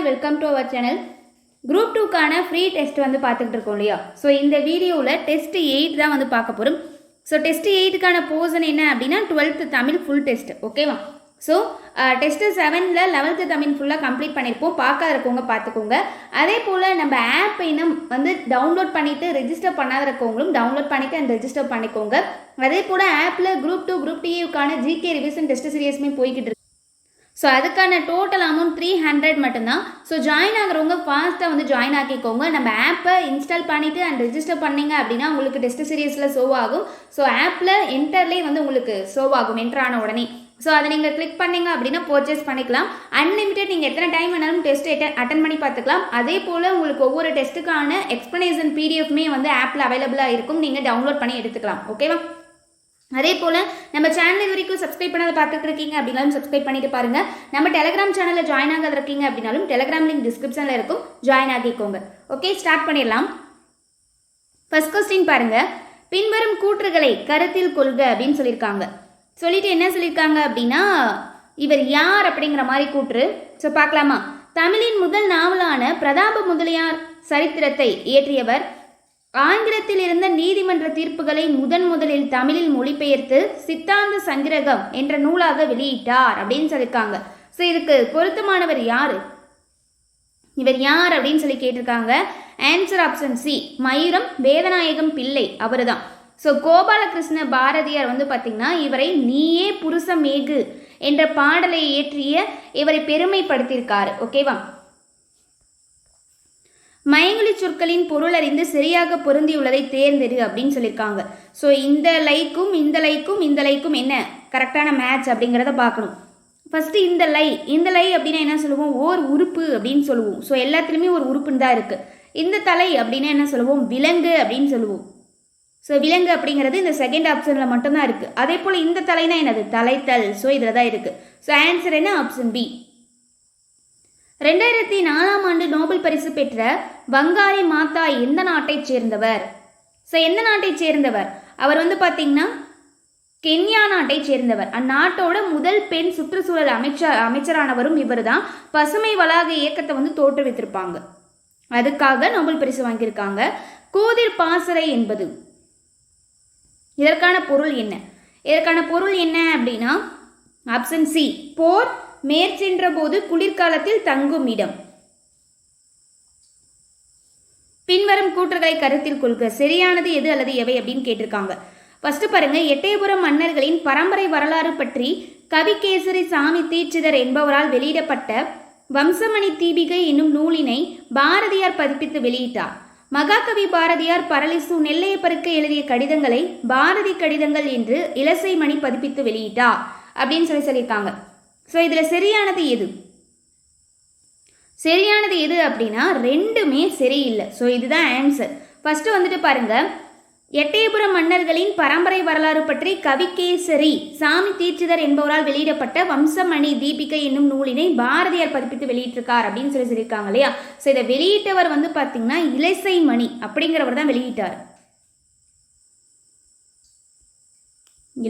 Welcome to our channel. Group 2க்கான free test வந்து பார்த்துக்கிட்டு இருக்கோம் இல்லையா? ஸோ இந்த வீடியோவில் டெஸ்ட் 8 தான் வந்து பார்க்க போகிறோம். ஸோ டெஸ்ட் 8க்கான போர்ஷன் என்ன அப்படின்னா 12th தமிழ் ஃபுல் டெஸ்ட். ஓகேவா? ஸோ டெஸ்ட்டு 7ல் 11th தமிழ் ஃபுல்லாக கம்ப்ளீட் பண்ணியிருப்போம். பார்க்காத இருக்கவங்க பார்த்துக்கோங்க. அதே போல் நம்ம ஆப் இன்னும் வந்து டவுன்லோட் பண்ணிவிட்டு ரெஜிஸ்டர் பண்ணாத இருக்கவங்களும் டவுன்லோட் பண்ணிவிட்டு அண்ட் ரெஜிஸ்டர் பண்ணிக்கோங்க. அதே போல் ஆப்பில் குரூப் 2 குரூப் டியூக்கான ஜிகே ரிவிஷன் டெஸ்ட் சீரியஸுமே போய்கிட்டு இருக்கு. ஸோ அதுக்கான டோட்டல் அமௌண்ட் 300 மட்டும்தான். ஸோ ஜாயின் ஆகிறவங்க ஃபாஸ்ட்டாக வந்து ஜாயின் ஆக்கிக்கோங்க. நம்ம ஆப்பை இன்ஸ்டால் பண்ணிவிட்டு அண்ட் ரெஜிஸ்டர் பண்ணிங்க அப்படின்னா உங்களுக்கு டெஸ்ட் சீரியஸில் ஷோ ஆகும். ஸோ ஆப்பில் என்டர்லேயே வந்து உங்களுக்கு ஷோ ஆகும் என்டர் ஆன உடனே. ஸோ அதை நீங்கள் கிளிக் பண்ணிங்க அப்படின்னா பர்ச்சேஸ் பண்ணிக்கலாம். அன்லிமிட்டட் நீங்கள் எத்தனை டைம் வேணாலும் டெஸ்ட் அட்டன் பண்ணி பார்த்துக்கலாம். அதே போல் உங்களுக்கு ஒவ்வொரு டெஸ்ட்டுக்கான எக்ஸ்ப்ளனேஷன் பிடிஎஃப்மே வந்து ஆப்பில் அவைலபிளாக இருக்கும். நீங்கள் டவுன்லோட் பண்ணி எடுத்துக்கலாம். ஓகேவா? அதே போல் நம்ம சேனல் இது வரைக்கும் சப்ஸ்கிரைப் பண்ணாத பார்த்துட்டு இருக்கீங்க அப்படின்னாலும் சப்ஸ்கிரைப் பண்ணிட்டு பாருங்க. நம்ம டெலிகிராம் சேனலில் ஜாயின் ஆகாத இருக்கீங்க அப்படின்னாலும் டெலிகிராம் லிங்க் டிஸ்கிரிப்ஷனில் இருக்கும், ஜாயின் ஆகிக்கோங்க. ஓகே, ஸ்டார்ட் பண்ணிடலாம். ஃபர்ஸ்ட் கொஸ்டின் பாருங்க. பின்வரும் கூற்றுகளை கருத்தில் கொள்க அப்படின்னு சொல்லியிருக்காங்க. சொல்லிட்டு என்ன சொல்லியிருக்காங்க அப்படின்னா இவர் யார் அப்படிங்கிற மாதிரி கூற்று. ஸோ பார்க்கலாமா? தமிழின் முதல் நாவலான பிரதாப முதலியார் சரித்திரத்தை இயற்றியவர். ஆங்கிலத்தில் இருந்த நீதிமன்ற தீர்ப்புகளை முதலில் தமிழில் மொழிபெயர்த்து சித்தாந்த சங்கிரகம் என்ற நூலாக வெளியிட்டார் அப்படின்னு சொல்லியிருக்காங்க. ஸோ இதுக்கு பொருத்தமானவர் யாரு, இவர் யார் அப்படின்னு சொல்லி கேட்டிருக்காங்க. ஆன்சர் ஆப்ஷன் சி, மயூரம் வேதநாயகம் பிள்ளை, அவர் தான். ஸோ கோபாலகிருஷ்ண பாரதியார் வந்து பார்த்தீங்கன்னா இவரை நீயே புருஷ மேகு என்ற பாடலை இயற்றிய இவரை பெருமைப்படுத்தியிருக்காரு. ஓகேவா? மயங்கொலி சொற்களின் பொருள் அறிந்து சரியாக பொருந்தியுள்ளதை தேர்ந்தெடு அப்படின்னு சொல்லியிருக்காங்க. ஸோ இந்த லைக்கும் என்ன கரெக்டான மேட்ச் அப்படிங்கிறத பார்க்கணும். ஃபஸ்ட்டு இந்த லை அப்படின்னா என்ன சொல்லுவோம்? ஓர் உறுப்பு அப்படின்னு சொல்லுவோம். ஸோ எல்லாத்துலேயுமே ஒரு உறுப்புன்னு தான் இருக்குது. இந்த தலை அப்படின்னா என்ன சொல்லுவோம்? விலங்கு அப்படின்னு சொல்லுவோம். ஸோ விலங்கு அப்படிங்கிறது இந்த செகண்ட் ஆப்ஷனில் மட்டும்தான் இருக்குது. அதே போல் இந்த தலைனா என்னது? தலைத்தல். ஸோ இதில் தான் இருக்குது. ஸோ ஆன்சர் என்ன? Option B. 2004 நோபல் பரிசு பெற்ற வங்காரி மாத்தா எந்த நாட்டைச் சேர்ந்தவர்? ஸோ எந்த நாட்டைச் சேர்ந்தவர்? அவர் வந்து பார்த்தீங்கன்னா கென்யா நாட்டைச் சேர்ந்தவர். அந்நாட்டோட முதல் பெண் சுற்றுச்சூழல் அமைச்சரானவரும் இவர் தான். பசுமை வளாக இயக்கத்தை வந்து தோற்றுவித்திருப்பாங்க. அதுக்காக நோபல் பரிசு வாங்கியிருக்காங்க. கூதிர் பாசறை என்பது இதற்கான பொருள் என்ன? இதற்கான பொருள் என்ன அப்படின்னா ஆப்ஷன் சி, போர் மேற்சென்ற போது குளிர்காலத்தில் தங்கும் இடம். பின்வரும் கூற்றுகளை கருத்தில் கொள்க. சரியானது எது அல்லது எவை அப்படின்னு கேட்டிருக்காங்க. ஃபர்ஸ்ட் பாருங்க. எட்டயபுரம் மன்னர்களின் பரம்பரை வரலாறு பற்றி கவிகேசரி சாமி தீட்சிதர் என்பவரால் வெளியிடப்பட்ட வம்சமணி தீபிகை என்னும் நூலினை பாரதியார் பதிப்பித்து வெளியிட்டார். மகாகவி பாரதியார் பரளிசு நெல்லையப்பருக்கு எழுதிய கடிதங்களை பாரதி கடிதங்கள் என்று இலசைமணி பதிப்பித்து வெளியிட்டார் அப்படின்னு சொல்லியிருக்காங்க. ஸோ இதில் சரியானது எது? சரியானது எது அப்படின்னா ரெண்டுமே சரியில்லை. ஸோ இதுதான் ஆன்சர். ஃபர்ஸ்ட் வந்துட்டு பாருங்க. எட்டயபுரம் மன்னர்களின் பரம்பரை வரலாறு பற்றி கவிகேசரி சாமி தீட்சிதர் என்பவரால் வெளியிடப்பட்ட வம்சமணி தீபிகை என்னும் நூலினை பாரதியார் பதிப்பித்து வெளியிட்டிருக்கார் அப்படின்னு சொல்லியிருக்காங்க இல்லையா? ஸோ இதை வெளியிட்டவர் வந்து பார்த்தீங்கன்னா இலசைமணி அப்படிங்கிறவர் தான் வெளியிட்டார்.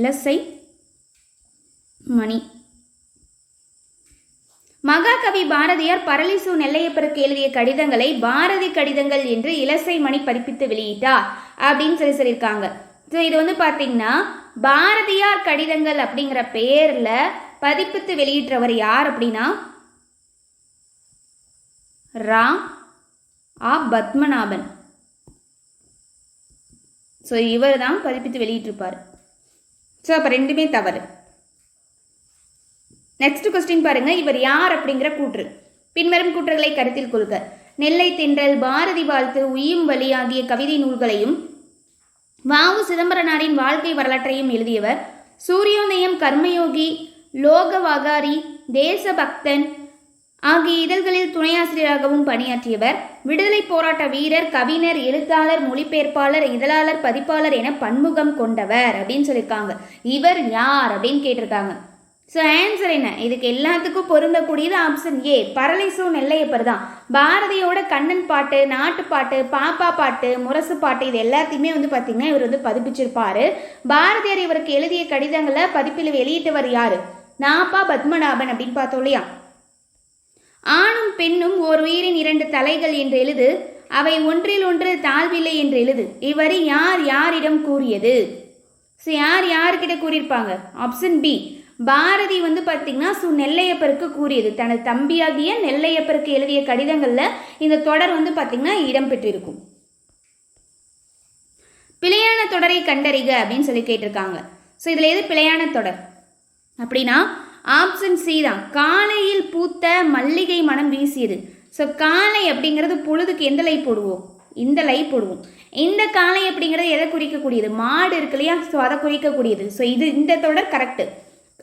இலசை மணி. மகாகவி பாரதியார் பரளிசு நெல்லையப்பருக்கு எழுதிய கடிதங்களை பாரதி கடிதங்கள் என்று இலசைமணி பதிப்பித்து வெளியிட்டார் அப்படின்னு சொல்லியிருக்காங்க. ஸோ இது வந்து பார்த்தீங்கன்னா பாரதியார் கடிதங்கள் அப்படிங்கிற பெயரில் பதிப்பித்து வெளியிட்டவர் யார் அப்படின்னா ராம் பத்மநாபன். ஸோ இவர் தான் பதிப்பித்து வெளியிட்டிருப்பார். ஸோ அப்போ ரெண்டுமே தவறு. நெக்ஸ்ட் கொஸ்டின் பாருங்க. இவர் யார் அப்படிங்கிற கூற்று. பின்வரும் கூற்றுகளை கருத்தில் கொள்க. நெல்லை தென்றல், பாரதி வாழ்த்து, உய்யும் வழி ஆகிய கவிதை நூல்களையும் வாவு சிதம்பரனாரின் வாழ்க்கை வரலாற்றையும் எழுதியவர். சூரியோதயம், கர்மயோகி, லோகவாகாரி, தேசபக்தன் ஆகிய இதழ்களில் துணையாசிரியராகவும் பணியாற்றியவர். விடுதலை போராட்ட வீரர், கவிஞர், எழுத்தாளர், மொழிபெயர்ப்பாளர், இதழாளர், பதிப்பாளர் என பன்முகம் கொண்டவர் அப்படின்னு சொல்லியிருக்காங்க. இவர் யார் அப்படின்னு கேட்டிருக்காங்க. ஸோ ஆன்சர் என்ன? இதுக்கு எல்லாத்துக்கும் பொருந்தக்கூடியது ஆப்ஷன் ஏ, பரளிசு நெல்லையப்பர் தான். பாரதியோட கண்ணன் பாட்டு, நாட்டுப்பாட்டு, பாப்பா பாட்டு, முரசு பாட்டு இது எல்லாத்தையுமே வந்து பார்த்தீங்கன்னா இவர் வந்து பதிப்பிச்சிருப்பாரு. பாரதியார் இவருக்கு எழுதிய கடிதங்களை பதிப்பில் வெளியிட்டவர் யாரு? நாப்பா பத்மநாபன் அப்படின்னு பார்த்தோம் இல்லையா? ஆணும் பெண்ணும் ஓர் உயிரின் 2 தலைகள் என்று எழுது, அவை ஒன்றில் ஒன்று தாழ்வில்லை என்று எழுது. இவ்வரி யார் யாரிடம் கூறியது? ஸோ யார் யார்கிட்ட கூறியிருப்பாங்க? ஆப்ஷன் பி, பாரதி வந்து பார்த்தீங்கன்னா நெல்லையப்பருக்கு கூறியது. தனது தம்பியாகிய நெல்லையப்பருக்கு எழுதிய கடிதங்களில் இந்த தொடர் வந்து பார்த்தீங்கன்னா இடம்பெற்றிருக்கும். பிழையான தொடரை கண்டறிக அப்படின்னு சொல்லி கேட்டிருக்காங்க. ஸோ இதில் எது பிழையான தொடர் அப்படின்னா ஆப்ஷன் சி தான், காலையில் பூத்த மல்லிகை மனம் வீசியது. ஸோ காலை அப்படிங்கிறது பொழுதுக்கு எந்த லை போடுவோம்? இந்த லை போடுவோம். இந்த காலை அப்படிங்கிறது எதை குறிக்கக்கூடியது? மாடு இருக்கு இல்லையா, ஸோ அதை குறிக்கக்கூடியது. ஸோ இந்த தொடர் கரெக்டு.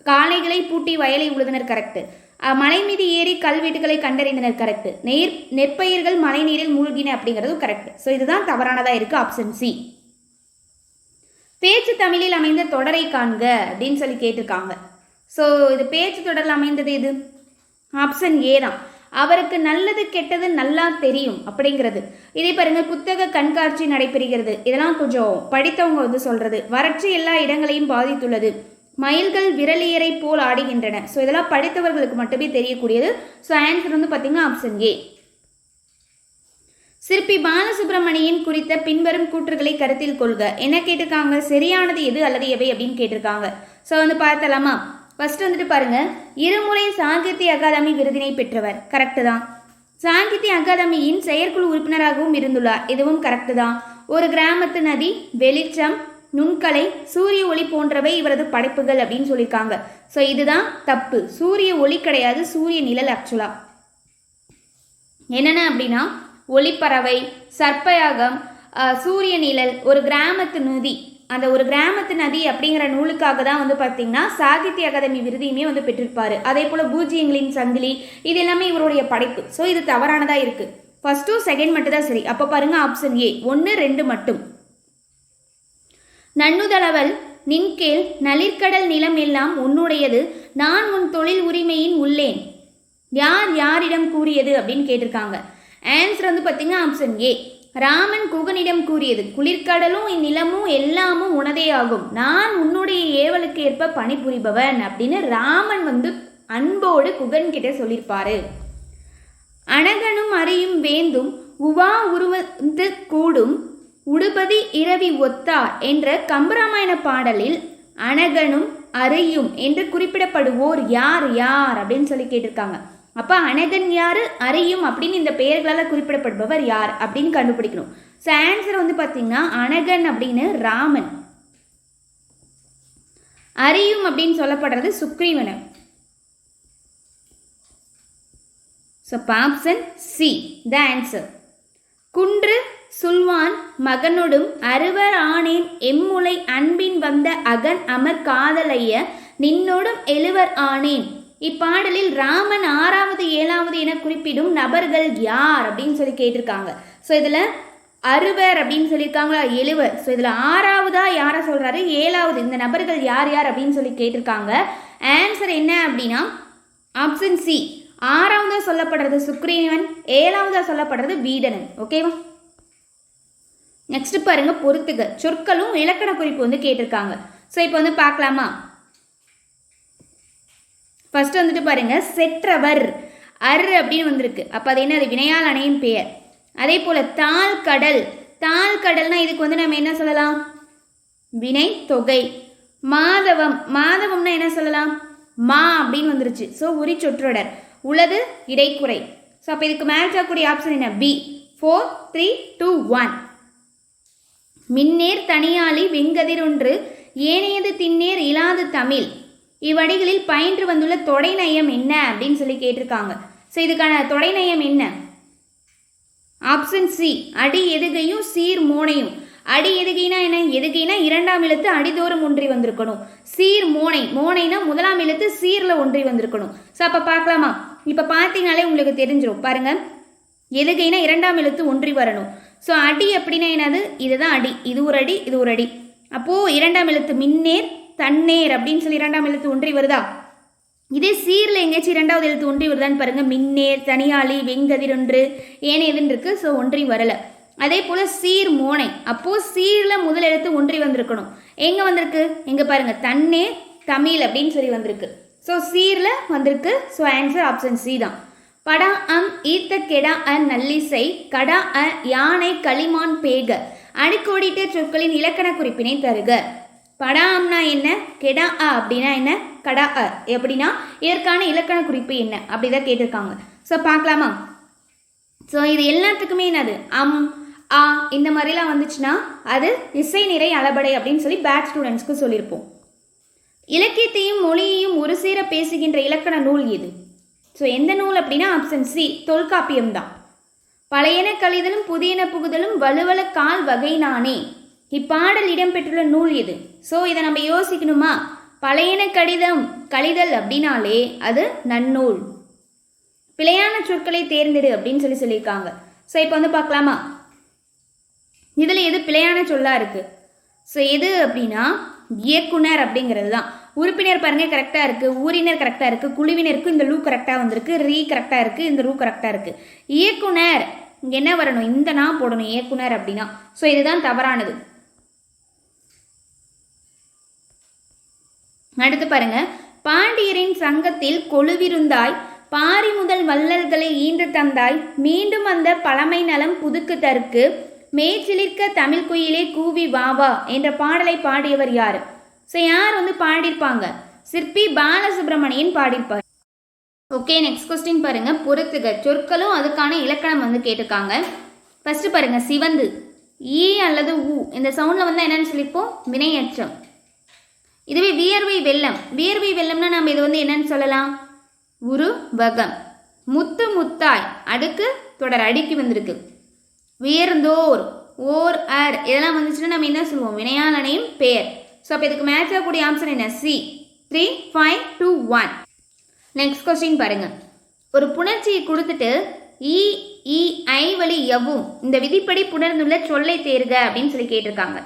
காளைகளை பூட்டி வயலை உழுதினர் கரெக்டு. மலை மீது ஏறி கல்வெட்டுகளை கண்டறிந்தனர் கரெக்டு. நெற்பயிர்கள் மழை நீரில் மூழ்கின அப்படிங்கிறதும் கரெக்ட். ஸோ இதுதான் தவறானதாக இருக்குது, ஆப்ஷன் சி. பேச்சு தமிழில் அமைந்த தொடரை காண்க அப்படின்னு சொல்லி கேட்டிருக்காங்க. ஸோ இது பேச்சு தொடரில் அமைந்தது எது? ஆப்ஷன் ஏ தான். அவருக்கு நல்லது கெட்டது நல்லா தெரியும் அப்படிங்கிறது. இதே பாருங்க, புத்தக கண்காட்சி நடைபெறுகிறது. இதெல்லாம் கொஞ்சம் படித்தவங்க வந்து சொல்றது. வறட்சி எல்லா இடங்களையும் பாதித்துள்ளது. மயில்கள் விரலியரை போல் ஆடுகின்றன. ஸோ இதெல்லாம் படித்தவர்களுக்கு மட்டுமே தெரியக்கூடியது. ஸோ ஆன்சர் வந்து பார்த்தீங்கன்னா ஆப்ஷன் ஏ. சிற்பி பாலசுப்ரமணியன் குறித்த பின்வரும் கூற்றுகளை கருத்தில் கொள்க. என்ன கேட்டிருக்காங்க? சரியானது எது அல்லது எவை அப்படின்னு கேட்டிருக்காங்க. ஸோ வந்து பார்த்தலாமா? ஃபர்ஸ்ட் வந்துட்டு பாருங்க, இருமுறை சாகித்ய அகாதமி விருதினை பெற்றவர். கரெக்டு தான். சாகித்ய அகாதமியின் செயற்குழு உறுப்பினராகவும் இருந்துள்ளார். இதுவும் கரெக்டு தான். ஒரு கிராமத்து நதி, வெளிச்சம், நுண்கலை, சூரிய ஒளி போன்றவை இவரது படைப்புகள் அப்படின்னு சொல்லியிருக்காங்க. ஸோ இதுதான் தப்பு. சூரிய ஒளி கிடையாது, சூரிய நிழல். ஆக்சுவலா என்னென்ன அப்படின்னா ஒளிப்பறவை, சர்ப்பயாகம், சூரிய நிழல், ஒரு கிராமத்து நதி. அந்த ஒரு கிராமத்து நதி அப்படிங்கிற நூலுக்காக தான் வந்து பார்த்தீங்கன்னா சாகித்ய அகாதமி விருதையுமே வந்து பெற்றிருப்பாரு. அதே போல் பூஜ்ஜியங்களின் சங்கிலி, இது எல்லாமே இவருடைய படைப்பு. ஸோ இது தவறானதாக இருக்குது. ஃபர்ஸ்ட்டு செகண்ட் மட்டும் தான் சரி. அப்போ பாருங்க ஆப்ஷன் ஏ 1, 2 மட்டும். நன்னுதளவல் நின்கேள் நளிர்கடல் நிலம் எல்லாம் உன்னுடையது, நான் உன் தொழில் உரிமையின் உள்ளேன். யார் யாரிடம் கூறியது அப்படின்னு கேட்டிருக்காங்க. ஆன்சர் வந்து பார்த்தீங்கன்னா ஆப்ஷன் ஏ, ராமன் குகனிடம் கூறியது. குளிர்கடலும் இந்நிலமும் எல்லாமும் உனதே ஆகும், நான் உன்னுடைய ஏவலுக்கு ஏற்ப பணிபுரிபவன் அப்படின்னு ராமன் வந்து அன்போடு குகன் கிட்ட சொல்லியிருப்பாரு. அனகனும் அரியும் வேந்தும் உவா உருவது கூடும் உடுபதி இரவி ஒத்தார் என்ற கம்பராமாயண பாடலில் அனகனும் அரியும் என்று குறிப்பிடப்படுவோர் யார் யார் அப்படின்னு சொல்லி கேட்டிருக்காங்க. அப்போ அனகன் யாரு, அரியும் அப்படின்னு இந்த பெயர்களால் குறிப்பிடப்படுபவர் யார் அப்படின்னு கண்டுபிடிக்கணும். ஸோ ஆன்சர் வந்து பார்த்தீங்கன்னா அனகன் அப்படின்னு ராமன், அரியும் அப்படின்னு சொல்லப்படுறது Sugreevan. So option see the answer. குன்று சுல்வான் மகனொடும் அறுவர் ஆனேன் எம்முலை அன்பின் வந்த அகன் அமர் காதலைய நின்னோடும் எழுவர் ஆனேன். இப்பாடலில் ராமன் 6வது 7வது என குறிப்பிடும் நபர்கள் யார் அப்படின்னு சொல்லி கேட்டிருக்காங்க. ஸோ இதில் அறுவர் அப்படின்னு சொல்லியிருக்காங்களா, 7. ஸோ இதில் 6வதா யாரை சொல்கிறாரு, 7வது இந்த நபர்கள் யார் யார் அப்படின்னு சொல்லி கேட்டிருக்காங்க. ஆன்சர் என்ன அப்படின்னா ஆப்ஷன் சி, 6வதா சொல்லப்படுறது சுக்ரீவன், 7வதா சொல்லப்படுறது வீடனன். ஓகேவா? நெக்ஸ்ட் பாருங்க, பொறுத்துக. சொற்களும் இலக்கண குறிப்பு வந்து கேட்டிருக்காங்க. ஸோ இப்போ வந்து பார்க்கலாமா? ஃபர்ஸ்ட் வந்துட்டு பாருங்க, செற்றவர் அப்படின்னு வந்திருக்கு. அப்போ அது என்ன? அது வினையால் அணையும் பெயர். அதே போல் தாழ் கடல், தாழ் கடல்னா இதுக்கு வந்து நம்ம என்ன சொல்லலாம்? வினை தொகை. மாதவம், மாதவம்னா என்ன சொல்லலாம்? மா அப்படின்னு வந்துருச்சு. ஸோ உரி சொற்றொடர். உளது இடைக்குறை. ஸோ அப்போ இதுக்கு மேட்ச் ஆகக்கூடிய ஆப்ஷன் என்ன? பி. 4, 3, 2, 1. மின்னேர் தனியாளி வெங்கதிர் ஒன்று ஏனையது தின்னேர் இலாது தமிழ். இவ்வடிகளில் பயின்று வந்துள்ள தொடை நயம் என்ன அப்படின்னு சொல்லி கேட்டிருக்காங்க. ஸோ இதுக்கான தொடை நயம் என்ன? ஆப்ஷன் சி, அடி எதுகையும் சீர் மோனையும். அடி எதுகைனா என்ன? எதுகைனா 2ஆம் எழுத்து அடிதோறும் ஒன்றி வந்திருக்கணும். சீர் மோனை, மோனைனா 1ஆம் எழுத்து சீரில் ஒன்றி வந்திருக்கணும். ஸோ அப்போ பார்க்கலாமா? இப்போ பார்த்தீங்கனாலே உங்களுக்கு தெரிஞ்சிடும். பாருங்க, எதுகைனா 2ஆம் எழுத்து ஒன்றி வரணும். ஸோ அடி அப்படின்னா என்னது? இதுதான் அடி. இது ஒரு அடி, இது ஒரு அடி. அப்போது 2ஆம் எழுத்து மின்னேர் தன்னேர் அப்படின்னு சொல்லி 2ஆம் எழுத்து ஒன்றி வருதா? இதே சீரில் எங்கேயாச்சும் 2வது எழுத்து ஒன்றி வருதான்னு பாருங்கள். மின்னேர் தனியாளி வெங்கதிர் ஒன்று ஏனையதுன்னு இருக்குது. ஸோ ஒன்றி வரலை. அதே போல் சீர் மோனை, அப்போது சீரில் முதல் எழுத்து ஒன்றி வந்திருக்கணும். எங்கே வந்திருக்கு? எங்கே பாருங்கள், தன்னேர் தமிழ் அப்படின்னு சொல்லி வந்திருக்கு. ஸோ சீரில் வந்திருக்கு. ஸோ ஆன்சர் ஆப்ஷன் சி தான். படா அம் ஈத்த கெடா அ நல்லிசை கடா அ யானை களிமான் பேக அடிக்கோடிட்ட சொற்களின் இலக்கண குறிப்பினை தருக. படா அம்னா என்ன, கெடா அ அப்படின்னா என்ன, கடா அ எப்படின்னா இதற்கான இலக்கண குறிப்பு என்ன அப்படிதான் கேட்டிருக்காங்க. ஸோ பார்க்கலாமா. ஸோ இது எல்லாத்துக்குமே என்னது அம் ஆ இந்த மாதிரிலாம் வந்துச்சுன்னா அது இசை நிறை அளபடை அப்படின்னு சொல்லி பேட் ஸ்டூடெண்ட்ஸ்க்கு சொல்லியிருப்போம். இலக்கியத்தையும் மொழியையும் ஒரு சேர பேசுகின்ற இலக்கண நூல் எது? ஸோ எந்த நூல் அப்படின்னா ஆப்ஷன் சி தொல்காப்பியம் தான். பழையன கழிதலும் புதியன புகுதலும் வலுவல கால் வகை நானே இப்பாடல் இடம்பெற்றுள்ள நூல் எது? ஸோ இதை நம்ம யோசிக்கணுமா. பழையன கழிதல் அப்படின்னாலே அது நன்னூல். பிழையான சொற்களை தேர்ந்தெடு அப்படின்னு சொல்லியிருக்காங்க. ஸோ இப்போ வந்து பார்க்கலாமா, இதில் எது பிழையான சொல்லா இருக்கு? ஸோ எது அப்படின்னா இயக்குனர் அப்படிங்கிறது தான். உறுப்பினர் பாருங்க கரெக்டாக இருக்குது, ஊரினர் கரெக்டாக இருக்குது, குழுவினருக்கு இந்த லூ கரெக்டாக வந்திருக்கு, ரீ கரெக்டாக இருக்குது, இந்த ரூ கரெக்டாக இருக்குது. இயக்குனர் இங்கே என்ன வரணும், இந்த நான் போடணும் இயக்குனர் அப்படின்னா. ஸோ இதுதான் தவறானது. அடுத்து பாருங்க, பாண்டியரின் சங்கத்தில் கொழுவிருந்தாய் பாரி முதல் வள்ளல்களை ஈன்று தந்தாய் மீண்டும் அந்த பழமை நலம் புதுக்கு தற்கு மேய்ச்சிலிருக்க தமிழ் குயிலே கூவி வாவா என்ற பாடலை பாடியவர் யார்? ஸோ யார் வந்து பாடியிருப்பாங்க? சிற்பி பாலசுப்ரமணியன் பாடியிருப்பார். ஓகே, நெக்ஸ்ட் கொஸ்டின் பாருங்க, பொறுத்துக சொற்களும் அதுக்கான இலக்கணம் வந்து கேட்டிருக்காங்க. ஃபர்ஸ்ட் பாருங்க, சிவந்து ஈ அல்லது ஊ இந்த சவுண்ட்ல வந்து என்னன்னு சொல்லிப்போம், வினையச்சம். இதுவே வியர்வை வெள்ளம், வியர்வை வெள்ளம்னா நம்ம இது வந்து என்னன்னு சொல்லலாம், உரு வகம். முத்து முத்தாய் அடுக்கு தொடர் அடிக்கு வந்திருக்கு. உயர்ந்தோர் ஓர் அர் இதெல்லாம் வந்துச்சுன்னா நம்ம என்ன சொல்லுவோம், வினையாளனையும் பெயர். ஸோ அப்போ இதுக்கு மேட்ச் ஆகக்கூடிய ஆன்சர் என்ன, சி. 3, 5, 2, 1. நெக்ஸ்ட் கொஸ்டின் பாருங்க, ஒரு புணர்ச்சியை கொடுத்துட்டு இ இ ஐ வழி எவ்வும் இந்த விதிப்படி புணர்ந்துள்ள சொல்லை தேர்க அப்படின்னு சொல்லி கேட்டிருக்காங்க.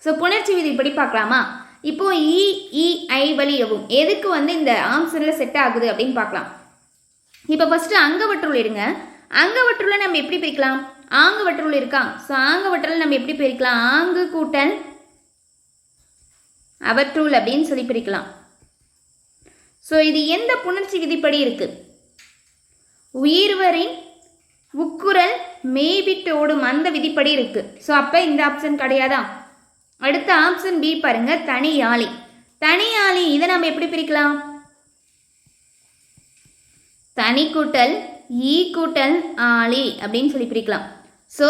ஸோ புணர்ச்சி விதிப்படி பார்க்கலாமா. இப்போ இ இ ஐ வழி எவ்வும் எதுக்கு வந்து இந்த ஆன்சரில் செட் ஆகுது அப்படின்னு பார்க்கலாம். இப்போ ஃபர்ஸ்ட் அங்கவற்றுள் எடுங்க. அங்கவற்றுள்ள நம்ம எப்படி பிரிக்கலாம், ஆங்கவற்றுள் இருக்கா. ஸோ ஆங்கவற்றுள் நம்ம எப்படி பிரிக்கலாம், ஆங்கு கூட்டல் அவற்றுள் அப்படின்னு சொல்லி பிரிக்கலாம். ஸோ இது எந்த புணர்ச்சி விதிப்படி இருக்கு, உயிர்வரின் உக்குரல் மேய்விட்டு ஓடும் அந்த விதிப்படி இருக்கு. ஸோ அப்போ இந்த ஆப்ஷன் கிடையாதா. அடுத்த ஆப்ஷன் பி பாருங்க, தனியாளி. தனியாளி இதை நம்ம எப்படி பிரிக்கலாம், தனி கூட்டல் ஈ கூட்டல் ஆளி அப்படின்னு சொல்லி பிரிக்கலாம். ஸோ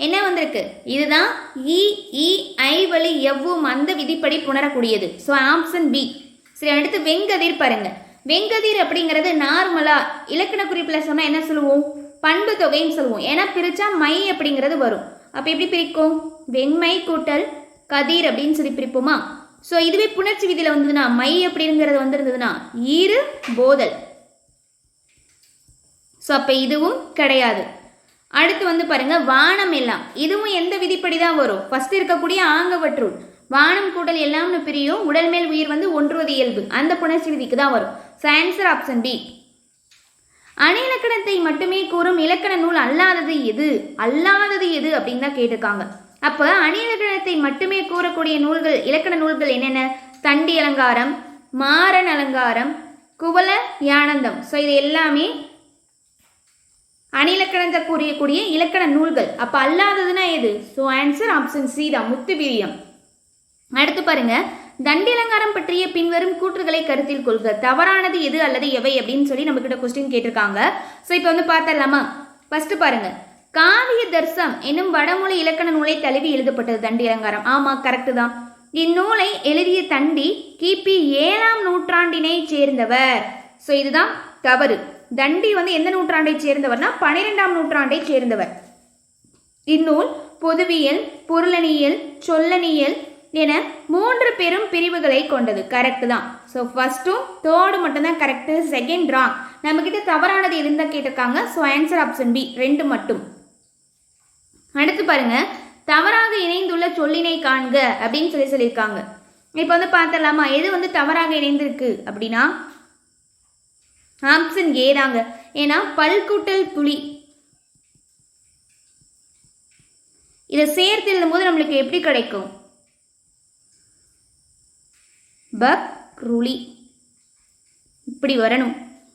என்ன வந்திருக்கு, இதுதான் இ இ ஐ வழி எவ்வும் அந்த விதிப்படி புணரக்கூடியது. So option B. சரி, அடுத்து வெங்கதிர் பாருங்க. வெங்கதிர் அப்படிங்கிறது நார்மலா இலக்கண குறிப்பில் சொன்னால் என்ன சொல்லுவோம், பண்பு தொகைன்னு சொல்லுவோம். ஏன்னா பிரிச்சா மை அப்படிங்கிறது வரும். அப்போ எப்படி பிரிக்கும், வெண்மை கூட்டல் கதிர் அப்படின்னு சொல்லி பிரிப்போமா. ஸோ இதுவே புணர்ச்சி விதியில் வந்ததுன்னா மை அப்படிங்கிறது வந்திருந்ததுன்னா ஈறு போதல். ஸோ அப்போ இதுவும் கிடையாது. அடுத்து வந்து பாருங்க, வானம் எல்லாம் இதுவும் எந்த விதிப்படி தான் வரும், ஃபர்ஸ்ட் இருக்கக்கூடிய ஆங்கவற்றுள் வானம் கூடல் எல்லாம்னு பிரியும், உடல் மேல் உயிர் வந்து ஒன்றுவது இயல்பு அந்த புணர்ச்சி விதிக்கு தான் வரும். So answer option B. அணி இலக்கணத்தை மட்டுமே கூறும் இலக்கண நூல் அல்லாதது எது, அல்லாதது எது அப்படின்னு தான் கேட்டிருக்காங்க. அப்போ அணி இலக்கணத்தை மட்டுமே கூறக்கூடிய நூல்கள் இலக்கண நூல்கள் என்னென்ன, தண்டி அலங்காரம், மாறன் அலங்காரம், குவல யானந்தம். ஸோ இது எல்லாமே அணிலக்கணத்தை கூறியக்கூடிய இலக்கண நூல்கள். அப்போ அல்லாததுன்னா எது, ஸோ ஆன்சர் ஆப்ஷன் சி தான், முத்துவீரியம். அடுத்து பாருங்க, தண்டி அலங்காரம் பற்றிய பின்வரும் கூற்றுகளை கருத்தில் கொள்க, தவறானது எது அல்லது எவை அப்படின்னு சொல்லி நம்ம கிட்ட கொஸ்டின் கேட்டிருக்காங்க. ஸோ இப்போ வந்து பார்த்துடலாமா. ஃபர்ஸ்ட் பாருங்க, காவிய தர்சம் என்னும் வடமொழி இலக்கண நூலை தழுவி எழுதப்பட்டது தண்டி அலங்காரம். ஆமாம், கரெக்டு தான். இந்நூலை எழுதிய தண்டி கிபி 7ஆம் நூற்றாண்டினை சேர்ந்தவர். ஸோ இதுதான் தவறு. தண்டி வந்து எந்த நூற்றாண்டை சேர்ந்தவர்னா 12ஆம் நூற்றாண்டை சேர்ந்தவர். இந்நூல் பொதுவியல், பொருளணியல், சொல்லணியல் என 3 பெரும் பிரிவுகளை கொண்டது. கரெக்டு தான். ஸோ ஃபர்ஸ்ட்டும் தேர்டு மட்டும்தான் கரெக்டு, செகண்ட் ராங். நம்ம கிட்ட தவறானது எதுன்னு கேட்டிருக்காங்க. ஸோ ஆன்சர் ஆப்ஷன் பி, 2 மட்டும். அடுத்து பாருங்க, தவறாக இணைந்துள்ள சொல்லினை காண்க அப்படின்னு சொல்லியிருக்காங்க. இப்போ வந்து பார்த்துடலாமா, எது வந்து தவறாக இணைந்திருக்கு அப்படின்னா ஆப்ஷன் ஏ தாங்க. ஏன்னா பல்கூட்டல் புலி இதை சேர்த்து எழுதும் போது நம்மளுக்கு எப்படி கிடைக்கும், பக் ருளி இப்படி வரணும்.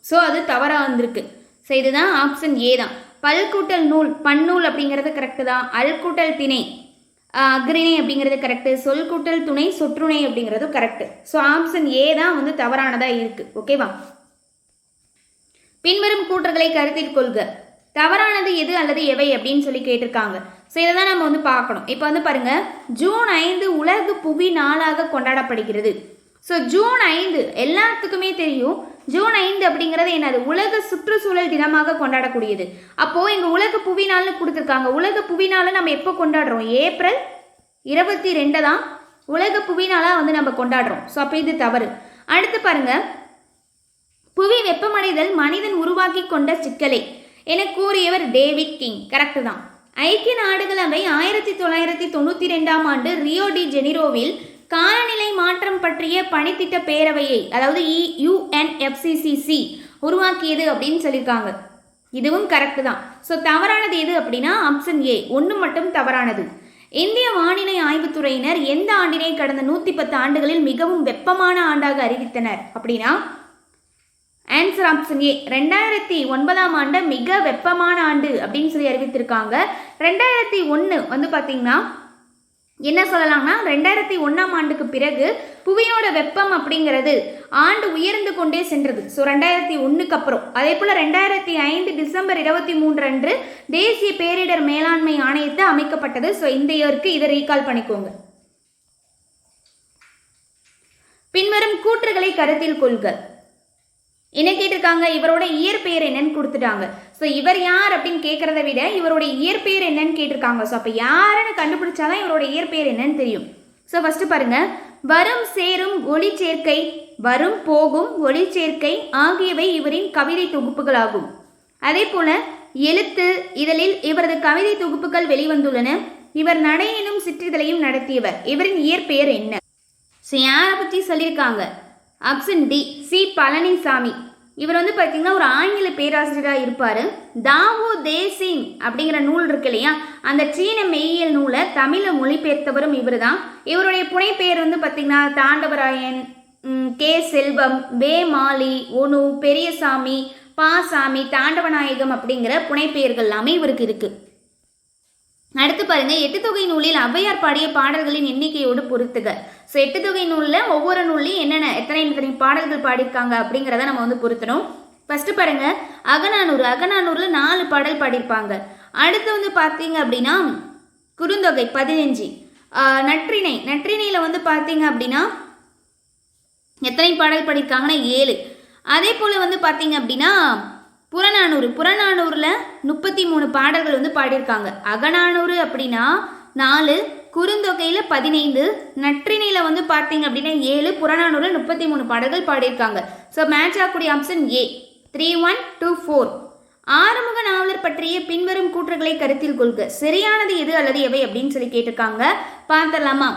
ஸோ அது தவறாக வந்திருக்கு. ஸோ இதுதான் ஆப்ஷன் ஏ தான். பல் கூட்டல் நூல் பன்னூல் அப்படிங்கிறது கரெக்டு தான். அல் கூட்டல் திணை அக்ரிணை அப்படிங்கிறது கரெக்டு. சொல் கூட்டல் துணை சொற்றுணை அப்படிங்கிறது கரெக்டு. ஸோ ஆப்ஷன் ஏ தான் வந்து தவறானதாக இருக்குது. ஓகேவா? பின்வரும் கூற்றுகளை கருத்தில் கொள்க. தவறானது எது அல்லது எவை அப்படின்னு சொல்லி கேட்டிருக்காங்க. ஸோ இதை தான் நம்ம வந்து பார்க்கணும். இப்போ வந்து பாருங்க, ஜூன் 5 உலக புவி நாளாக கொண்டாடப்படுகிறது. ஸோ ஜூன் 5 எல்லாத்துக்குமே தெரியும். ஜூன் 5 அப்படிங்கிறது என்னது? உலக சுற்றுச்சூழல் தினமாக கொண்டாடக்கூடியது. அப்போ இங்க உலக புவி நாள்னு கொடுத்துருக்காங்க. உலக புவி நாளை நம்ம எப்போ கொண்டாடுறோம்? ஏப்ரல் 22 தான் உலக புவி நாளாக வந்து நம்ம கொண்டாடுறோம். ஸோ அப்போ இது தவறு. அடுத்து பாருங்க, புவி வெப்பமடைதல் மனிதன் உருவாக்கி கொண்ட சிக்கலை என கூறியவர் டேவிட் கிங். கரெக்டு தான். ஐக்கிய நாடுகள் அவை 1992ஆம் ஆண்டு ரியோ டி ஜெனிரோவில் காலநிலை மாற்றம் பற்றிய பணித்திட்ட பேரவையை, அதாவது UNFCCC உருவாக்கியது அப்படின்னு சொல்லியிருக்காங்க. இதுவும் கரெக்டு தான். ஸோ தவறானது எது அப்படின்னா ஆப்ஷன் ஏ, ஒன்று மட்டும் தவறானது. இந்திய வானிலை ஆய்வுத்துறையினர் எந்த ஆண்டினை கடந்த 110 ஆண்டுகளில் மிகவும் வெப்பமான ஆண்டாக அறிவித்தனர் அப்படின்னா ஆன்சர் ஆப்ஷன் ஏ, 2009ஆம் ஆண்டு மிக வெப்பமான ஆண்டு அப்படின்னு சொல்லி அறிவித்திருக்காங்க. 2001 வந்து பார்த்தீங்கன்னா என்ன சொல்லலாம்னா 2001ஆம் ஆண்டுக்கு பிறகு புவியோட வெப்பம் அப்படிங்கிறது ஆண்டு உயர்ந்து கொண்டே சென்றது. ஸோ 2001க்கு அப்புறம். அதே போல் 2005 டிசம்பர் 23 அன்று தேசிய பேரிடர் மேலாண்மை ஆணையத்தை அமைக்கப்பட்டது. ஸோ இந்த இயருக்கு இதை ரீகால் பண்ணிக்கோங்க. பின்வரும் கூற்றுகளை கருத்தில் கொள்க. என்ன கேட்டிருக்காங்க? இவரோட இயற்பெயர் என்னன்னு கொடுத்துட்டாங்க. ஸோ இவர் யார் அப்படின்னு கேட்கறத விட இவரோட இயற்பெயர் என்னன்னு கேட்டிருக்காங்க. ஸோ அப்போ யாருன்னு கண்டுபிடிச்சாதான் இவரோட இயற்பெயர் என்னன்னு தெரியும். ஸோ ஃபர்ஸ்ட் பாருங்க, வரும் சேரும் ஒளி சேர்க்கை, வரும் போகும் ஒளி சேர்க்கை ஆகியவை இவரின் கவிதை தொகுப்புகளாகும். அதே போல எழுத்து இதழில் இவரது கவிதை தொகுப்புகள் வெளிவந்துள்ளன. இவர் நடை எனும் சிற்றிதழையும் நடத்தியவர். இவரின் இயற்பெயர் என்ன? ஸோ யாரை பற்றி சொல்லியிருக்காங்க? Option D, C Palanisamy. இவர் வந்து பார்த்தீங்கன்னா ஒரு ஆங்கில பேராசிரியராக இருப்பார். தாவோ தேசிங் அப்படிங்கிற நூல் இருக்கு இல்லையா, அந்த சீன மெய்யியல் நூலை தமிழை மொழிபெயர்த்தவரும் இவர் தான். இவருடைய புனைப்பெயர் வந்து பார்த்தீங்கன்னா தாண்டவராயன், கே செல்வம், வே மாலி, ஒனு, பெரியசாமி, பாசாமி, தாண்டவநாயகம் அப்படிங்கிற புனைப்பெயர்கள் எல்லாமே இவருக்கு இருக்குது. அடுத்து பாருங்க, எட்டுத்தொகை நூலில் ஔவையார் பாடிய பாடல்களின் எண்ணிக்கையோடு பொறுத்துக. ஸோ எட்டுத்தொகை நூலில் ஒவ்வொரு நூல்லையும் என்னென்ன எத்தனை பாடல்கள் பாடியிருக்காங்க அப்படிங்கிறத நம்ம வந்து பொறுத்தணும். ஃபர்ஸ்ட் பாருங்க, அகநானூறில் 4 பாடல் பாடியிருப்பாங்க. அடுத்து வந்து பார்த்தீங்க அப்படின்னா குறுந்தொகை 15. நற்றிணையில் வந்து பார்த்தீங்க அப்படின்னா எத்தனை பாடல் பாடியிருக்காங்கன்னா 7. அதே போல் வந்து பார்த்தீங்க அப்படின்னா புறநானூறில் 33 பாடல்கள் வந்து பாடியிருக்காங்க. அகநானூறு அப்படின்னா 4, குறுந்தொகையில் 15, நற்றிணையில் வந்து பார்த்தீங்க அப்படின்னா 7, புறநானூறில் 33 பாடல்கள் பாடியிருக்காங்க. ஸோ மேட்ச் ஆகக்கூடிய ஆப்ஷன் ஏ, 3-1-2-4. ஆறுமுக நாவலர் பற்றிய பின்வரும் கூற்றுகளை கருத்தில் கொள்க. சரியானது எது அல்லது எவை அப்படின்னு சொல்லி கேட்டிருக்காங்க. பார்த்துடலாமா?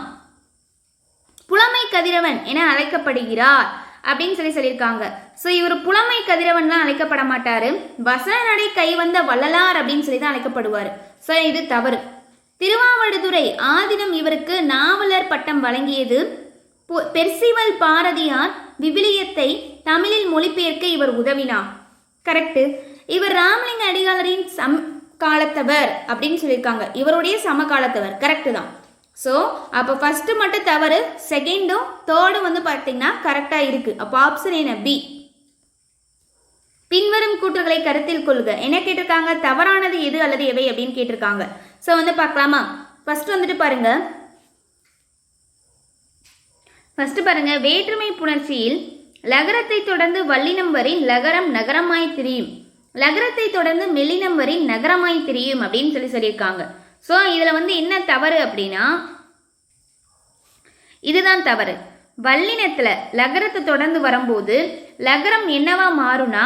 புலமை கதிரவன் என அழைக்கப்படுகிறார் அப்படின்னு சொல்லியிருக்காங்க. ஸோ இவர் புலமை கதிரவன்லாம் அழைக்கப்பட மாட்டார். வசன நடை கைவந்த வள்ளலார் அப்படின்னு சொல்லி தான் அழைக்கப்படுவார். ஸோ இது தவறு. திருவாவடுதுறை ஆதீனம் இவருக்கு நாவலர் பட்டம் வழங்கியது. பெர்சிவல் பாரதியார் விவிலியத்தை தமிழில் மொழிபெயர்க்க இவர் உதவினார். கரெக்டு. இவர் ராமலிங்க அடிகளாரின் சமகாலத்தவர் அப்படின்னு சொல்லியிருக்காங்க. இவருடைய சமகாலத்தவர். கரெக்டு தான். ஸோ அப்போ ஃபஸ்ட்டு மட்டும் தவறு, செகண்டும் தேர்டும் வந்து பார்த்தீங்கன்னா கரெக்டாக இருக்குது. அப்போ ஆப்ஷன் என்ன? பி. பின்வரும் கூற்றுகளை கருத்தில் கொள்க. என்ன கேட்டிருக்காங்க? தவறானது எது அல்லது எவை அப்படின்னு கேட்டிருக்காங்க. ஸோ வந்து பார்க்கலாமா? ஃபர்ஸ்ட் வந்துட்டு பாருங்க, வேற்றுமை புணர்ச்சியில் லகரத்தை தொடர்ந்து வல்லினம் வரின் லகரம் நகரமாய் திரியும், லகரத்தை தொடர்ந்து மெல்லினம் வரின் நகரமாய் திரியும் அப்படின்னு சொல்லியிருக்காங்க. ஸோ இதில் வந்து என்ன தவறு அப்படின்னா இதுதான் தவறு. வல்லினத்தில் லகரத்தை தொடர்ந்து வரும்போது லகரம் என்னவா மாறும்னா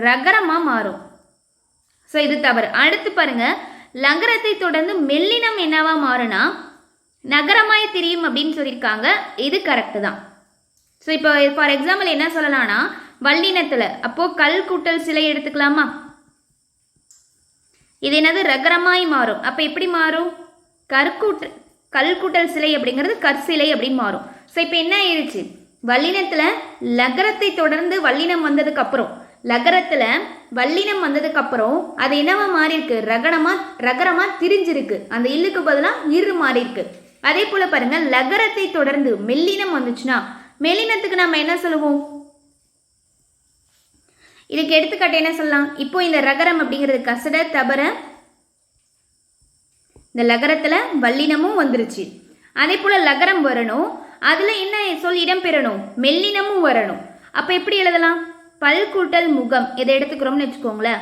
ரகரமாக மாறும். ஸோ இது தவறு. அடுத்து பாருங்க, லகரத்தை தொடர்ந்து மெல்லினம் என்னவா மாறுனா நகரமாய் திரியும் அப்படின்னு சொல்லியிருக்காங்க. இது கரெக்டு தான். ஸோ இப்போ ஃபார் எக்ஸாம்பிள் என்ன சொல்லலாம்னா வல்லினத்தில் அப்போது கல் கூட்டல் சிலை எடுத்துக்கலாமா? இது என்னது? ரகரமாய் மாறும். அப்போ எப்படி மாறும்? கல்கூட்டல் சிலை அப்படிங்கிறது கற்சிலை அப்படின்னு மாறும். ஸோ இப்போ என்ன ஆயிடுச்சு? வல்லினத்தில் லகரத்தை தொடர்ந்து வல்லினம் வந்ததுக்கு அப்புறம் லகரத்தில் வல்லினம் வந்ததுக்கு அப்புறம் அது என்னவா மாறி இருக்கு, ரகரமா திரிஞ்சிருக்கு. அந்த இல்லுக்கு பதிலாக இரு மாறி இருக்கு. அதே போல பாருங்க, லகரத்தை தொடர்ந்து மெல்லினம் வந்துச்சுன்னா மெல்லினத்துக்கு நம்ம என்ன சொல்லுவோம்? இதுக்கு எடுத்துக்காட்டு என்ன சொல்லலாம்? இப்போ இந்த ரகரம் அப்படிங்கிறது கசட தபர, இந்த லகரத்தில் வல்லினமும் வந்துருச்சு. அதே போல லகரம் வரணும், அதில் என்ன சொல் இடம்பெறணும்? மெல்லினமும் வரணும். அப்போ எப்படி எழுதலாம்? பல் கூட்டல் முகம் இதை எடுத்துக்கிறோம்னு வச்சுக்கோங்களேன்.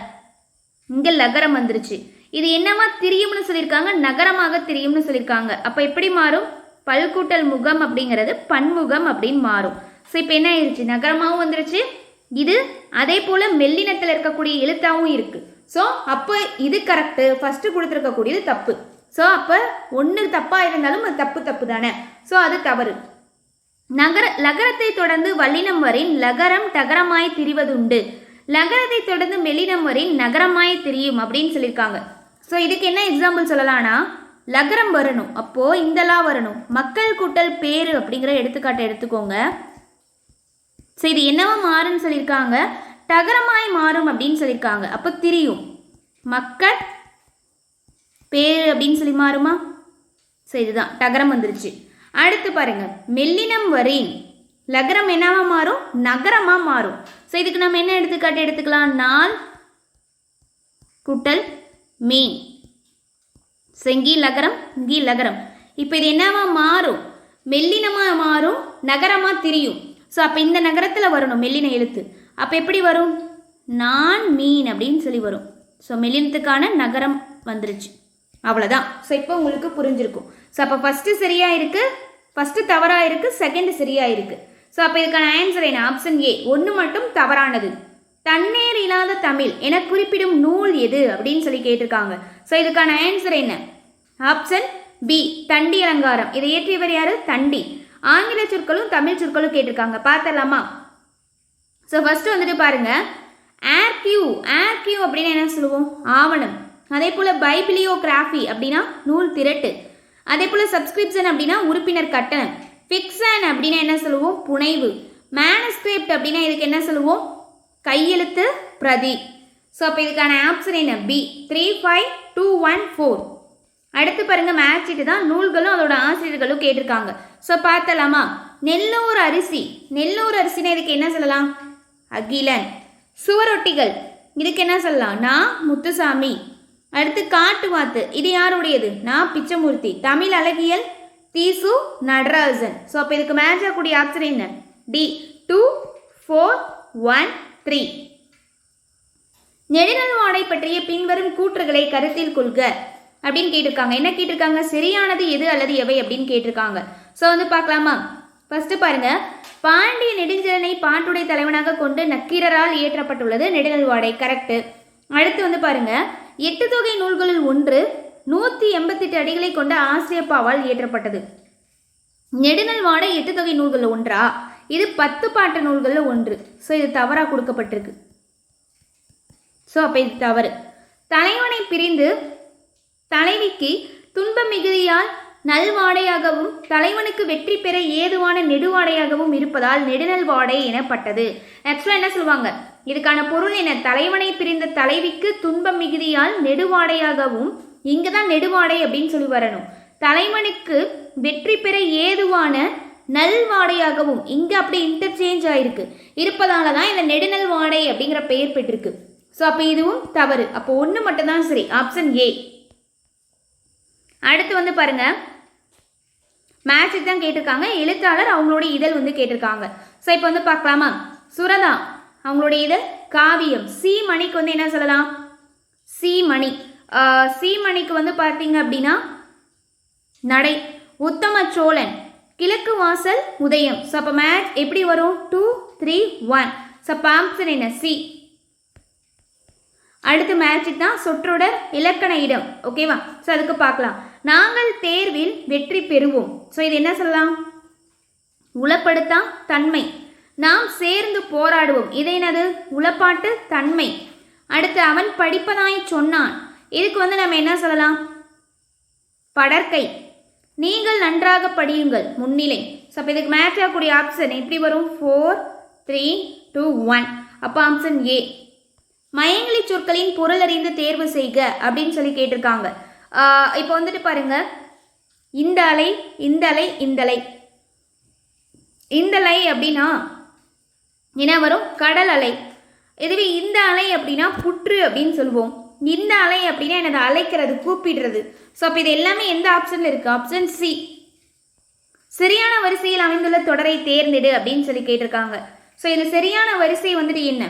இங்கே லகரம் வந்துருச்சு. இது என்னமா திரியும்னு சொல்லியிருக்காங்க? நகரமாக திரியும்னு சொல்லியிருக்காங்க. அப்போ எப்படி மாறும்? பல் கூட்டல் முகம் அப்படிங்கிறது பன்முகம் அப்படின்னு மாறும். ஸோ இப்போ என்ன ஆயிடுச்சு? நகரமாகவும் வந்துருச்சு. இது அதே போல் மெல்லினத்தில் இருக்கக்கூடிய எழுத்தாகவும் இருக்குது. ஸோ அப்போ இது கரெக்டு, ஃபஸ்ட்டு கொடுத்துருக்கக்கூடியது தப்பு. ஸோ அப்போ ஒன்று தப்பாக இருந்தாலும் அது தப்பு தானே. ஸோ அது தவறு. லகரத்தை தொடர்ந்து வல்லினம் வரின் லகரம் டகரமாய் திரிவதுண்டு. லகரத்தை தொடர்ந்து மெல்லினம் வரின் நகரமாய் திரியும் அப்படின்னு சொல்லியிருக்காங்க. ஸோ இதுக்கு என்ன எக்ஸாம்பிள் சொல்லலாம்னா, லகரம் வரணும், அப்போது இந்தலாம் வரணும். மக்கள் கூட்டல் பேரு அப்படிங்கிற எடுத்துக்காட்டை எடுத்துக்கோங்க. ஸோ இது என்னவா மாறுன்னு சொல்லியிருக்காங்க? டகரமாய் மாறும் அப்படின்னு சொல்லியிருக்காங்க. அப்போ திரியும். மக்கள் பேரு அப்படின்னு சொல்லி மாறுமா? ஸோ இதுதான் டகரம் வந்துருச்சு. அடுத்து பாருங்க, மெல்லினம் வரின் லகரம் என்னவா மாறும்? நகரமா மாறும். ஸோ இதுக்கு நம்ம என்ன எடுத்துக்காட்டு எடுத்துக்கலாம்? நாள் கூட்டல் மீன். செங்கி லகரம், இங்கி லகரம். இப்போ இது என்னவா மாறும்? மெல்லினமா மாறும், நகரமா திரியும். ஸோ அப்போ இந்த நகரத்தில் வரணும் மெல்லின எழுத்து. அப்போ எப்படி வரும்? நான் மீன் அப்படின்னு சொல்லி வரும். ஸோ மெல்லினத்துக்கான நகரம் வந்துருச்சு. அவ்வளோதான். ஸோ இப்போ உங்களுக்கு புரிஞ்சிருக்கும். ஸோ அப்போ ஃபஸ்ட்டு சரியாக இருக்குது, ஃபஸ்ட்டு தவறாக இருக்குது, செகண்ட் சரியாக இருக்குது. ஸோ அப்போ இதுக்கான ஆன்சர் என்ன? ஆப்ஷன் ஏ, ஒன்று மட்டும் தவறானது. தண்ணீர் இல்லாத தமிழ் என குறிப்பிடும் நூல் எது அப்படின்னு சொல்லி கேட்டிருக்காங்க. ஸோ இதுக்கான ஆன்சர் என்ன? ஆப்ஷன் பி, தண்டி அலங்காரம். இதை இயற்றியவர் யாரு? தண்டி. ஆங்கில சொற்களும் தமிழ் சொற்களும் கேட்டிருக்காங்க, பார்த்துடலாமா? ஸோ ஃபஸ்ட்டு வந்துட்டு பாருங்க, ஆர்கியூ அப்படின்னு என்ன சொல்லுவோம்? ஆவணம். அதே போல் பைபிளியோகிராஃபி அப்படின்னா நூல் திரட்டு. அதே போல் சப்ஸ்கிரிப்ஷன் அப்படின்னா உறுப்பினர் கட்டணம். ஃபிக்ஷன் அப்படின்னா என்ன சொல்லுவோம்? புனைவு. மேனுஸ்கிரிப்ட் அப்படின்னா இதுக்கு என்ன சொல்லுவோம்? கையெழுத்து பிரதி. ஸோ அப்போ இதுக்கான ஆப்ஷன் என்ன? பி, 3, 5, 2, 1, 4. அடுத்து பாருங்க, மேட்ச் இது தான். நூல்களும் அதோட ஆசிரியர்களும் கேட்டிருக்காங்க. ஸோ பார்த்தலாமா? நெல்லூர் அரிசி. நெல்லூர் அரிசினா இதுக்கு என்ன சொல்லலாம்? அகிலன். சுவரொட்டிகள் இதுக்கு என்ன சொல்லலாம்? நான் முத்துசாமி. அடுத்து காட்டுவாத்து, இது யாருடையது? நான் பிச்சமூர்த்தி. தமிழ் அழகியல் தீசு நடராஜன். ஸோ அப்போ இதுக்கு மேட்ச் ஆகக்கூடிய ஆப்ஷன் என்ன? டி, 2, 4, 1, 3. நெடுநல்வாடை பற்றிய பின்வரும் கூற்றுகளை கருத்தில் கொள்க அப்படின்னு கேட்டிருக்காங்க. என்ன கேட்டிருக்காங்க? சரியானது எது அல்லது எவை அப்படின்னு கேட்டிருக்காங்க. ஸோ வந்து பார்க்கலாமா? ஃபர்ஸ்ட் பாருங்க, பாண்டிய நெடுஞ்செழியனை பாட்டுடை தலைவனாக கொண்டு நக்கீரரால் இயற்றப்பட்டுள்ளது நெடுநல்வாடை. கரெக்டு. அடுத்து வந்து பாருங்க, 8 தொகை நூல்களில் ஒன்று 188 அடிகளை கொண்ட ஆசிரியப்பாவால் இயற்றப்பட்டது. நெடுநல்வாடை 8 தொகை நூல்களில் ஒன்றா? இது 10 பாட்டு நூல்களில் ஒன்று. ஸோ இது தவறாக கொடுக்கப்பட்டிருக்கு. ஸோ அப்போ இது தவறு. தலைவனை பிரிந்து தலைவிக்கு துன்ப மிகுதியால் நல்வாடையாகவும் தலைவனுக்கு வெற்றி பெற ஏதுவான நெடுவாடையாகவும் இருப்பதால் நெடுநல்வாடை எனப்பட்டது. ஆக்சுவலாக என்ன சொல்லுவாங்க? இதுக்கான பொருள் என்ன? தலைவனை பிரிந்த தலைவிக்கு துன்பம் மிகுதியால் நெடுவாடையாகவும், இங்கே தான் நெடுவாடை அப்படின்னு சொல்லி வரணும். தலைவனுக்கு வெற்றி பெற ஏதுவான நல்வாடையாகவும், இங்கே அப்படி இன்டர்சேஞ்ச் ஆயிருக்கு, இருப்பதால தான் இந்த நெடுநல்வாடை அப்படிங்கிற பெயர் பெற்றிருக்கு. ஸோ அப்போ இதுவும் தவறு. அப்போ ஒன்று மட்டும்தான் சரி, ஆப்ஷன் ஏ. அடுத்து வந்து பாருங்க, மேட்ச் தான் கேட்டிருக்காங்க. எழுத்தாளர் அவங்களோட இதழ் வந்து கேட்டிருக்காங்க. ஸோ இப்போ வந்து பார்க்கலாமா? சுரதா அவங்களுடைய இதழ் காவியம். சி மணிக்கு வந்து என்ன சொல்லலாம்? சி மணி. சி மணிக்கு வந்து பார்த்தீங்க அப்படின்னா நடை. உத்தம சோழன் கிழக்கு வாசல் உதயம். ஸோ அப்போ மேட்ச் எப்படி வரும்? 2, 3, 1. ஸோ அப்போ ஆப்ஷன் என்ன? சி. அடுத்து மேட்சிக் தான் சொற்றொடர் இலக்கண இடம். ஓகேவா? ஸோ அதுக்கு பார்க்கலாம். நாங்கள் தேர்வில் வெற்றி பெறுவோம். ஸோ இது என்ன சொல்லலாம்? உளப்படுத்தா தன்மை. நாம் சேர்ந்து போராடுவோம். இது என்னது? உளப்பாட்டு தன்மை. அடுத்து அவன் படிப்பதாய் சொன்னான். இதுக்கு வந்து நம்ம என்ன சொல்லலாம்? படற்கை. நீங்கள் நன்றாக படியுங்கள் முன்னிலை. ஸோ அப்போ இதுக்கு மேட்ச் ஆகக்கூடிய ஆப்ஷன் எப்படி வரும்? 4, 3, 2, 1. அப்போ ஆப்ஷன் ஏ. மயங்கிலி சொற்களின் பொருள் அறிந்து தேர்வு செய்க அப்படின்னு சொல்லி கேட்டிருக்காங்க. இப்போ வந்துட்டு பாருங்க, இந்த அலை, இந்த அலை, இந்தலை. இந்தலை அப்படின்னா என்ன வரும்? கடல் அலை. இதுவே இந்த அலை அப்படின்னா புற்று அப்படின்னு சொல்லுவோம். இந்த அலை அப்படின்னா என்னது? அழைக்கிறது, கூப்பிடுறது. ஸோ அப்போ இது எல்லாமே எந்த ஆப்ஷனில் இருக்கு? Option C. சரியான வரிசையில் அமைந்துள்ள தொடரை தேர்ந்தெடு அப்படின்னு சொல்லி கேட்டிருக்காங்க. ஸோ இதில் சரியான வரிசை வந்துட்டு என்ன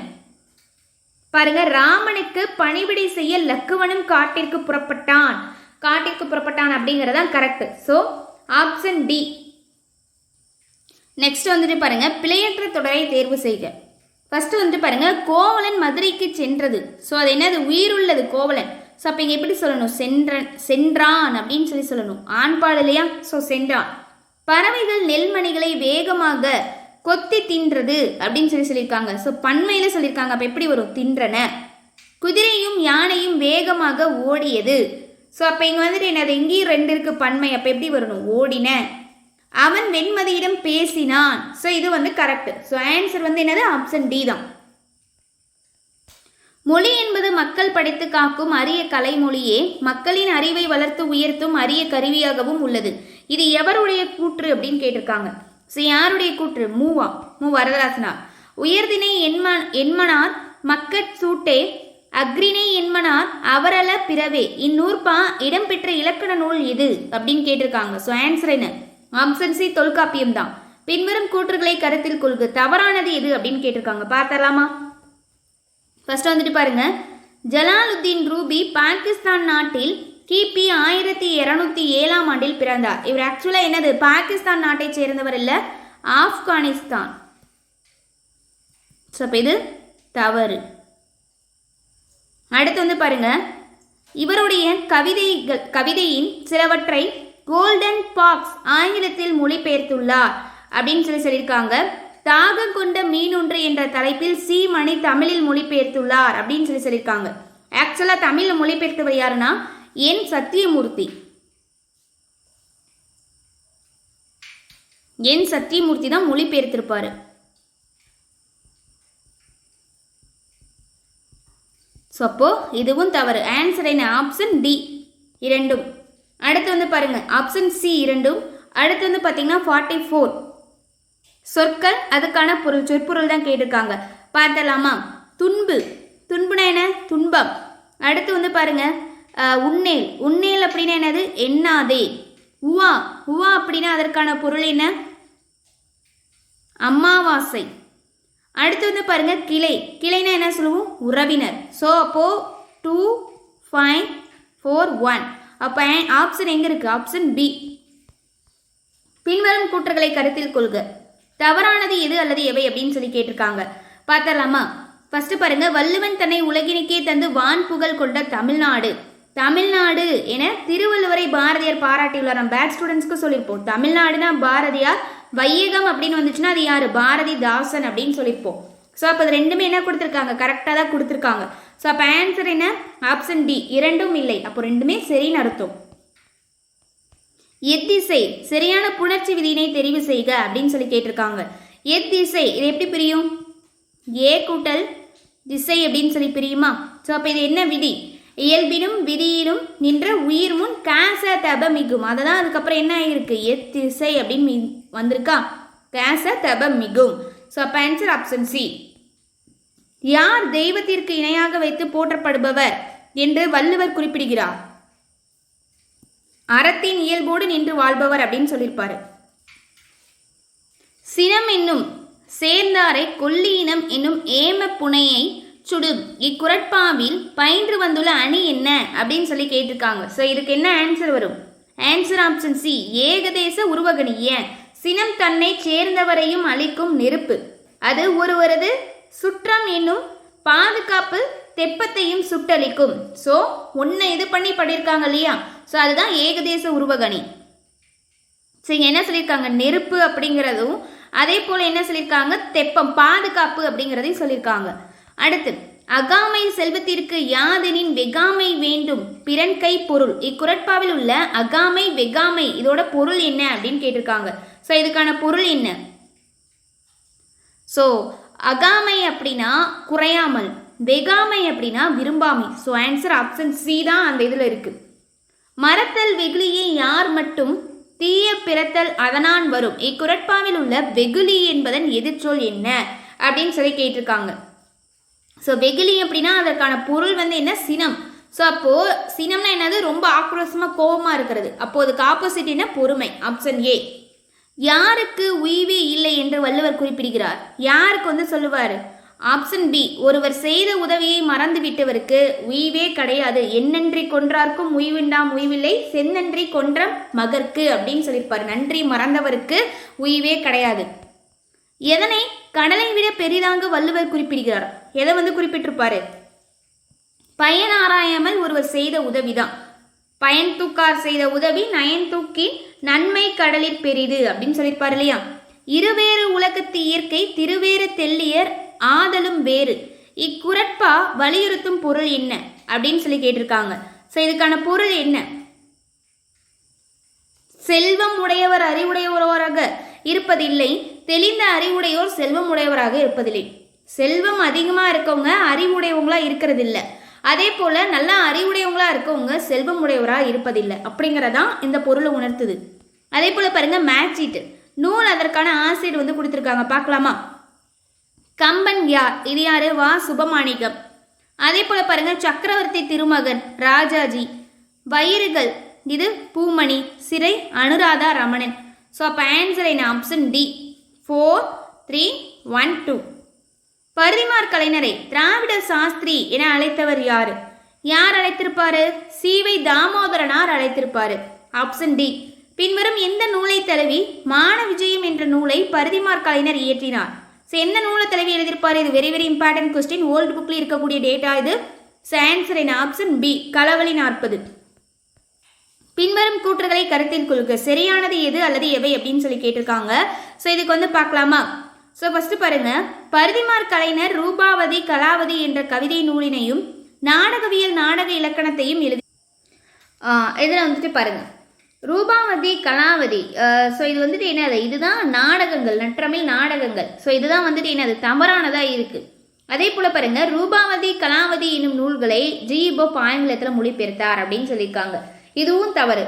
பாருங்க. ராமனுக்கு பணிவிடை செய்ய லக்குவனும் காட்டிற்கு புறப்பட்டான். காட்டிற்கு புறப்பட்டான் அப்படிங்கிறதான் correct. So option D. Next வந்துட்டு பாருங்க, பிழையற்ற தொடரை தேர்வு செய்க. ஃபர்ஸ்ட் வந்துட்டு பாருங்க, கோவலன் மதுரைக்கு சென்றது. ஸோ அது என்னது? உயிருள்ளது கோவலன். ஸோ அப்போ இங்கே எப்படி சொல்லணும்? சென்றான் அப்படின்னு சொல்லணும். ஆண்பாடு இல்லையா? ஸோ சென்றான். பறவைகள் நெல்மணிகளை வேகமாக கொத்தி தின்றது அப்படின்னு சொல்லியிருக்காங்க. ஸோ பன்மையில் சொல்லியிருக்காங்க. அப்போ எப்படி வரும்? தின்றன. குதிரையும் யானையும் வேகமாக ஓடியது. ஸோ அப்போ இங்கே வந்துட்டு என்னது? இங்கேயும் 2 இருக்கு பன்மை. அப்போ எப்படி வரணும்? ஓடின. அவன் வெண்மதியிடம் பேசினான். ஸோ இது வந்து கரெக்ட். ஸோ ஆன்சர் வந்து என்னது? ஆப்ஷன் டி தான். மொழி என்பது மக்கள் படித்து காக்கும் அரிய கலைமொழியே மக்களின் அறிவை வளர்த்து உயர்த்தும் அரிய கருவியாகவும் உள்ளது. இது எவருடைய கூற்று அப்படின்னு கேட்டிருக்காங்க. ஸோ யாருடைய கூற்று? மு வரதராசனார். உயர்தினை என்மனார் மக்கட் சூட்டே அக்ரிணை என்மனார் அவரல பிறவே. இந்நூற்பா இடம்பெற்ற இலக்கண நூல் எது அப்படின்னு கேட்டிருக்காங்க. ஸோ ஆன்சர் என்ன? ஆப்ஷன் சி, தொல்காப்பியம் தான். பின்வரும் கூற்றுகளை கருத்தில் கொள்க. தவறானது எது அப்படின்னு கேட்டிருக்காங்க. பார்த்தலாமா? ஃபர்ஸ்ட் வந்துட்டு பாருங்க, ஜலாலுத்தீன் ரூபி பாகிஸ்தான் நாட்டில் கிபி 1207ஆம் ஆண்டில் பிறந்தார். இவர் ஆக்சுவலாக என்னது? பாகிஸ்தான் நாட்டை சேர்ந்தவர் இல்லை, ஆப்கானிஸ்தான். ஸோ அப்போ இது தவறு. அடுத்து வந்து பாருங்க, இவருடைய கவிதையின் சிலவற்றை கோல்டன் பாக்ஸ் ஆங்கிலத்தில் மொழிபெயர்த்துள்ளார் அப்படின்னு சொல்லியிருக்காங்க. தாக கொண்ட மீனொன்று என்ற தலைப்பில் சி மணி தமிழில் மொழிபெயர்த்துள்ளார் அப்படின்னு சொல்லியிருக்காங்க. ஆக்சுவலாக தமிழில் மொழிபெயர்த்தவர் யாருன்னா என் சத்தியமூர்த்தி. என் சத்தியமூர்த்தி தான் மொழிபெயர்த்திருப்பாரு. ஸோ அப்போ இதுவும் தவறு. ஆன்சர் என்ன? Option D 2. அடுத்து வந்து பாருங்க, ஆப்ஷன் சி 2. அடுத்து வந்து பார்த்தீங்கன்னா 44 சொற்கள் அதுக்கான பொருள், சொற்பொருள் தான் கேட்டிருக்காங்க. பார்த்தலாமா? துன்பு. துன்புனா என்ன? துன்பம். அடுத்து வந்து பாருங்க, உன்னேல். உன்னேல் அப்படின்னா என்னது? எண்ணாதே. உவா. உவா அப்படின்னா அதற்கான பொருள் என்ன? அமாவாசை. அடுத்து வந்து பாருங்க, கிளை. கிளைனா என்ன சொல்லுவோம்? உறவினர். ஸோ அப்போ 2, 5, 4, 1. அப்போ ஆப்ஷன் எங்க இருக்கு? Option B. பின்வரும் கூற்றுகளை கருத்தில் கொள்க. தவறானது எது அல்லது எவை அப்படின்னு சொல்லி கேட்டிருக்காங்க. பார்த்தலாமா? ஃபர்ஸ்ட் பாருங்க, வள்ளுவன் தன்னை உலகினுக்கே தந்து வான் புகழ் கொண்ட தமிழ்நாடு. தமிழ்நாடு என திருவள்ளுவரை பாரதியார் பாராட்டியுள்ளார். நம்ம பேட் ஸ்டூடெண்ட்ஸ்க்கு சொல்லியிருப்போம். தமிழ்நாடுனா பாரதியார், வையகம் அப்படின்னு வந்துச்சுன்னா அது யாரு? பாரதிதாசன் அப்படின்னு சொல்லியிருப்போம். ஸோ அப்போ அது ரெண்டுமே என்ன கொடுத்துருக்காங்க? கரெக்டாக தான் கொடுத்துருக்காங்க. ஸோ அப்போ ஆன்சர் என்ன? ஆப்ஷன் டி 2ம் இல்லை. அப்போ 2மே சரின்னு அர்த்தம். எத்திசை. சரியான புணர்ச்சி விதியினை தெரிவு செய்க அப்படின்னு சொல்லி கேட்டிருக்காங்க. எத்திசை இது எப்படி பிரியும்? ஏ கூட்டல் திசை அப்படின்னு சொல்லி பிரியுமா? ஸோ அப்போ இது என்ன விதி? இயல்பினும் விதியிலும் நின்ற உயிர் முன் கேச தப மிகும். அதை தான் அதுக்கப்புறம் என்ன ஆகிருக்கு? எத்திசை அப்படின்னு வந்திருக்கா? கேச தப மிகும். ஸோ அப்போ ஆன்சர் ஆப்ஷன் சி. யார் தெய்வத்திற்கு இணையாக வைத்து போற்றப்படுபவர் என்று வள்ளுவர் குறிப்பிடுகிறார்? அறத்தின் இயல்போடு நின்று வாழ்பவர் அப்படின்னு சொல்லியிருப்பாரு. சினம் என்னும் சேர்ந்தாரை கொல்லியினம் என்னும் ஏம புனையை சுடும். இக்குறட்பாவில் பயின்று வந்துள்ள அணி என்ன அப்படின்னு சொல்லி கேட்டிருக்காங்க. ஸோ இதுக்கு என்ன ஆன்சர் வரும்? ஆன்சர் ஆப்ஷன் சி, ஏகதேச உருவகணி. ஏன்? சினம் தன்னை சேர்ந்தவரையும் அளிக்கும் நெருப்பு. அது ஒருவரது சுற்றம் என்னும் பாதுகாப்பு தெப்பத்தையும் சுட்டளிக்கும். ஸோ ஒன்று இது பண்ணி படியிருக்காங்க இல்லையா? ஸோ அதுதான் ஏகதேச உருவகணி. சரி, என்ன சொல்லியிருக்காங்க? நெருப்பு அப்படிங்கிறதும் அதே போல் என்ன சொல்லியிருக்காங்க? தெப்பம், பாதுகாப்பு அப்படிங்கிறதையும் சொல்லியிருக்காங்க. அடுத்து, அகாமை செல்வத்திற்கு யாதெனின் வெகாமை வேண்டும் பிறன் கை பொருள். இக்குறட்பாவில் உள்ள அகாமை வெகாமை இதோட பொருள் என்ன அப்படின்னு கேட்டிருக்காங்க. ஸோ இதுக்கான பொருள் என்ன? ஸோ அகாமை அப்படின்னா குறையாமல், வெகாமை அப்படின்னா விரும்பாமை. ஸோ ஆன்சர் ஆப்ஷன் சி தான் அந்த இதில் இருக்குது. மறத்தல் வெகுளியை யார் மட்டும் தீய பிறத்தல் அதனான் வரும். இக்குரட்பாவில் உள்ள வெகுளி என்பதன் எதிர்ச்சொல் என்ன அப்படின்னு சொல்லி கேட்டிருக்காங்க. ஸோ வெகுளி அப்படின்னா அதற்கான பொருள் வந்து என்ன? சினம். ஸோ அப்போது சினம்னா என்னது? ரொம்ப ஆக்ரோஷமாக கோபமாக இருக்கிறது. அப்போது அதுக்கு ஆப்போசிட் என்ன? பொறுமை. Option A. யாருக்கு உய்வே இல்லை என்று வள்ளுவர் குறிப்பிடுகிறார்? யாருக்கு வந்து சொல்லுவார்? Option B. ஒருவர் செய்த உதவியை மறந்து விட்டவருக்கு உய்வே கிடையாது. எண்ணன்றி கொன்றார்க்கும் உய்வுண்டாம் உய்வில்லை, செந்நன்றி கொன்ற மகற்கு அப்படின்னு சொல்லியிருப்பார். நன்றி மறந்தவருக்கு உய்வே கிடையாது. எதனை கடலை விட பெரிதாக வள்ளுவர் குறிப்பிடுகிறார்? எதை வந்து குறிப்பிட்டிருப்பாரு? பயன் ஆராயாமல் ஒருவர் செய்த உதவிதான். பயன் தூக்கார் செய்த உதவி நயன் தூக்கி நன்மை கடலில் பெரிது அப்படின்னு சொல்லியிருப்பார் இல்லையா? இருவேறு உலகத்து இயற்கை திருவேறு தெல்லியர் ஆதலும் வேறு. இக்குரட்பா வலியுறுத்தும் பொருள் என்ன அப்படின்னு சொல்லி கேட்டிருக்காங்க. ஸோ இதுக்கான பொருள் என்ன? செல்வம் உடையவர் அறிவுடையவராக இருப்பதில்லை, தெளிந்த அறிவுடையோர் செல்வம் உடையவராக இருப்பதில்லை. செல்வம் அதிகமாக இருக்கவங்க அறிவுடையவங்களா இருக்கிறது இல்லை. அதே போல் நல்லா அறிவுடையவங்களா இருக்கவங்க செல்வம் உடையவராக இருப்பதில்லை அப்படிங்கிறதான் இந்த பொருளை உணர்த்துது. அதே போல் பாருங்கள், மேட்ச் ஷீட் நூல் அதற்கான ஆசிரியர் வந்து கொடுத்துருக்காங்க. பார்க்கலாமா? கம்பன் யார்? இது யாரு? வா சுபமாணிக்கம். அதே போல் பாருங்கள், சக்கரவர்த்தி திருமகன் ராஜாஜி. வயிறுகள் இது பூமணி. சிறை அனுராதா ரமணன். ஸோ அப்போ ஆன்சர் என்ன? Option D. 4, 3, 1, 2. பரிதிமார் கலைஞரை திராவிட சாஸ்திரி என அழைத்தவர் யார்? யார் அழைத்திருப்பாரு? சீவை தாமோதரனார் அழைத்திருப்பாரு. Option D. பின்வரும் எந்த நூலை தழுவி மான விஜயம் என்ற நூலை பரிதிமார் கலைஞர் இயற்றினார்? ஸோ எந்த நூலை தழுவி எழுதியிருப்பார்? இது very very important question. Old புக்கில் இருக்கக்கூடிய டேட்டா இது. ஸோ ஆன்சர் என்ன? Option B. களவழி 40. பின்வரும் கூற்றுகளை கருத்தில் கொள்க. சரியானது எது அல்லது எவை அப்படின்னு சொல்லி கேட்டிருக்காங்க. ஸோ இதுக்கு வந்து பார்க்கலாமா? ஸோ ஃபஸ்ட்டு பாருங்க, பரிதிமார் கலைஞர் ரூபாவதி கலாவதி என்ற கவிதை நூலினையும் நாடகவியல் நாடக இலக்கணத்தையும் எழுதி இதில் வந்துட்டு பாருங்க, ரூபாவதி கலாவதி. ஸோ இது வந்துட்டு என்னது? இதுதான் நாடகங்கள், நற்றமிழ் நாடகங்கள். ஸோ இதுதான் வந்துட்டு என்னது? தவறானதாக இருக்குது. அதே போல் பாருங்க, ரூபாவதி கலாவதி என்னும் நூல்களை ஜி போப் ஆங்கிலத்தில் மொழிபெயர்த்தார் அப்படின்னு சொல்லியிருக்காங்க. இதுவும் தவறு.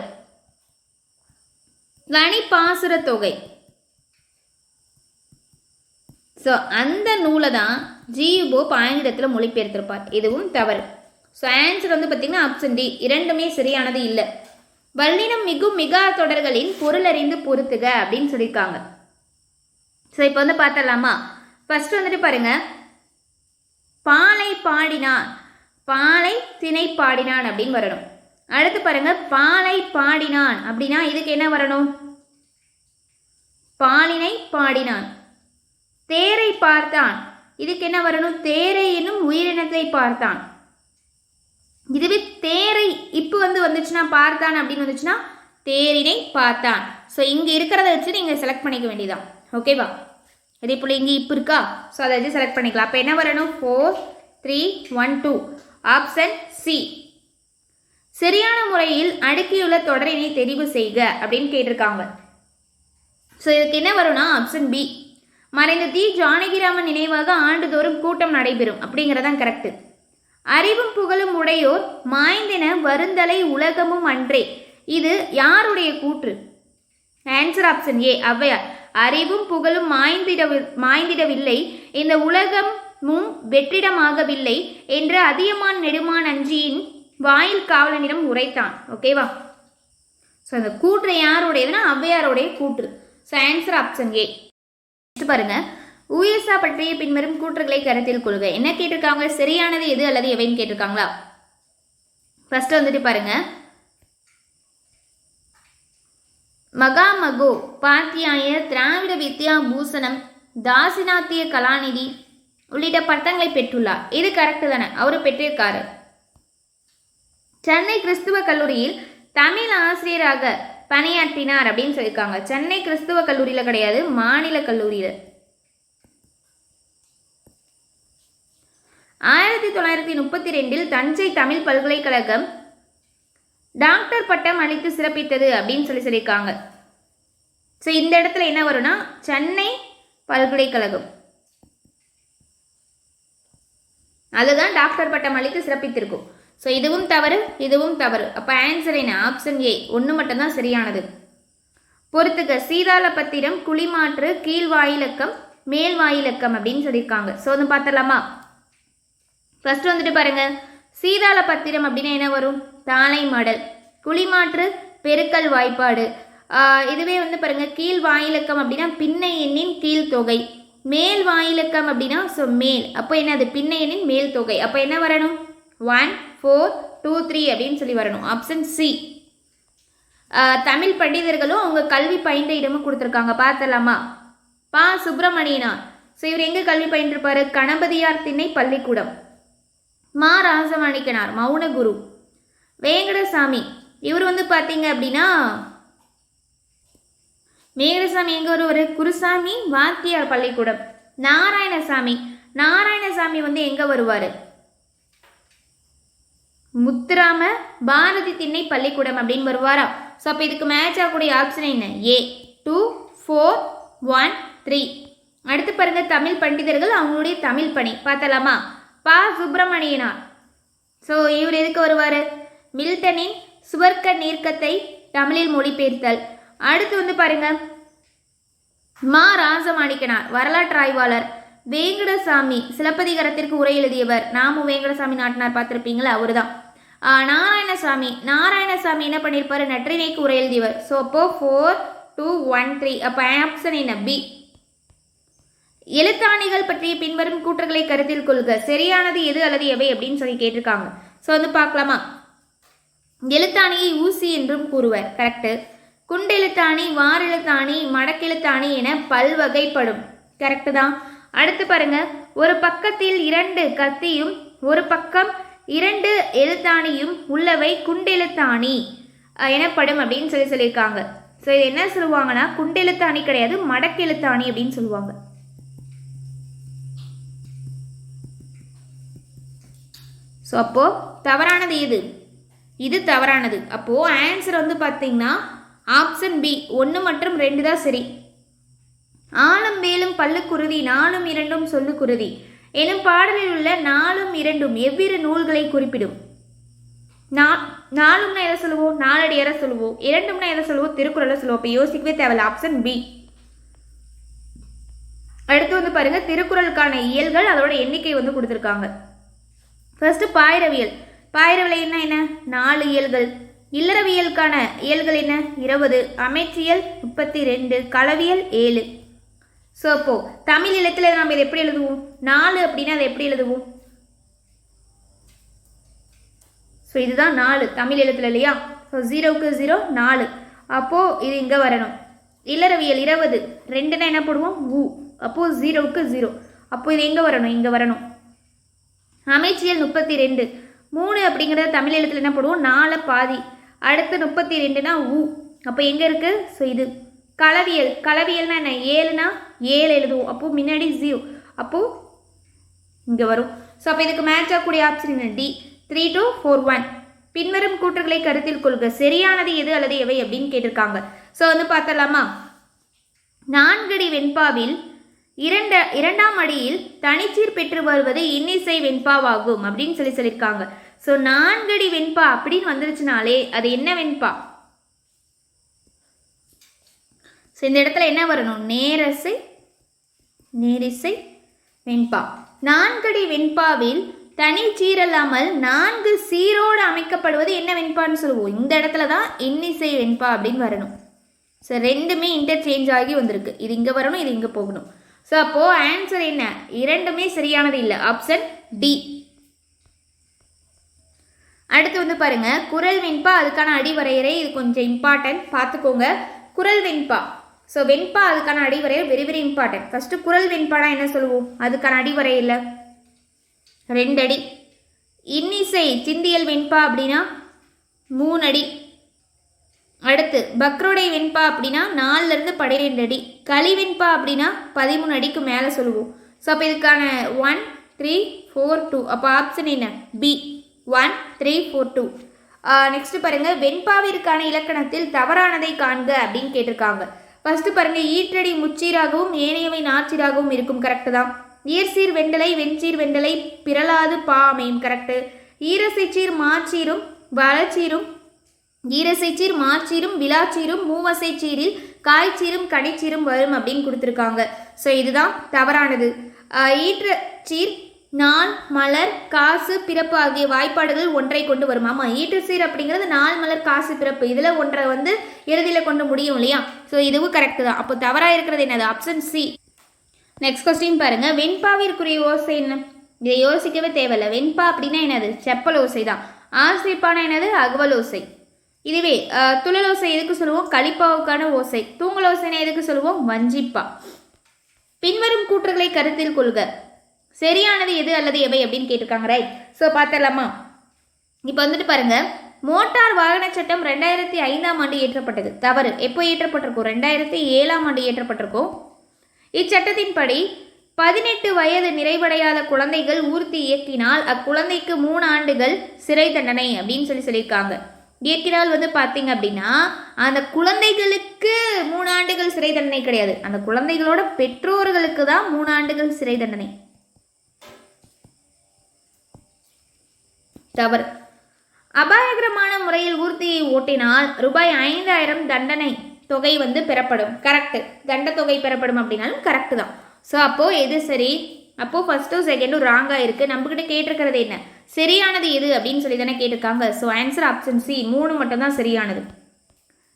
வணிபாசுர தொகை, ஸோ அந்த நூலை தான் ஜி போப் ஆங்கிலத்தில் மொழிபெயர்த்திருப்பார். இதுவும் தவறு. ஸோ ஆன்சர் வந்து பார்த்தீங்கன்னா ஆப்ஷன் டி. இரண்டுமே சரியானது இல்லை. வல்லினம் மிகும் மிகா தொடர்களின் பொருளறிந்து பொறுத்துக அப்படின்னு சொல்லியிருக்காங்க. ஸோ இப்போ வந்து பார்த்தலாமா? ஃபர்ஸ்ட் வந்துட்டு பாருங்க, பாலை பாடினான், பாலை திணை பாடினான் அப்படின்னு வரணும். அடுத்து பாருங்க, பாலை பாடினான் அப்படின்னா இதுக்கு என்ன வரணும்? பாலினை பாடினான். தேரை பார்த்தான், இதுக்கு என்ன வரணும்? தேரை என்னும் உயிரினத்தை பார்த்தான். இதுவே தேரை இப்போ வந்து வந்துச்சுன்னா பார்த்தான் அப்படின்னு வந்துச்சுன்னா தேரினை பார்த்தான். ஸோ இங்கே இருக்கிறத வச்சு நீங்கள் செலக்ட் பண்ணிக்க வேண்டியதான். ஓகேவா? அதே போல் இங்கே இப்போ இருக்கா? ஸோ அதை வச்சு செலக்ட் பண்ணிக்கலாம். அப்போ என்ன வரணும்? 4, 3, 1, 2. Option C. சரியான முறையில் அடுக்கியுள்ள தொடரினை தெரிவு செய்க அப்படின்னு கேட்டிருக்காங்க. ஸோ இதுக்கு என்ன வரும்னா ஆப்ஷன் பி. மறைந்த தி ஜானகிராமன் நினைவாக ஆண்டுதோறும் கூட்டம் நடைபெறும் அப்படிங்கிறதான் கரெக்டு. அறிவும் புகழும் உடையோர் மாய்ந்தென வருந்தலை உலகமும் அன்றே. இது யாருடைய கூற்று? Answer option A. ஔவையார். அறிவும் புகழும் மாய்ந்திடவில்லை, இந்த உலகமும் வெற்றிடமாகவில்லை என்று அதியமான் நெடுமான் அஞ்சியின் வாயில் காவலனிடம் உரைத்தான். ஓகேவா? ஸோ அந்த கூற்று யாருடையதுன்னா ஔவையாருடைய கூற்று. ஸோ ஆன்சர் ஆப்ஷன் ஏ. பாருங்க, ஊயசா பற்றிய பின்வரும் கூற்றுகளை கருத்தில் கொள்க. என்ன கேட்டிருக்காங்க? சரியானது எது அல்லது எவைன்னு கேட்டிருக்காங்களா? ஃபர்ஸ்ட் வந்துட்டு பாருங்க, மகாமகோ பாத்தியாய திராவிட வித்யா பூஷணம் தாசினாத்திய கலாநிதி உள்ளிட்ட பட்டங்களை பெற்றுள்ளார். இது கரெக்டு தானே? அவரு பெற்றிருக்காரு. சென்னை கிறிஸ்துவ கல்லூரியில் தமிழ் ஆசிரியராக பணியாற்றினார் அப்படின்னு சொல்லியிருக்காங்க. சென்னை கிறிஸ்துவ கல்லூரியில் கிடையாது, மாநில கல்லூரியில். 1932 தஞ்சை தமிழ் பல்கலைக்கழகம் டாக்டர் பட்டம் அளித்து சிறப்பித்தது அப்படின்னு சொல்லியிருக்காங்க. ஸோ இந்த இடத்துல என்ன வரும்னா சென்னை பல்கலைக்கழகம். அதுதான் டாக்டர் பட்டம் அளித்து சிறப்பித்திருக்கும். ஸோ இதுவும் தவறு, இதுவும் தவறு. அப்போ ஆன்சர் என்ன? ஆப்ஷன் ஏ, ஒன்று மட்டும்தான் சரியானது. பொறுத்துக்க, சீதாள பத்திரம், குழிமாற்று, கீழ் வாயிலக்கம், மேல் வாயிலக்கம் அப்படின்னு சொல்லியிருக்காங்க. ஸோ வந்து பார்த்தலாமா? ஃபர்ஸ்ட் வந்துட்டு பாருங்க, சீதாள பத்திரம் அப்படின்னா என்ன வரும்? தாளை மடல். குழிமாற்று பெருக்கல் வாய்ப்பாடு. இதுவே வந்து பாருங்க, கீழ் வாயிலக்கம் அப்படின்னா பின்னை எண்ணின் கீழ் தொகை. மேல் வாயிலக்கம் அப்படின்னா ஸோ மேல். அப்போ என்னது? பின்னை எண்ணின் மேல் தொகை. அப்போ என்ன வரணும்? 1 4 2 3 அப்படின்னு சொல்லி வரணும். Option C. தமிழ் பண்டிதர்களும் அவங்க கல்வி பயின்ற இடமும் கொடுத்துருக்காங்க. பார்த்தலாமா? பா சுப்பிரமணியனார். ஸோ இவர் எங்கே கல்வி பயின்றிருப்பாரு? கணபதியார் திண்ணை பள்ளிக்கூடம். மா ராசமாணிக்கனார் மௌனகுரு. வேங்கடசாமி இவர் வந்து பார்த்தீங்க அப்படின்னா வேங்கடசாமி எங்கே வருவார்? குருசாமி வாத்தியார் பள்ளிக்கூடம். நாராயணசாமி வந்து எங்கே வருவார்? முத்துராம பாரதி திண்ணை பள்ளிக்கூடம் அப்படின்னு வருவாரா? ஸோ அப்போ இதுக்கு மேட்ச் ஆகக்கூடிய ஆப்ஷன் என்ன? ஏ. 2 4 1 3. அடுத்து பாருங்க, தமிழ் பண்டிதர்கள் அவங்களுடைய தமிழ் பணி. பார்த்தலாமா? பா சுப்பிரமணியனார். ஸோ இவர் எதுக்கு வருவார்? மில்டனின் சுவர்க்க நீர்க்கத்தை தமிழில் மொழிபெயர்த்தல். அடுத்து வந்து பாருங்க, மா ராசமாணிக்கனார் வரலாற்று ஆய்வாளர். வேங்கடசாமி சிலப்பதிகாரத்திற்கு உரை எழுதியவர். நாமும் வேங்கடசாமி நாட்டினார் பார்த்துருப்பீங்களா, அவரு தான். நாராயணசாமி என்ன பண்ணியிருப்பாரு? நற்றினைக்கு உரை எழுதியவர். ஸோ அப்போ 4 2 1 3. அப்போ ஆப்ஷன் என்ன? பி. எழுத்தாணிகள் பற்றிய பின்வரும் கூற்றுகளை கருத்தில் கொள்க. சரியானது எது அல்லது எவை அப்படின்னு சொல்லி கேட்டிருக்காங்க. ஸோ வந்து பார்க்கலாமா? எழுத்தாணியை ஊசி என்றும் கூறுவர். கரெக்டு. குண்டெழுத்தாணி, வாரெழுத்தாணி, மடக்கெழுத்தாணி என பல்வகைப்படும். கரெக்டு தான். அடுத்து பாருங்க, ஒரு பக்கத்தில் 2 கத்தியும் ஒரு பக்கம் 2 எழுத்தாணியும் உள்ளவை குண்டெழுத்தாணி எனப்படும் அப்படின்னு சொல்லியிருக்காங்க. ஸோ இது என்ன சொல்லுவாங்கன்னா, குண்டெழுத்தாணி கிடையாது, மடக்கெழுத்தாணி அப்படின்னு சொல்லுவாங்க. ஸோ அப்போது தவறானது எது? இது தவறானது. அப்போது ஆன்சர் வந்து பார்த்தீங்கன்னா ஆப்ஷன் பி, 1 மற்றும் 2 தான் சரி. ஆளும் மேலும் பல்லுக்குருதி, 4ம் 2ம் சொல்லுக்குருதி எனும் பாடலில் உள்ள 4ம் 2ம் எவ்விரு நூல்களை குறிப்பிடும்? 4ம்னா எதை சொல்லுவோம்? நாலடியாரை சொல்லுவோம். 2ம்னா எதை சொல்லுவோம்? திருக்குறளை சொல்லுவோம். அப்போ யோசிக்கவே தேவையில்ல. Option B. அடுத்து வந்து பாருங்க, திருக்குறளுக்கான இயல்கள் அதோட எண்ணிக்கை வந்து கொடுத்துருக்காங்க. ஃபர்ஸ்ட் பாயிரவியல். பாயிரவியல் என்ன? 4 இயல்கள். இல்லறவியலுக்கான இயல்கள் என்ன? 20. அமைச்சியல் 32. களவியல் 7. ஸோ அப்போ தமிழ் எழுத்தில் நம்ம இதை எப்படி எழுதுவோம்? 4 அப்படின்னா அதை எப்படி எழுதுவோம்? ஸோ இதுதான் 4 தமிழ் எழுத்துல இல்லையா? ஸோ 0க்கு 0 4. அப்போது இது இங்கே வரணும். இல்லறவியல் 20. 2னா என்ன போடுவோம்? ஊ. அப்போது 0க்கு 0. அப்போது இது எங்கே வரணும்? இங்கே வரணும். அமைச்சியல் 32. 3 அப்படிங்கிறத தமிழ் எழுத்துல என்ன போடுவோம்? 4 பாதி. அடுத்து 32னா ஊ. அப்போ எங்கே இருக்குது? ஸோ இது. களவியல்னா என்ன? 7னா 7 எழுதுவோம். அப்போது முன்னாடி 0. அப்போது இங்கே வரும். ஸோ அப்போ இதுக்கு மேட்ச் ஆகக்கூடிய ஆப்ஷன் என்ன? டி. 3 2 4 1. பின்வரும் கூற்றுகளை கருத்தில் கொள்க. சரியானது எது அல்லது எவை அப்படின்னு கேட்டிருக்காங்க. ஸோ வந்து பார்த்தலாமா? 4 அடி வெண்பாவில் 2ஆம் அடியில் தனிச்சீர் பெற்று வருவது இன்னிசை வெண்பாவாகும் அப்படின்னு சொல்லியிருக்காங்க. ஸோ 4 அடி வெண்பா அப்படின்னு வந்துருச்சுனாலே அது என்ன வெண்பா? ஸோ இந்த இடத்துல என்ன வரணும்? நேரிசை வெண்பா. 4 அடி வெண்பாவில் தனி சீரல்லாமல் 4 சீரோடு அமைக்கப்படுவது என்ன வெண்பான்னு சொல்லுவோம்? இந்த இடத்துல தான் இன்னிசை வெண்பா அப்படின்னு வரணும். ஸோ 2மே இன்டர்சேஞ்ச் ஆகி வந்திருக்கு. இது இங்கே வரணும், இது இங்கே போகணும். ஸோ அப்போது ஆன்சர் என்ன? 2மே சரியானது இல்லை. Option D. அடுத்து வந்து பாருங்க, குரல் வெண்பா, அதுக்கான அடிவரையறை. இது கொஞ்சம் இம்பார்ட்டன்ட், பார்த்துக்கோங்க. குரல் வெண்பா. ஸோ வெண்பா அதுக்கான அடிவரையறை வெரி வெரி இம்பார்ட்டன்ட். ஃபஸ்ட்டு குரல் வெண்பானா என்ன சொல்லுவோம்? அதுக்கான அடிவரையில் 2 அடி. இன்னிசை சிந்தியல் வெண்பா அப்படின்னா 3 அடி. அடுத்து பக்ரோடை வெண்பா அப்படின்னா 4லேருந்து 12 அடி. களி வெண்பா அப்படின்னா 13 அடிக்கு மேலே சொல்லுவோம். ஸோ அப்போ இதுக்கான 1 3 4 2. அப்போ ஆப்ஷன் என்ன? பி. 1 3 4 2. நெக்ஸ்ட் பாருங்க, வெண்பாவிற்கான இலக்கணத்தில் தவறானதை காண்க அப்படின்னு கேட்டிருக்காங்க. ஃபர்ஸ்ட் பாருங்க, ஈற்றடி முச்சீராகவும் ஏனையவை நாச்சீராகவும் இருக்கும். கரெக்டு தான். ஈர்சீர் வெண்டலை வெண்சீர் வெண்டலை பிறலாது பா அமையும் கரெக்டு. ஈரசைச்சீர் மாச்சீரும் வளச்சீரும் ஈரசைச்சீர் மாச்சீரும் விளாச்சீரும் மூவசைச்சீரில் காய்ச்சீரும் கடைச்சீரும் வரும் அப்படின்னு கொடுத்துருக்காங்க. ஸோ இதுதான் தவறானது. ஈற்றச்சீர் நாள் மலர் காசு பிறப்பு ஆகிய வாய்ப்பாடுகள் ஒன்றை கொண்டு வரும். ஆமாம், ஈற்றுச்சீர் அப்படிங்கிறது நாள் மலர் காசு பிறப்பு, இதில் ஒன்றை வந்து இறுதியில் கொண்டு முடியும் இல்லையா. ஸோ இதுவும் கரெக்டு தான். அப்போ தவறாக இருக்கிறது என்னது? Option C. நெக்ஸ்ட் கொஸ்டின் பாருங்க. வெண்பாவிற்குரிய ஓசை என்ன? இதை யோசிக்கவே தேவையில்லை. வெண்பா அப்படின்னா என்னது? செப்பல் ஓசை தான். ஆசிரிப்பான என்னது? அகவல் ஓசை. இதுவே துழலோசை எதுக்கு சொல்லுவோம்? களிப்பாவுக்கான ஓசை. தூங்கலோசைனா எதுக்கு சொல்லுவோம்? வஞ்சிப்பா. பின்வரும் கூற்றுகளை கருத்தில் கொள்க. சரியானது எது அல்லது எவை அப்படின்னு கேட்டிருக்காங்க. ரைட். ஸோ பார்த்துடலாமா? இப்போ வந்துட்டு பாருங்க, மோட்டார் வாகன சட்டம் 2005ஆம் ஆண்டு இயற்றப்பட்டது. தவறு. எப்போ இயற்றப்பட்டிருக்கும்? 2007ஆம் ஆண்டு இயற்றப்பட்டிருக்கும். இச்சட்டத்தின்படி 18 வயது நிறைவடையாத குழந்தைகள் ஊர்தி இயக்கினால் அக்குழந்தைக்கு 3 ஆண்டுகள் சிறை தண்டனை அப்படின்னு சொல்லியிருக்காங்க. இயக்கினால் வந்து பார்த்தீங்க அப்படின்னா அந்த குழந்தைகளுக்கு 3 ஆண்டுகள் சிறை தண்டனை கிடையாது, அந்த குழந்தைகளோட பெற்றோர்களுக்கு தான் 3 ஆண்டுகள் சிறை தண்டனை. தவறு. அபாயகரமான முறையில் ஊர்தியை ஓட்டினால் ரூபாய் 5000 தண்டனை தொகை வந்து பெறப்படும். கரெக்டு. தண்ட தொகை பெறப்படும் அப்படின்னாலும் கரெக்டு தான். ஸோ அப்போது எது சரி? அப்போது ஃபஸ்ட்டும் செகண்டும் ராங்காக இருக்குது. நம்மக்கிட்ட கேட்டிருக்கிறது என்ன? சரியானது எது அப்படின்னு சொல்லி தானே கேட்டிருக்காங்க. ஸோ ஆன்சர் ஆப்ஷன் சி, 3 மட்டும்தான் சரியானது.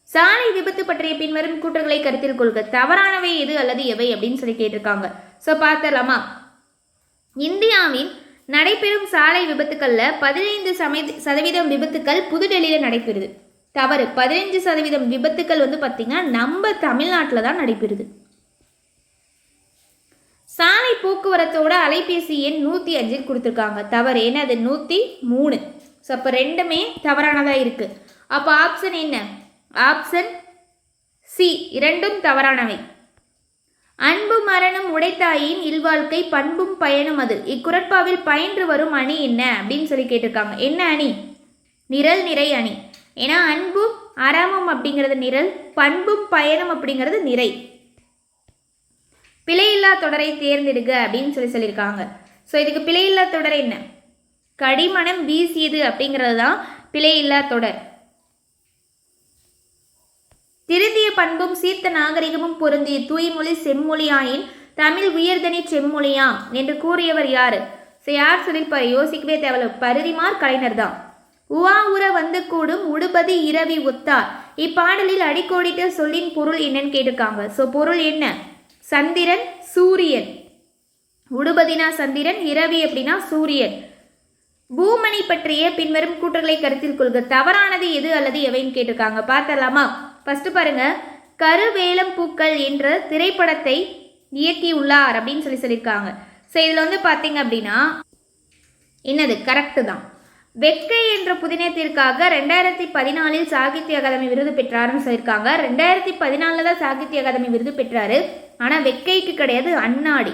சாலை விபத்து பற்றிய பின்வரும் கூற்றுகளை கருத்தில் கொள்க. தவறானவை எது அல்லது எவை அப்படின்னு சொல்லி கேட்டிருக்காங்க. ஸோ பார்த்துடலாமா? இந்தியாவில் நடைபெறும் சாலை விபத்துக்களில் 15% விபத்துக்கள் புதுடெல்லியில் நடைபெறுது. தவறு. 15% விபத்துக்கள் வந்து பார்த்திங்கன்னா நம்ம தமிழ்நாட்டில் தான் நடைபெறுது. சாலை போக்குவரத்தோட அலைபேசி எண் 105 கொடுத்துருக்காங்க. தவறு. ஏன்னா அது 103. ஸோ அப்போ ரெண்டுமே தவறானதாக இருக்குது. அப்போ ஆப்ஷன் என்ன? ஆப்ஷன் சி, இரண்டும் தவறானவை. அன்பு மரணம் உடைத்தாயின் இல்வாழ்க்கை பண்பும் பயனும் அது. இக்குறட்பாவில் பயின்று வரும் அணி என்ன அப்படின்னு சொல்லி கேட்டிருக்காங்க. என்ன அணி? நிரல் நிறை அணி. ஏன்னா அன்பும் அறமும் அப்படிங்கிறது நிரல், பண்பும் பயனும் அப்படிங்கிறது நிறை. பிழையில்லா தொடரை தேர்ந்தெடுக்க அப்படின்னு சொல்லியிருக்காங்க. ஸோ இதுக்கு பிழையில்லா தொடர் என்ன? கடிமணம் வீசியது அப்படிங்கிறது தான் பிழையில்லா தொடர். திருந்திய பண்பும் சீர்த்த நாகரிகமும் பொருந்திய தூய்மொழி செம்மொழியாயின் தமிழ் உயர்தனி செம்மொழியாம் என்று கூறியவர் யாரு? ஸோ யார் சொல்லியிருப்பார்? யோசிக்கவே தேவையில்ல, பரிதிமார் கலைஞர் தான். உவா உற வந்து கூடும் உடுபதி இரவி ஒத்தார். இப்பாடலில் அடிக்கோடிட்ட சொல்லின் பொருள் என்னன்னு கேட்டிருக்காங்க. ஸோ பொருள் என்ன? சந்திரன் சூரியன். உடுபதினா சந்திரன், இரவி அப்படின்னா சூரியன். பூமணி பற்றிய பின்வரும் கூற்றுகளை கருத்தில் கொள்க. தவறானது எது அல்லது எவைன்னு கேட்டிருக்காங்க. பார்த்தலாமா? ஃபர்ஸ்ட் பாருங்க, கருவேலம் பூக்கள் என்ற திரைப்படத்தை இயக்கியுள்ளார் அப்படின்னு சொல்லியிருக்காங்க. ஸோ இதில் வந்து பார்த்தீங்க அப்படின்னா என்னது? கரெக்டு தான். வெக்கை என்ற புதினத்திற்காக 2014 சாகித்ய அகாதமி விருது பெற்றாருன்னு சொல்லியிருக்காங்க. 2014 தான் சாகித்ய அகாதமி விருது பெற்றாரு. ஆனால் வெக்கைக்கு கிடையாது, அண்ணாடி.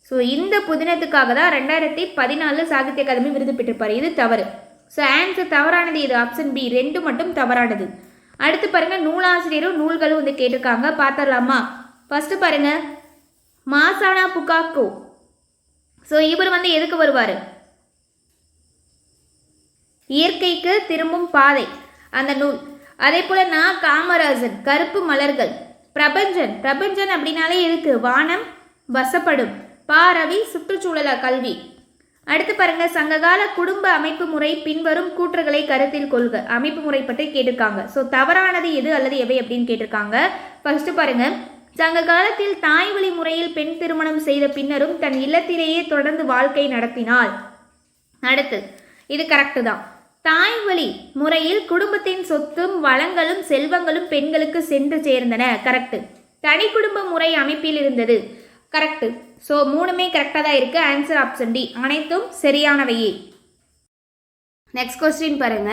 ஸோ இந்த புதினத்துக்காக தான் 2014 சாகித்ய அகாதமி விருது பெற்றிருப்பார். இது தவறு. ஸோ ஆன்சர் தவறானது இது ஆப்ஷன் பி, 2 மட்டும் தவறானது. அடுத்து பாருங்க, நூலாசிரியரும் நூல்களும் வந்து கேட்டிருக்காங்க. பார்த்துடலாமா? ஃபர்ஸ்ட் பாருங்க, மாசானா புகாக்கோ. ஸோ இவர் வந்து எதுக்கு வருவார்? இயற்கைக்கு திரும்பும் பாதை அந்த நூல். அதே போல நான் காமராஜன் கருப்பு மலர்கள். பிரபஞ்சன் அப்படின்னாலே எதுக்கு? வானம் வசப்படும். பாரவி சுற்றுச்சூழல கல்வி. அடுத்து பாருங்க, சங்ககால குடும்ப அமைப்பு முறை பின்வரும் கூற்றுகளை கருத்தில் கொள்க. அமைப்பு முறை பற்றி கேட்டிருக்காங்க. ஸோ தவறானது எது அல்லது எவை அப்படின்னு கேட்டிருக்காங்க. ஃபர்ஸ்ட் பாருங்க, சங்க காலத்தில் தாய் வழி முறையில் பெண் திருமணம் செய்த பின்னரும் தன் இல்லத்திலேயே தொடர்ந்து வாழ்க்கை நடத்தினாள். அடுத்து இது கரெக்டு தான். தாய் வழி முறையில் குடும்பத்தின் சொத்தும் வளங்களும் செல்வங்களும் பெண்களுக்கு சென்று சேர்ந்தன. கரெக்டு. தனி குடும்ப முறை அமைப்பில் இருந்தது. கரெக்டு. ஸோ 3மே கரெக்டாக தான் இருக்குது. ஆன்சர் ஆப்ஷன் டி, அனைத்தும் சரியானவையே. நெக்ஸ்ட் கொஸ்டின் பாருங்க,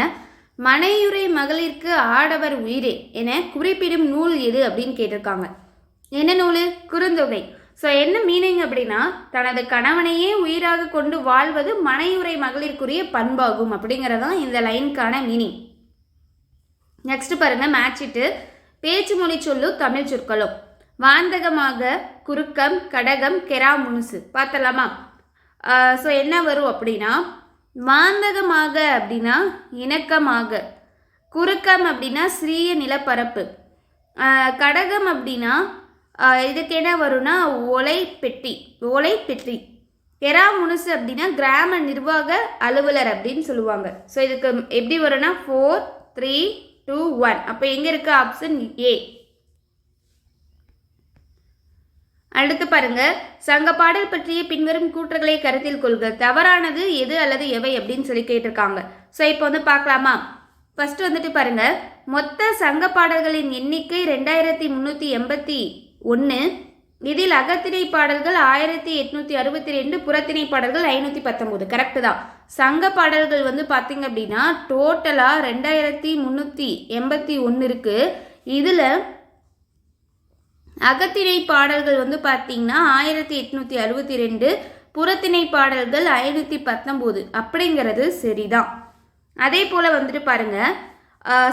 மனையுறை மகளிருக்கு ஆடவர் உயிரே என குறிப்பிடும் நூல் எது அப்படின்னு கேட்டிருக்காங்க. என்ன நூல்? குறுந்தொகை. ஸோ என்ன மீனிங் அப்படின்னா, தனது கணவனையே உயிராக கொண்டு வாழ்வது மனையுறை மகளிருக்குரிய பண்பாகும் அப்படிங்கிறதான் இந்த லைனுக்கான மீனிங். நெக்ஸ்ட் பாருங்க, மேட்சிட்டு பேச்சு மொழி சொல்லு தமிழ் சொற்களும். வாந்தகமாக, குறுக்கம், கடகம், கெரா முனுசு. பார்த்தலாமா? ஸோ என்ன வரும் அப்படின்னா, வாந்தகமாக அப்படின்னா இணக்கமாக, குறுக்கம் அப்படின்னா சிறிய நிலப்பரப்பு, கடகம் அப்படின்னா இதுக்கு என்ன வரும்னா ஓலை பெட்டி, கெரா முனுசு அப்படின்னா கிராம நிர்வாக அலுவலர் அப்படின்னு சொல்லுவாங்க. ஸோ இதுக்கு எப்படி வரும்னா 4, 3, 2, 1. அப்போ எங்கே இருக்கு? Option A. அடுத்து பாருங்க, சங்க பாடல் பற்றிய பின்வரும் கூற்றுகளை கருத்தில் கொள்க. தவறானது எது அல்லது எவை அப்படின்னு சொல்லி கேட்டிருக்காங்க. ஸோ இப்போ வந்து பார்க்கலாமா? ஃபர்ஸ்ட் வந்துட்டு பாருங்க, மொத்த சங்க பாடல்களின் எண்ணிக்கை 2381. இதில் அகத்திணை பாடல்கள் 1862, புறத்திணை பாடல்கள் 519. கரெக்டு தான். சங்க பாடல்கள் வந்து பார்த்தீங்க அப்படின்னா டோட்டலாக 2381 இருக்கு. இதில் அகத்திணை பாடல்கள் வந்து பார்த்தீங்கன்னா 1862, புறத்திணை பாடல்கள் 519 அப்படிங்கிறது சரிதான். அதே போல் வந்துட்டு பாருங்க,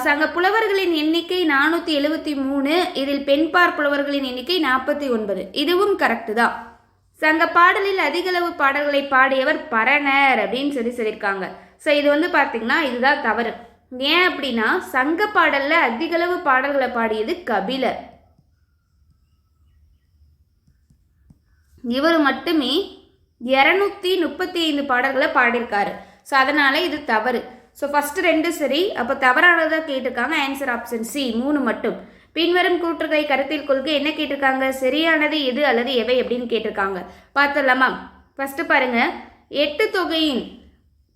சங்க புலவர்களின் எண்ணிக்கை 473. இதில் பெண்பார் புலவர்களின் எண்ணிக்கை 49. இதுவும் கரெக்டு தான். சங்க பாடலில் அதிகளவு பாடல்களை பாடியவர் பரணர் அப்படின்னு சொல்லியிருக்காங்க. ஸோ இது வந்து பார்த்தீங்கன்னா இதுதான் தவறு. ஏன் அப்படின்னா சங்க பாடலில் அதிகளவு பாடல்களை பாடியது கபிலர். இவர் மட்டுமே 235 பாடல்களை பாடியிருக்காரு. ஸோ அதனால இது தவறு. ஸோ ஃபர்ஸ்ட் 2 சரி, அப்போ தவறானதாக கேட்டிருக்காங்க. ஆன்சர் ஆப்ஷன் சி 3 மட்டும். பின்வரும் கூற்றுகளை கருத்தில் கொள்க. என்ன கேட்டிருக்காங்க? சரியானது எது அல்லது எவை அப்படின்னு கேட்டிருக்காங்க. பார்த்துடலாமா? ஃபர்ஸ்ட் பாருங்க, 8 தொகையின்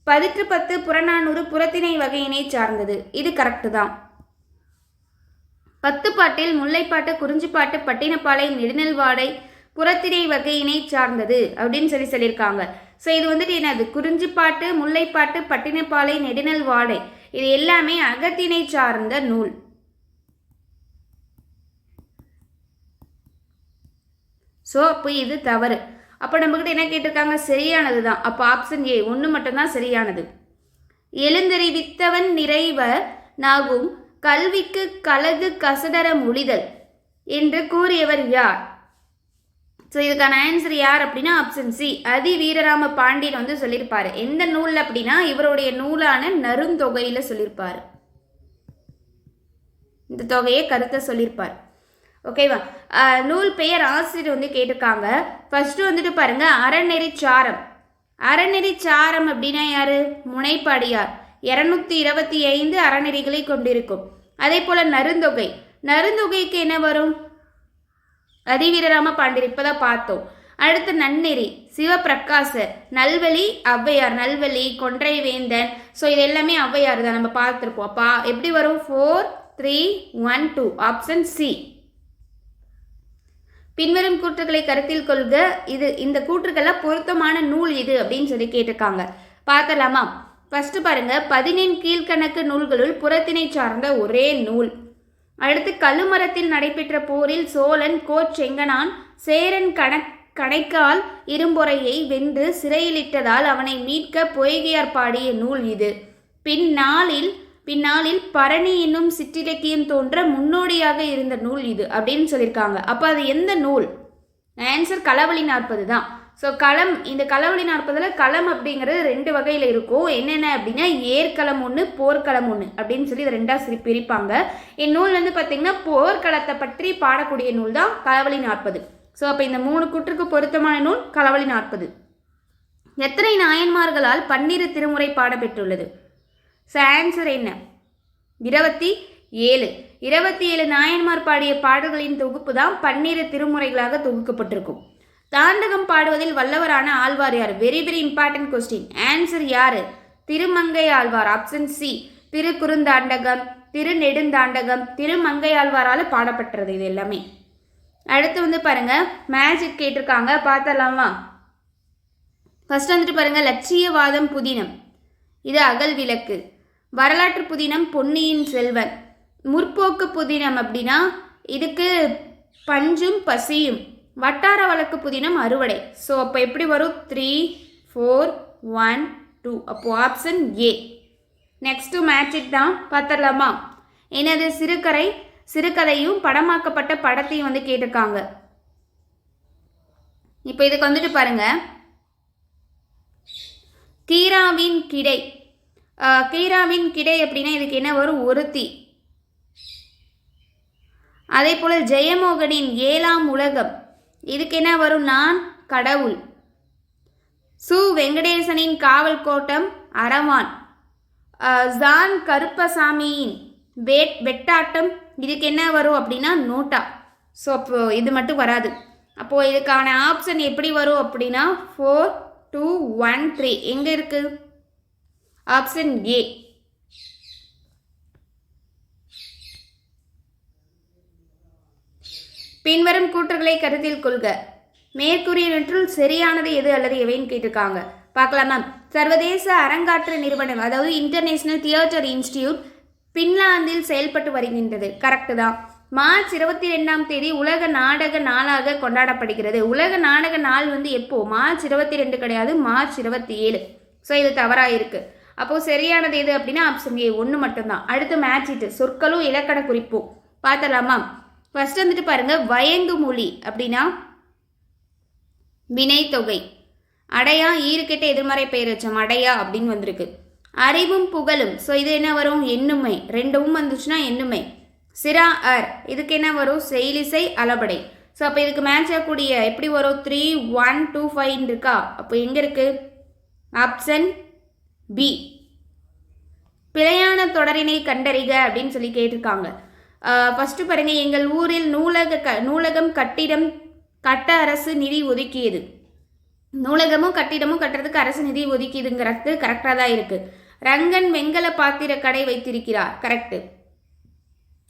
10 புறநானூறு புறத்திணை வகையினை சார்ந்தது. இது கரெக்டு தான். 10 பாட்டில் முல்லைப்பாட்டு, குறிஞ்சிப்பாட்டு, பட்டினப்பாலை, நெடுநெல்வாடை புறத்திணை வகையினை சார்ந்தது அப்படின்னு சொல்லியிருக்காங்க. ஸோ இது வந்துட்டு என்னது? குறிஞ்சிப்பாட்டு, முல்லைப்பாட்டு, பட்டினப்பாலை, நெடுநெல்வாடை இது எல்லாமே அகத்திணை சார்ந்த நூல். ஸோ அப்போ இது தவறு. அப்போ நம்மகிட்ட என்ன கேட்டிருக்காங்க? சரியானது தான். அப்போ ஆப்ஷன் ஏ 1 மட்டும்தான் சரியானது. எழுந்தறிவித்தவன் நிறைவ நாகும் கல்விக்கு கலகு கசடர மொழிதல் என்று கூறியவர் யார்? ஸோ இதுக்கான ஆன்சர் யார் அப்படின்னா ஆப்ஷன் சி அதி வீரராம பாண்டியன் வந்து சொல்லியிருப்பாரு. எந்த நூல் அப்படின்னா இவருடைய நூலான நருந்தொகையில் சொல்லியிருப்பார். இந்த தொகையை கருத்தை சொல்லியிருப்பார். ஓகேவா? நூல் பெயர், ஆசிரியர் வந்து கேட்டிருக்காங்க. ஃபர்ஸ்ட் வந்துட்டு பாருங்க, அறநெறிச்சாரம். அறநெறிச்சாரம் அப்படின்னா யாரு? முனைப்பாடியார். 225 அறநெறிகளை கொண்டிருக்கும். அதே போல நருந்தொகை. நருந்தொகைக்கு என்ன வரும்? அதிவீரராம பாண்டியர், இப்பதான் பார்த்தோம். அடுத்து நன்னெறி, சிவபிரகாசர். நல்வழி ஔவையார். நல்வழி, கொன்றை வேந்தன். ஸோ இது எல்லாமே ஔவையார் தான், நம்ம பார்த்துருப்போம். அப்பா எப்படி வரும்? 4, 3, 1, 2. Option C. பின்வரும் கூற்றுகளை கருத்தில் கொள்க. இந்த கூற்றுக்கெல்லாம் பொருத்தமான நூல் இது அப்படின்னு சொல்லி கேட்டிருக்காங்க. பார்த்தலாமா? ஃபர்ஸ்ட் பாருங்க, 14 கீழ்கணக்கு நூல்களுள் புறத்திணை சார்ந்த ஒரே நூல். அடுத்து கழுமரத்தில் நடைபெற்ற போரில் சோழன் கோச்செங்கனான் சேரன் கணைக்கால் இரும்பொறையை வென்று சிறையிலிட்டதால் அவனை மீட்க பொய்கையார் பாடிய நூல் இது. பின்னாளில் பரணி என்னும் சிற்றிலக்கியம் தோன்ற முன்னோடியாக இருந்த நூல் இது அப்படின்னு சொல்லியிருக்காங்க. அப்போ அது எந்த நூல்? ஆன்சர் களவழி 40 தான். ஸோ இந்த களவழி 40ல் களம் அப்படிங்கிறது 2 வகையில் இருக்கும். என்னென்ன அப்படின்னா ஏற்களம் 1, போர்க்களம் 1 அப்படின்னு சொல்லி இதை 2ஆக பிரிப்பாங்க. இந்நூல் வந்து பார்த்தீங்கன்னா போர்க்களத்தை பற்றி பாடக்கூடிய நூல் தான் களவழி 40. ஸோ அப்போ இந்த 3 கூற்றுக்கு பொருத்தமான நூல் களவழி 40. எத்தனை நாயன்மார்களால் 12 திருமுறை பாடப்பெற்றுள்ளது? ஸோ ஆன்சர் என்ன? 27. 27 நாயன்மார் பாடிய பாடல்களின் தொகுப்பு தான் 12 திருமுறைகளாக தொகுக்கப்பட்டிருக்கும். தாண்டகம் பாடுவதில் வல்லவரான ஆழ்வார் யார்? Very very important question. Answer யாரு? திருமங்கை ஆழ்வார். Option C. திருக்குறுந்தாண்டகம், திருநெடுந்தாண்டகம் திருமங்கை ஆழ்வாரால் பாடப்பட்டது இது எல்லாமே. அடுத்து வந்து பாருங்க, மேஜிக் கேட்டிருக்காங்க. பார்த்தலாமா? ஃபர்ஸ்ட் வந்துட்டு பாருங்க, லட்சியவாதம் புதினம், இது அகல் விளக்கு. வரலாற்று புதினம் பொன்னியின் செல்வன். முற்போக்கு புதினம் அப்படின்னா இதுக்கு பஞ்சும் பசியும். வட்டார வழக்கு புதினம் அறுவடை. ஸோ அப்போ எப்படி வரும்? 3, 4, 1, 2. அப்போ ஆப்ஷன் ஏ. நெக்ஸ்ட்டு மேட்சிக் தான். பார்த்துடலாமா? எனது சிறுகரை சிறுகதையும் படமாக்கப்பட்ட படத்தையும் வந்து கேட்டிருக்காங்க. இப்போ இதுக்கு வந்துட்டு பாருங்க, கீராவின் கிடை. கீராவின் கிடை அப்படின்னா இதுக்கு என்ன வரும்? ஒருத்தி. அதே போல ஜெயமோகனின் 7ஆம் உலகம், இதுக்கு என்ன வரும்? நான் கடவுள். சு வெங்கடேசனின் காவல் கோட்டம் அரவான். ஜான் கருப்பசாமியின் வெட்டாட்டம், இதுக்கு என்ன வரும் அப்படின்னா நோட்டா. ஸோ அப்போ இது மட்டும் வராது. அப்போது இதுக்கான ஆப்ஷன் எப்படி வரும் அப்படின்னா 4, 2, 1, 3. எங்கே இருக்குது? Option A. பின்வரும் கூற்றுகளை கருத்தில் கொள்க. மேற்கூறியவற்றுள் சரியானது எது அல்லது எவைன்னு கேட்டிருக்காங்க. பார்க்கலாமா? சர்வதேச அரங்காற்று நிறுவனம், அதாவது இன்டர்நேஷனல் தியேட்டர் இன்ஸ்டிடியூட் பின்லாந்தில் செயல்பட்டு வருகின்றது. கரெக்டு தான். மார்ச் 22ஆம் தேதி உலக நாடக நாளாக கொண்டாடப்படுகிறது. உலக நாடக நாள் வந்து எப்போ? மார்ச் 22 கிடையாது, மார்ச் 27. ஸோ இது தவறாக இருக்கு. அப்போது சரியானது எது அப்படின்னா ஆப்ஷன் ஏ, 1 மட்டும்தான். அடுத்து மேட்ச் இட்டு சொற்களும் இலக்கண குறிப்பும் பார்த்தலாமா? ஃபர்ஸ்ட் வந்துட்டு பாருங்க, வயங்கு மொழி அப்படின்னா வினைத்தொகை. அடையா ஈறுகெட்ட எதிர்மறை பெயர் வச்சோம், அடையா அப்படின்னு வந்திருக்கு. அறிவும் புகழும், ஸோ இது என்ன வரும்? எண்ணுமை. 2ம் வந்துச்சுன்னா எண்ணுமை. சிரா அர், இதுக்கு என்ன வரும்? செயலிசை அளபடை. ஸோ அப்போ இதுக்கு மேட்ச் ஆகக்கூடிய எப்படி வரும்? 3, 1, 2, 5 இருக்கா? அப்போ எங்கே இருக்கு? Option B. பிழையான தொடரினை கண்டறிக அப்படின்னு சொல்லி கேட்டிருக்காங்க. ஃபஸ்ட்டு பாருங்க, எங்கள் ஊரில் நூலகம் கட்டிடம் கட்ட அரசு நிதி ஒதுக்கியது. நூலகமும் கட்டிடமும் கட்டுறதுக்கு அரசு நிதி ஒதுக்கியதுங்கிறது கரெக்டாக தான் இருக்கு. ரங்கன் வெங்கல பாத்திர கடை வைத்திருக்கிறார். கரெக்டு.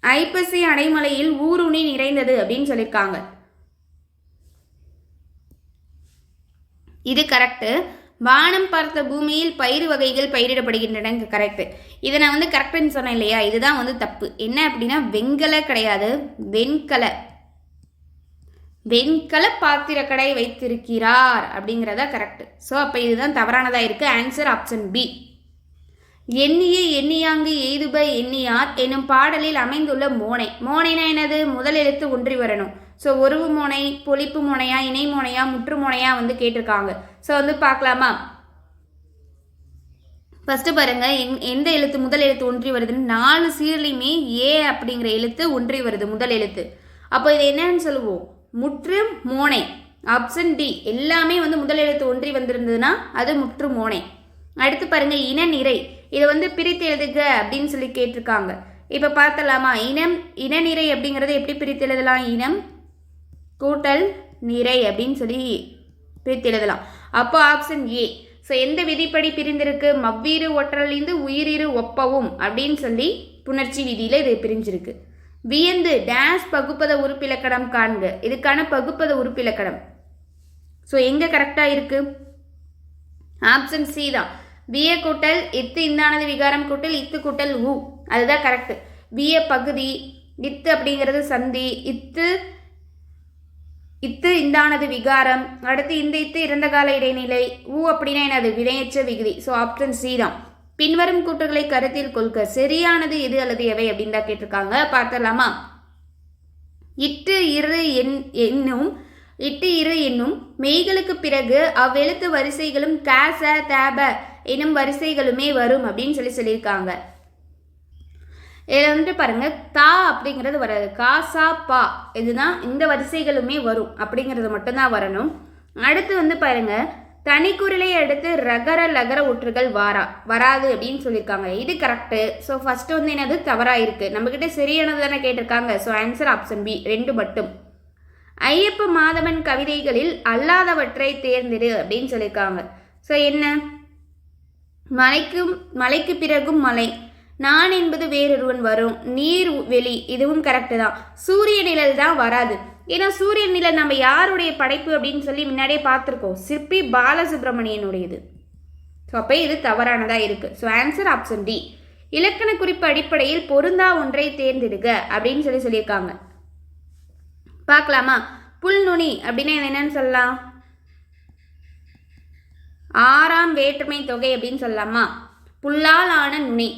ஐப்பசி அடைமலையில் ஊருணி நிறைந்தது அப்படின்னு சொல்லியிருக்காங்க. இது கரெக்டு. வானம் பார்த்த பூமியில் பயிர் வகைகள் பயிரிடப்படுகின்றன. கரெக்டு. இதை நான் வந்து கரெக்டுன்னு சொன்னேன் இல்லையா? இதுதான் வந்து தப்பு. என்ன அப்படின்னா வெங்கல கிடையாது, வெண்கல பாத்திர கடை வைத்திருக்கிறார் அப்படிங்கிறதா கரெக்டு. ஸோ அப்போ இதுதான் தவறானதாக இருக்குது. Answer option B. எண்ணிய எண்ணியாங்கு எய்துப எண்ணியார் என்னும் பாடலில் அமைந்துள்ள மோனை. மோனைனா என்னது? முதல் எழுத்து ஒன்றி வரணும். ஸோ ஒருவு மோனை, பொழிப்பு மோனையா, இணை மோனையா, முற்று மோனையா வந்து கேட்டிருக்காங்க. ஸோ வந்து பார்க்கலாமா? ஃபஸ்ட்டு பாருங்க, எந்த எழுத்து முதல் எழுத்து ஒன்றி வருதுன்னு 4 சீர்லையுமே ஏ அப்படிங்கிற எழுத்து ஒன்றி வருது, முதல் எழுத்து. அப்போ இது என்னன்னு சொல்லுவோம்? முற்று மோனை. Option D. எல்லாமே வந்து முதல் எழுத்து ஒன்றி வந்திருந்ததுன்னா அது முற்று மோனை. அடுத்து பாருங்க, இன நிறை. இதை வந்து பிரித்து எழுதுக அப்படின்னு சொல்லி கேட்டிருக்காங்க. இப்போ பார்த்தலாமா? இன நிறை அப்படிங்கிறத எப்படி பிரித்து எழுதலாம்? இனம் கூட்டல் நிறை அப்படின்னு சொல்லி பிரித்து எழுதலாம். அப்போ ஆப்ஷன் ஏ. ஸோ எந்த விதிப்படி பிரிந்திருக்கு? மவ்வீறு ஒற்றலிந்து உயிரிரு ஒப்பவும் அப்படின்னு சொல்லி புணர்ச்சி விதியில் இது பிரிஞ்சிருக்கு. வியந்து டேஷ் பகுப்பத உறுப்பிலக்கணம் காண்க. இதுக்கான பகுப்பத உறுப்பிலக்கணம் ஸோ எங்கே கரெக்டாக இருக்கு? ஆப்ஷன் சி தான். விய கூட்டல் இத்து இந்தானது விகாரம் கூட்டல் இத்து கூட்டல் உ, அதுதான் கரெக்டு. விய பகுதி, இத்து அப்படிங்கிறது சந்தி, இத்து இந்தானது விகாரம், அடுத்து இந்த இத்து இறந்த கால இடைநிலை, உ அப்படின்னா என்னது? வினையற்ற விகுதி. ஸோ ஆப்ஷன் சி தான். பின்வரும் கூற்றுகளை கருத்தில் கொள்க. சரியானது எது அல்லது எவை அப்படின்னு தான் கேட்டிருக்காங்க. பார்த்தலாமா? இட்டு இரு என்னும் மெய்களுக்கு பிறகு அவ்வெழுத்து வரிசைகளும் காச தேப என்னும் வரிசைகளுமே வரும் அப்படின்னு சொல்லியிருக்காங்க. இதில் வந்துட்டு பாருங்க, தா அப்படிங்கிறது வராது, காசா பா இதுதான் இந்த வரிசைகளுமே வரும் அப்படிங்கிறது மட்டும்தான் வரணும். அடுத்து வந்து பாருங்க, தனிக்குறிலை அடுத்து ரகர லகர ஒற்றுகள் வராது அப்படின்னு சொல்லியிருக்காங்க. இது கரெக்டு. ஸோ ஃபர்ஸ்ட் வந்து என்னது? தவறாக இருக்கு. நம்மக்கிட்ட சரியானது தானே கேட்டிருக்காங்க. ஸோ ஆன்சர் ஆப்ஷன் பி, 2 மட்டும். ஐயப்ப மாதவன் கவிதைகளில் அல்லாதவற்றை தேர்ந்தெடு அப்படின்னு சொல்லியிருக்காங்க. ஸோ என்ன? மலைக்கு பிறகும் மலை, நான் என்பது வேறொருவன் வரும், நீர் வெளி, இதுவும் கரெக்டு தான். சூரிய நிழல் தான் வராது. ஏன்னா சூரிய நிழல் நம்ம யாருடைய படைப்பு அப்படின்னு சொல்லி முன்னாடியே பார்த்துருக்கோம், சிற்பி பாலசுப்ரமணியனுடையது. ஸோ அப்போ இது தவறானதாக இருக்குது. So answer option D. இலக்கண குறிப்பு அடிப்படையில் பொருந்தா ஒன்றை தேர்ந்தெடுக்க அப்படின்னு சொல்லியிருக்காங்க. பார்க்கலாமா? புல்நுனி அப்படின்னா என்னன்னு சொல்லலாம்? 6ஆம் வேற்றுமை தொகை அப்படின்னு சொல்லலாமா? புல்லால் ஆன நுனி.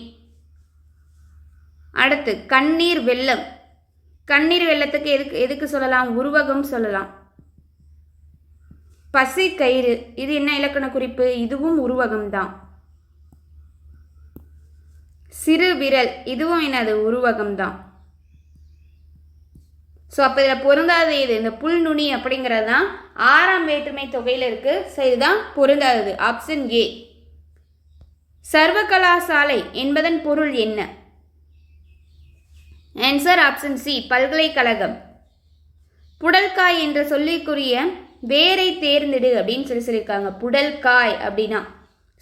அடுத்து கண்ணீர் வெள்ளம், கண்ணீர் வெள்ளத்துக்கு எதுக்கு சொல்லலாம்? உருவகம் சொல்லலாம். பசி கயிறு, இது என்ன இலக்கண குறிப்பு? இதுவும் உருவகம் தான். சிறு விரல், இதுவும் என்னது? உருவகம் தான். ஸோ அப்போ இதில் பொருந்தாதது எது? இந்த புல் நுனி அப்படிங்கிறது தான் 6ஆம் வேற்றுமை தொகையில் இருக்கு. ஸோ இதுதான் பொருந்தாதது. Option A. சர்வகலாசாலை என்பதன் பொருள் என்ன? ஆன்சர் ஆப்ஷன் சி, பல்கலைக்கழகம். புடல்காய் என்ற சொல்லிக்குரிய வேரை தேர்ந்தெடு அப்படின்னு சொல்லியிருக்காங்க. புடல்காய் அப்படின்னா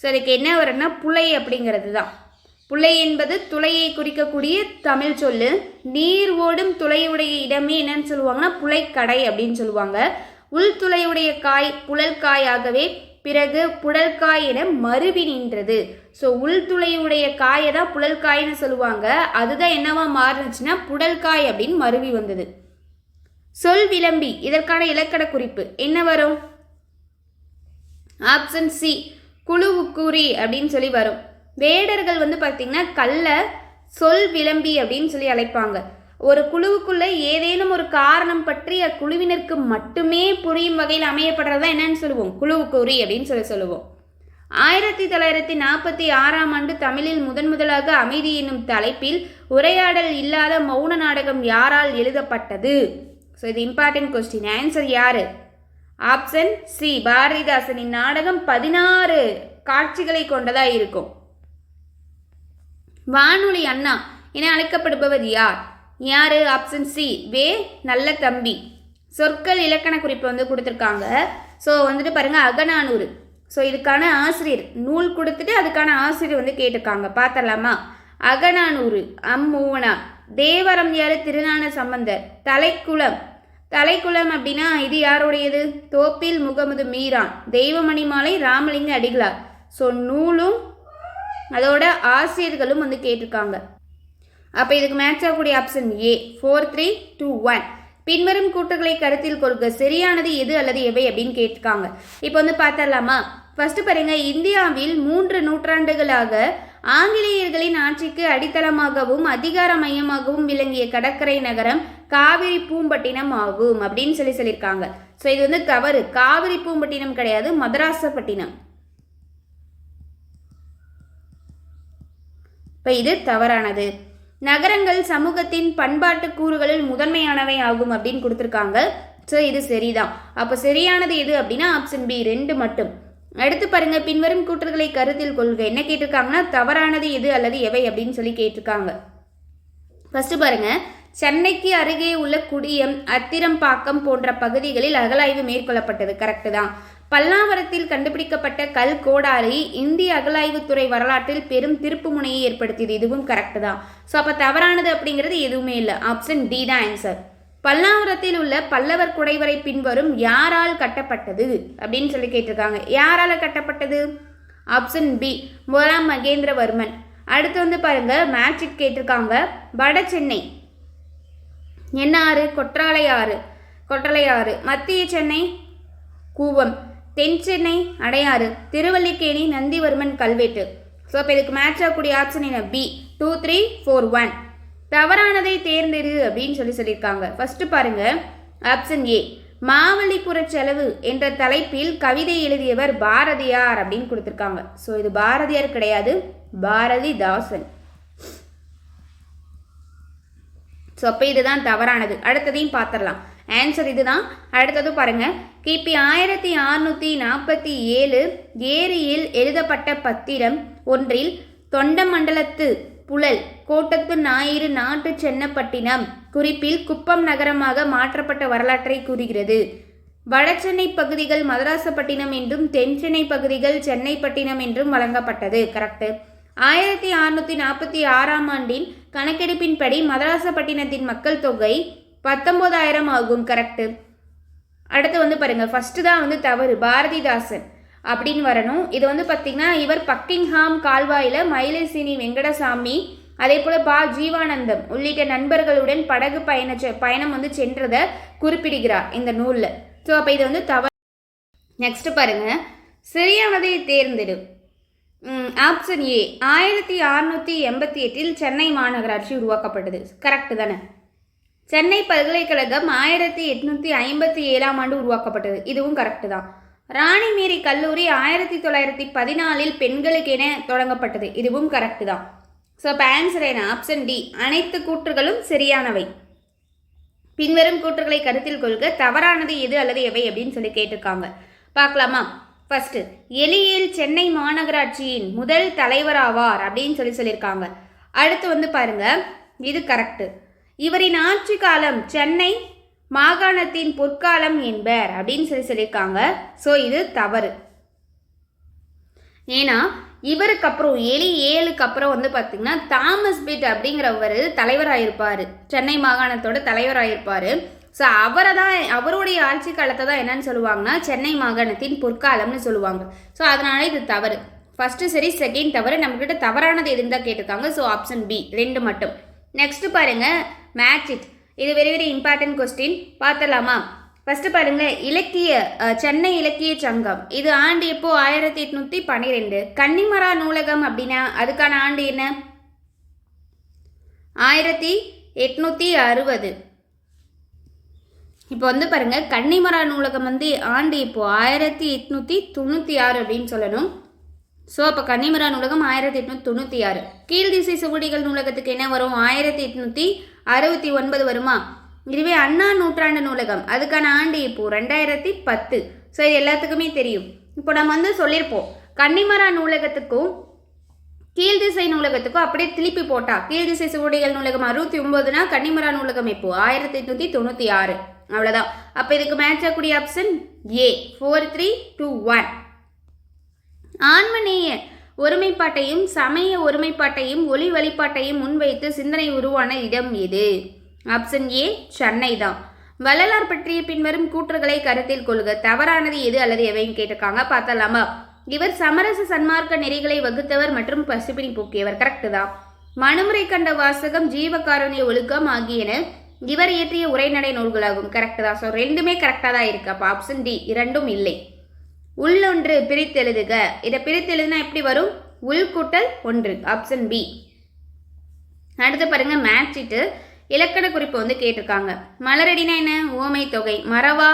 ஸோ அதுக்கு என்ன வரும்னா புலை அப்படிங்கிறது தான். புலை என்பது துளையை குறிக்கக்கூடிய தமிழ் சொல்லு. நீர் ஓடும் துளையுடைய இடமே என்னன்னு சொல்லுவாங்கன்னா புலைக்கடை அப்படின்னு சொல்லுவாங்க. உள்துளையுடைய காய் புழல்காய் ஆகவே பிறகு புடல்காய் என மருவி நின்றது. ஸோ உள்துளையுடைய காயை தான் புழல்காய்னு சொல்லுவாங்க. அதுதான் என்னவா மாறுச்சுன்னா புடல்காய் அப்படின்னு மருவி வந்தது. சொல் விளம்பி, இதற்கான இலக்கண குறிப்பு என்ன வரும்? ஆப்ஷன் சி, குழுவுக்கூறி அப்படின்னு சொல்லி வரும். வேடர்கள் பார்த்தீங்கன்னா கல்ல சொல் விளம்பி அப்படின்னு சொல்லி அழைப்பாங்க. ஒரு குழுவுக்குள்ள ஏதேனும் ஒரு காரணம் பற்றி அக்குழுவினருக்கு மட்டுமே புரியும் வகையில் அமையப்படுறதா என்னன்னு சொல்லுவோம்? குழுவுக்கூறி அப்படின்னு சொல்லுவோம். 1946ஆம் ஆண்டு தமிழில் முதலாக அமைதி என்னும் தலைப்பில் உரையாடல் இல்லாத மௌன நாடகம் யாரால் எழுதப்பட்டது? ஸோ இது இம்பார்ட்டன்ட் கொஸ்டின். ஆன்சர் யாரு? ஆப்ஷன் சி, பாரதிதாசனின் நாடகம் 16 காட்சிகளை கொண்டதா இருக்கும். வானொலி அண்ணா என அழைக்கப்படுபவர் யார்? யாரு? ஆப்ஷன் சி, வே நல்ல தம்பி. சொற்கள் இலக்கண குறிப்பு கொடுத்துருக்காங்க. ஸோ பாருங்க, அகநானூறு. ஸோ இதுக்கான ஆசிரியர் நூல் கொடுத்துட்டு அதுக்கான ஆசிரியர் கேட்டிருக்காங்க. பார்த்தலாமா? அகநானூறு அம்மூவனா. தேவரம் யாரு? திருஞான சம்பந்தர். தலைக்குளம் அப்படின்னா இது யாருடையது? தோப்பில் முகமது மீரான். தெய்வமணி மாலை ராமலிங்க அடிகளார். ஸோ நூலும் அதோட ஆசிரியர்களும் கேட்டிருக்காங்க. அப்போ இதுக்கு மேட்ச் ஆகக்கூடிய ஆப்ஷன் ஏ. 4, 3, 2, 1. பின்வரும் கூற்றுகளை கருத்தில் கொள்க. சரியானது எது அல்லது எவை அப்படின்னு கேட்டிருக்காங்க. இப்போ பார்த்தரலாமா? ஃபர்ஸ்ட் பாருங்க, இந்தியாவில் 3 நூற்றாண்டுகளாக ஆங்கிலேயர்களின் ஆட்சிக்கு அடித்தளமாகவும் அதிகார மையமாகவும் விளங்கிய கடற்கரை நகரம் காவிரி பூம்பட்டினம் ஆகும் அப்படின்னு சொல்லியிருக்காங்க. ஸோ இது தவறு. காவிரி பூம்பட்டினம் கிடையாது, மதராசப்பட்டினம். இப்போ இது தவறானது. நகரங்கள் சமூகத்தின் பண்பாட்டு கூறுகளில் முதன்மையானவை ஆகும் அப்படின்னு கொடுத்துருக்காங்க. ஸோ இது சரிதான். அப்போ சரியானது எது அப்படின்னா ஆப்ஷன் பி, 2 மட்டும். அடுத்து பாருங்க, பின்வரும் கூற்றுகளை கருத்தில் கொள்க. என்ன கேட்டிருக்காங்கன்னா தவறானது எது அல்லது எவை அப்படின்னு சொல்லி கேட்டிருக்காங்க. ஃபர்ஸ்ட் பாருங்க, சென்னைக்கு அருகே உள்ள குடியம், அத்திரம்பாக்கம் போன்ற பகுதிகளில் அகழாய்வு மேற்கொள்ளப்பட்டது. கரெக்டு தான். பல்லாவரத்தில் கண்டுபிடிக்கப்பட்ட கல் கோடாரி இந்திய அகழாய்வுத்துறை வரலாற்றில் பெரும் திருப்பு முனையை ஏற்படுத்தியது. இதுவும் கரெக்டு தான். ஸோ அப்போ தவறானது அப்படிங்கிறது எதுவுமே இல்லை. ஆப்ஷன் டி தான் ஆன்சர். பல்லாவரத்தில் உள்ள பல்லவர் குடைவரை பின்வரும் யாரால் கட்டப்பட்டது அப்படின்னு சொல்லி கேட்டிருக்காங்க. யாரால் கட்டப்பட்டது? ஆப்ஷன் பி, முதலாம் மகேந்திரவர்மன். அடுத்து பாருங்க, மேட்ரிக் கேட்டிருக்காங்க. வட சென்னை என்ன ஆறு? கொற்றலையாறு. மத்திய சென்னை கூவம். தென் சென்னை அடையாறு. திருவல்லிக்கேணி நந்திவர்மன் கல்வெட்டு. ஸோ அப்போ இதுக்கு மேட்ச் ஆகக்கூடிய ஆப்ஷன் என்ன? பி. 2, 3, 4, 1. தவறானதை தேர்ந்தெடு அப்படின்னு சொல்லியிருக்காங்க. ஃபர்ஸ்ட் பாருங்க, ஆப்ஷன் ஏ, மாவலிபுர செலவு என்ற தலைப்பில் கவிதை எழுதியவர் பாரதியார் அப்படின்னு கொடுத்துருக்காங்க. ஸோ இது பாரதியார் கிடையாது, பாரதிதாசன். ஸோ அப்போ இதுதான் தவறானது. அடுத்ததையும் பார்த்துடலாம். ஆன்சர் இதுதான். அடுத்தது பாருங்க, கிபி 1647 ஏரியில் எழுதப்பட்ட பத்திரம் ஒன்றில் தொண்டமண்டலத்து புழல் கோட்டத்து ஞாயிறு நாட்டு சென்னப்பட்டினம் குறிப்பில் குப்பம் நகரமாக மாற்றப்பட்ட வரலாற்றை கூறுகிறது. வடசென்னை பகுதிகள் மதராசப்பட்டினம் என்றும் தென் சென்னை பகுதிகள் சென்னைப்பட்டினம் என்றும் வழங்கப்பட்டது. கரெக்டு. 1646ஆம் ஆண்டின் கணக்கெடுப்பின்படி மதராசப்பட்டினத்தின் மக்கள் தொகை 19,000 ஆகும். கரெக்டு. அடுத்து பாருங்க, ஃபர்ஸ்ட் தான் தவறு. பாரதிதாசன் அப்படின்னு வரணும். இது பார்த்தீங்கன்னா இவர் பக்கிங்ஹாம் கால்வாயில் மயிலசினி வெங்கடசாமி அதே போல பா ஜீவானந்தம் உள்ளிட்ட நண்பர்களுடன் படகு பயணம் சென்றதை குறிப்பிடுகிறார் இந்த நூலில். ஸோ அப்போ இது தவறு. நெக்ஸ்ட் பாருங்க, சரியானதை தேர்ந்தெடு. ஆப்ஷன் ஏ, 1688 சென்னை மாநகராட்சி உருவாக்கப்பட்டது. கரெக்டு தானே? சென்னை பல்கலைக்கழகம் 1857ஆம் ஆண்டு உருவாக்கப்பட்டது. இதுவும் கரெக்டு தான். ராணி மேரி கல்லூரி 1914இல் பெண்களுக்கென தொடங்கப்பட்டது. இதுவும் கரெக்டு தான். ஸோ இப்போ ஆன்சர் என்ன? Option D. அனைத்து கூற்றுகளும் சரியானவை. பின்வரும் கூற்றுகளை கருத்தில் கொள்க. தவறானது எது அல்லது எவை அப்படின்னு சொல்லி கேட்டிருக்காங்க. பார்க்கலாமா? ஃபர்ஸ்ட், எலியேல் சென்னை மாநகராட்சியின் முதல் தலைவராவார் அப்படின்னு சொல்லியிருக்காங்க. அடுத்து பாருங்க, இது கரெக்டு. இவரின் ஆட்சி காலம் சென்னை மாகாணத்தின் பொற்காலம் என்பர் அப்படின்னு சொல்லியிருக்காங்க. ஸோ இது தவறு. ஏன்னா இவருக்கு அப்புறம் எலியேலுக்கு அப்புறம் பார்த்தீங்கன்னா தாமஸ் பிட் அப்படிங்கிறவர் தலைவராயிருப்பார், சென்னை மாகாணத்தோட தலைவராயிருப்பார். ஸோ அவருடைய ஆட்சி காலத்தை தான் என்னன்னு சொல்லுவாங்கன்னா சென்னை மாகாணத்தின் பொற்காலம்னு சொல்லுவாங்க. ஸோ அதனால இது தவறு. ஃபர்ஸ்ட் சரி, செகண்ட் தவறு. நம்மக்கிட்ட தவறானது எதுன்னு தான் கேட்டிருக்காங்க. ஸோ ஆப்ஷன் பி 2 மட்டும். நெக்ஸ்ட் பாருங்க, மேட்ச் இட். இது வெரி வெரி இம்பார்ட்டன்ட் கொஸ்டின். பார்த்துலாமா? ஃபர்ஸ்ட் பாருங்க, சென்னை இலக்கிய சங்கம் இது ஆண்டு எப்போ? 1812. கன்னிமரா நூலகம் அப்படின்னா அதுக்கான ஆண்டு என்ன? 1860. இப்போ பாருங்க, கன்னிமரா நூலகம் ஆண்டு இப்போ 1896 அப்படின்னு சொல்லணும். ஸோ அப்போ கன்னிமரா நூலகம் 1896. கீழ்திசை சுவடிகள் நூலகத்துக்கு என்ன வரும்? 1869 வருமா? இதுவே அண்ணா நூற்றாண்டு நூலகம் அதுக்கான ஆண்டு இப்போ 2010. ஸோ இது எல்லாத்துக்குமே தெரியும். இப்போ நம்ம சொல்லியிருப்போம், கன்னிமரா நூலகத்துக்கும் கீழ்திசை நூலகத்துக்கும் அப்படியே திருப்பி போட்டா கீழ்திசை சுவடிகள் நூலகம் 69னா கன்னிமரா நூலகம் இப்போ 1896. அவ்வளோதான். அப்போ இதுக்கு மேட்ச் ஆகக்கூடிய ஆப்ஷன் ஏ. 4, 3, 2, 1. ஆன்மநேய ஒருமைப்பாட்டையும் சமய ஒருமைப்பாட்டையும் ஒளி வழிபாட்டையும் முன்வைத்து சிந்தனை உருவான இடம் எது? ஆப்ஷன் ஏ சென்னை தான். வள்ளலார் பற்றிய பின்வரும் கூற்றுகளை கருத்தில் கொள்க. தவறானது எது அல்லது எவையும் கேட்டிருக்காங்க. பார்த்தலாமா? இவர் சமரச சன்மார்க்க நெறிகளை வகுத்தவர் மற்றும் பசுபினி போக்கியவர். கரெக்டு தான். மனுமுறை கண்ட வாசகம், ஜீவகாருண்ய ஒழுக்கம் ஆகியன இவர் இயற்றிய உரைநடை நூல்களாகும். கரெக்டு தான். ஸோ ரெண்டுமே கரெக்டாக தான் இருக்கு. அப்போ ஆப்ஷன் டி. இரண்டும் இல்லை. உள்ளொன்று பிரித்தெழுதுக. இதை பிரித்தெழுதுனா எப்படி வரும்? உள் கூட்டல் ஒன்று. Option B. அடுத்து பாருங்க, மேட்ச் இட்டு இலக்கண குறிப்பு கேட்டிருக்காங்க. மலரடினா என்ன? ஓமை தொகை. மறவா